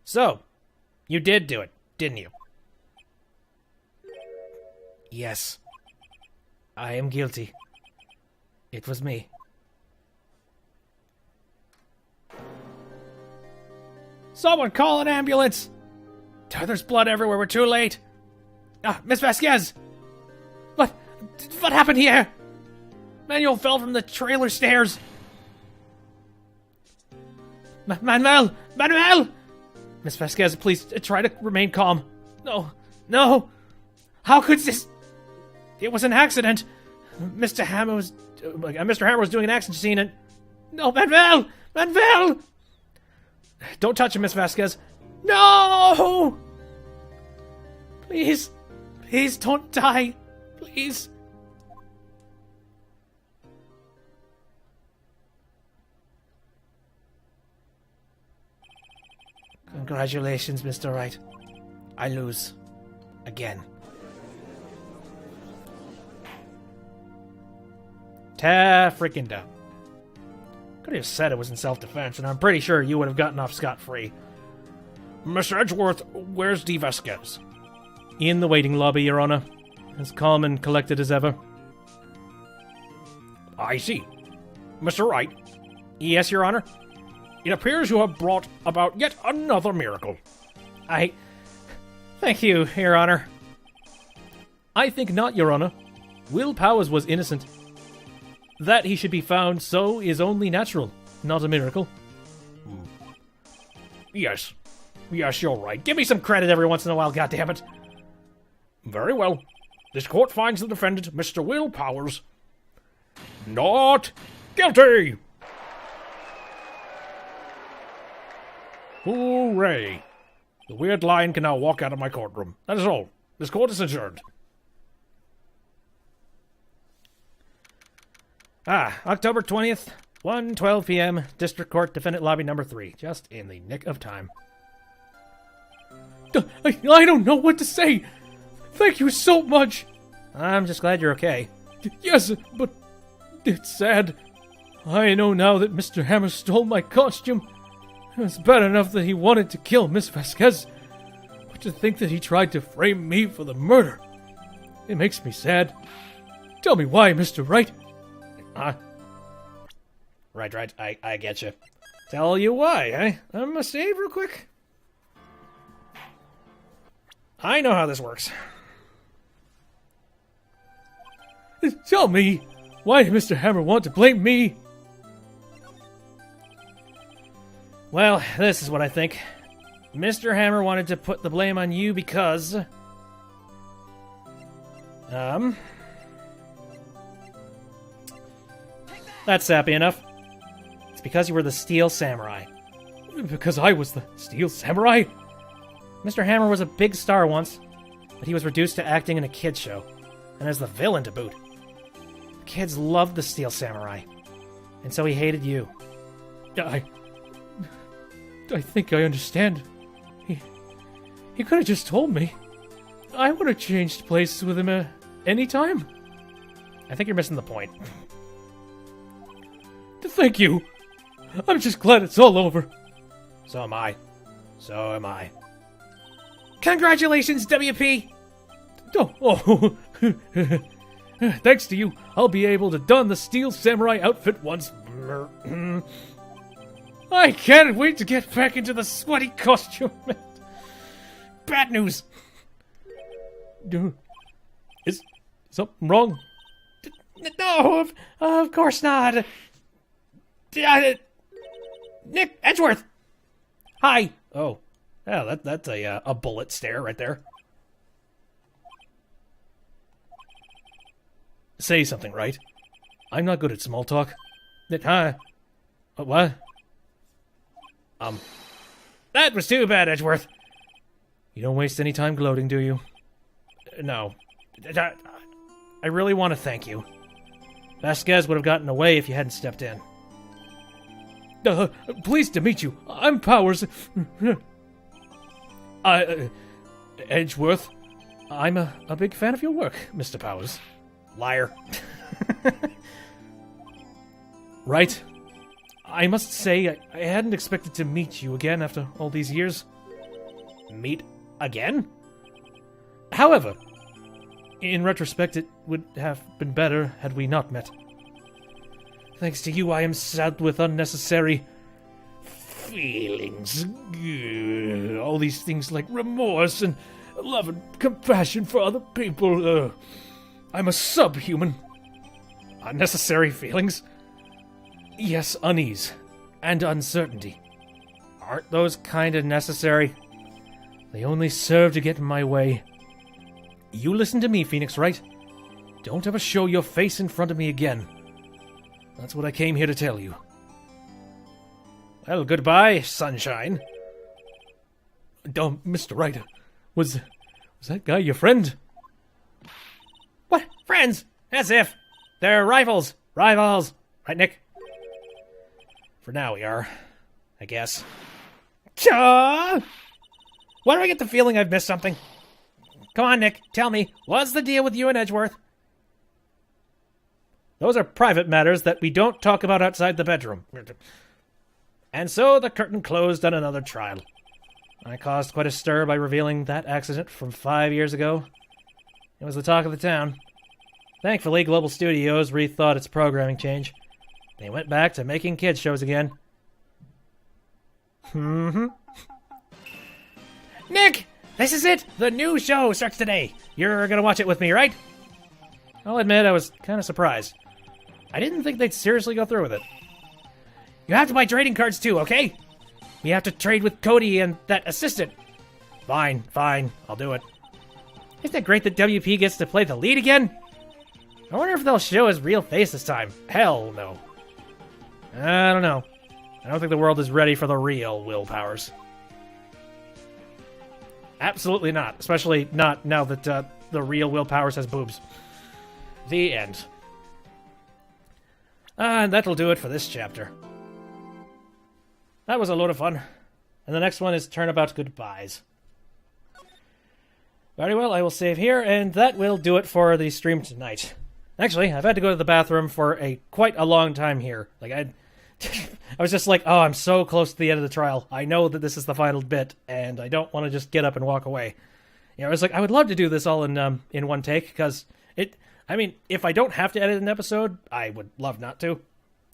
Speaker 3: So, you did do it, didn't you? Yes. I am guilty. It was me. Someone call an ambulance! There's blood everywhere, we're too late. Miss Vasquez! What happened here? Manuel fell from the trailer stairs. Manuel! Miss Vasquez, please try to remain calm. No. How could this? It was an accident. Mr. Hammer was doing an action scene and... No, Manuel! Don't touch him, Miss Vasquez. No! Please don't die. Please. Congratulations, Mr. Wright. I lose. Again. Ta-freaking-da.
Speaker 1: Could have said it was in self-defense, and I'm pretty sure you would have gotten off scot-free. Mr. Edgeworth, where's D. Vasquez?
Speaker 3: In the waiting lobby, Your Honor. As calm and collected as ever.
Speaker 1: I see. Mr. Wright,
Speaker 3: Yes, Your Honor?
Speaker 1: it appears you have brought about yet another miracle.
Speaker 3: Thank you, Your Honor. I think not, Your Honor. Will Powers was innocent. That he should be found so is only natural, not a miracle.
Speaker 1: Yes. Yes, you're right. Give me some credit every once in a while, goddammit. Very well. This court finds the defendant, Mr. Will Powers, not guilty! Hooray! The weird lion can now walk out of my courtroom. That is all. This court is adjourned.
Speaker 3: October 20th, 1:12 p.m., District Court, Defendant Lobby number 3. Just in the nick of time.
Speaker 2: I don't know what to say. Thank you so much.
Speaker 3: I'm just glad you're okay.
Speaker 2: Yes, but it's sad. I know now that Mr. Hammer stole my costume. It's bad enough that he wanted to kill Miss Vasquez, but to think that he tried to frame me for the murder, it makes me sad. Tell me why, Mr. Wright.
Speaker 1: Right, I get you. Tell you why, eh? I'm gonna save real quick. I know how this works.
Speaker 2: Tell me, why did Mr. Hammer want to blame me?
Speaker 3: Well, this is what I think. Mr. Hammer wanted to put the blame on you because... That's sappy enough. It's because you were the Steel Samurai.
Speaker 2: Because I was the Steel Samurai?
Speaker 3: Mr. Hammer was a big star once, but he was reduced to acting in a kid's show, and as the villain to boot. The kids loved the Steel Samurai, and so he hated you.
Speaker 2: I think I understand. He could have just told me. I would have changed places with him any time.
Speaker 3: I think you're missing the point.
Speaker 2: Thank you. I'm just glad it's all over.
Speaker 1: So am I. So am I.
Speaker 3: Congratulations, WP!
Speaker 2: Oh. Thanks to you, I'll be able to don the Steel Samurai outfit once. I can't wait to get back into the sweaty costume.
Speaker 1: Bad news.
Speaker 2: Is something wrong?
Speaker 1: No, of course not. Nick Edgeworth. Hi. Oh, yeah, that's a bullet stare right there.
Speaker 3: Say something, right? I'm not good at small talk. What?
Speaker 1: That was too bad, Edgeworth.
Speaker 3: You don't waste any time gloating, do you?
Speaker 1: No. I really want to thank you.
Speaker 3: Vasquez would have gotten away if you hadn't stepped in.
Speaker 2: Pleased to meet you. I'm Powers. Edgeworth.
Speaker 3: I'm a big fan of your work, Mr. Powers.
Speaker 1: Liar.
Speaker 3: Right. I must say, I hadn't expected to meet you again after all these years.
Speaker 1: Meet again?
Speaker 3: However, in retrospect, it would have been better had we not met. Thanks to you, I am saddled with unnecessary feelings. All these things like remorse and love and compassion for other people. I'm a subhuman. Unnecessary feelings? Yes, unease and uncertainty. Aren't those kind of necessary? They only serve to get in my way. You listen to me, Phoenix Wright. Don't ever show your face in front of me again. That's what I came here to tell you.
Speaker 1: Well, goodbye, sunshine.
Speaker 2: Mr. Wright, was that guy your friend?
Speaker 1: What? Friends? As if. They're rivals. Rivals. Right, Nick? For now, we are. I guess. Why do I get the feeling I've missed something? Come on, Nick. Tell me. What's the deal with you and Edgeworth? Those are private matters that we don't talk about outside the bedroom. And so the curtain closed on another trial. I caused quite a stir by revealing that accident from 5 years ago. It was the talk of the town. Thankfully, Global Studios rethought its programming change. They went back to making kids shows again.
Speaker 2: Nick, this is it. The new show starts today. You're gonna watch it with me, right?
Speaker 1: I'll admit I was kind of surprised. I didn't think they'd seriously go through with it.
Speaker 2: You have to buy trading cards too, okay? We have to trade with Cody and that assistant.
Speaker 1: Fine, I'll do it.
Speaker 2: Isn't it great that WP gets to play the lead again?
Speaker 1: I wonder if they'll show his real face this time. Hell no. I don't know. I don't think the world is ready for the real Will Powers. Absolutely not. Especially not now that the real Will Powers has boobs. The end. And that'll do it for this chapter. That was a load of fun. And the next one is Turnabout Goodbyes. Very well, I will save here, and that will do it for the stream tonight. Actually, I've had to go to the bathroom for quite a long time here. I was just like, oh, I'm so close to the end of the trial. I know that this is the final bit, and I don't want to just get up and walk away. I was like, I would love to do this all in one take, because if I don't have to edit an episode, I would love not to.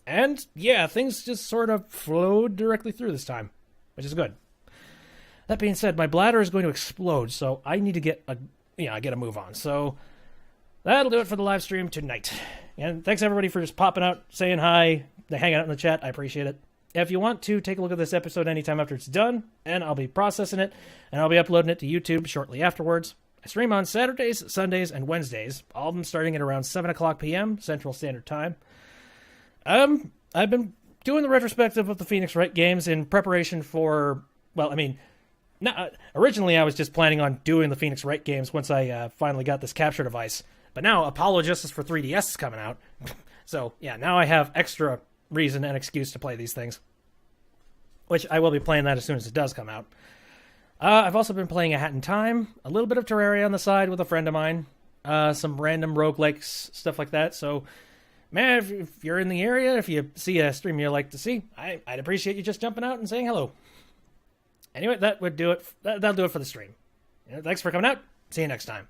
Speaker 1: And, yeah, things just sort of flowed directly through this time, which is good. That being said, my bladder is going to explode, so I need to get a move on. So that'll do it for the live stream tonight. And thanks everybody for just popping out, saying hi, hanging out in the chat. I appreciate it. If you want to, take a look at this episode anytime after it's done, and I'll be processing it, and I'll be uploading it to YouTube shortly afterwards. I stream on Saturdays, Sundays, and Wednesdays, all of them starting at around 7 o'clock p.m. Central Standard Time. I've been doing the retrospective of the Phoenix Wright games in preparation for, originally I was just planning on doing the Phoenix Wright games once I finally got this capture device. But now Apollo Justice for 3DS is coming out. So, yeah, now I have extra reason and excuse to play these things. Which I will be playing that as soon as it does come out. I've also been playing A Hat in Time, a little bit of Terraria on the side with a friend of mine, some random roguelikes, stuff like that. So, man, if you're in the area, if you see a stream you like to see, I'd appreciate you just jumping out and saying hello. Anyway, that'll do it for the stream. Thanks for coming out. See you next time.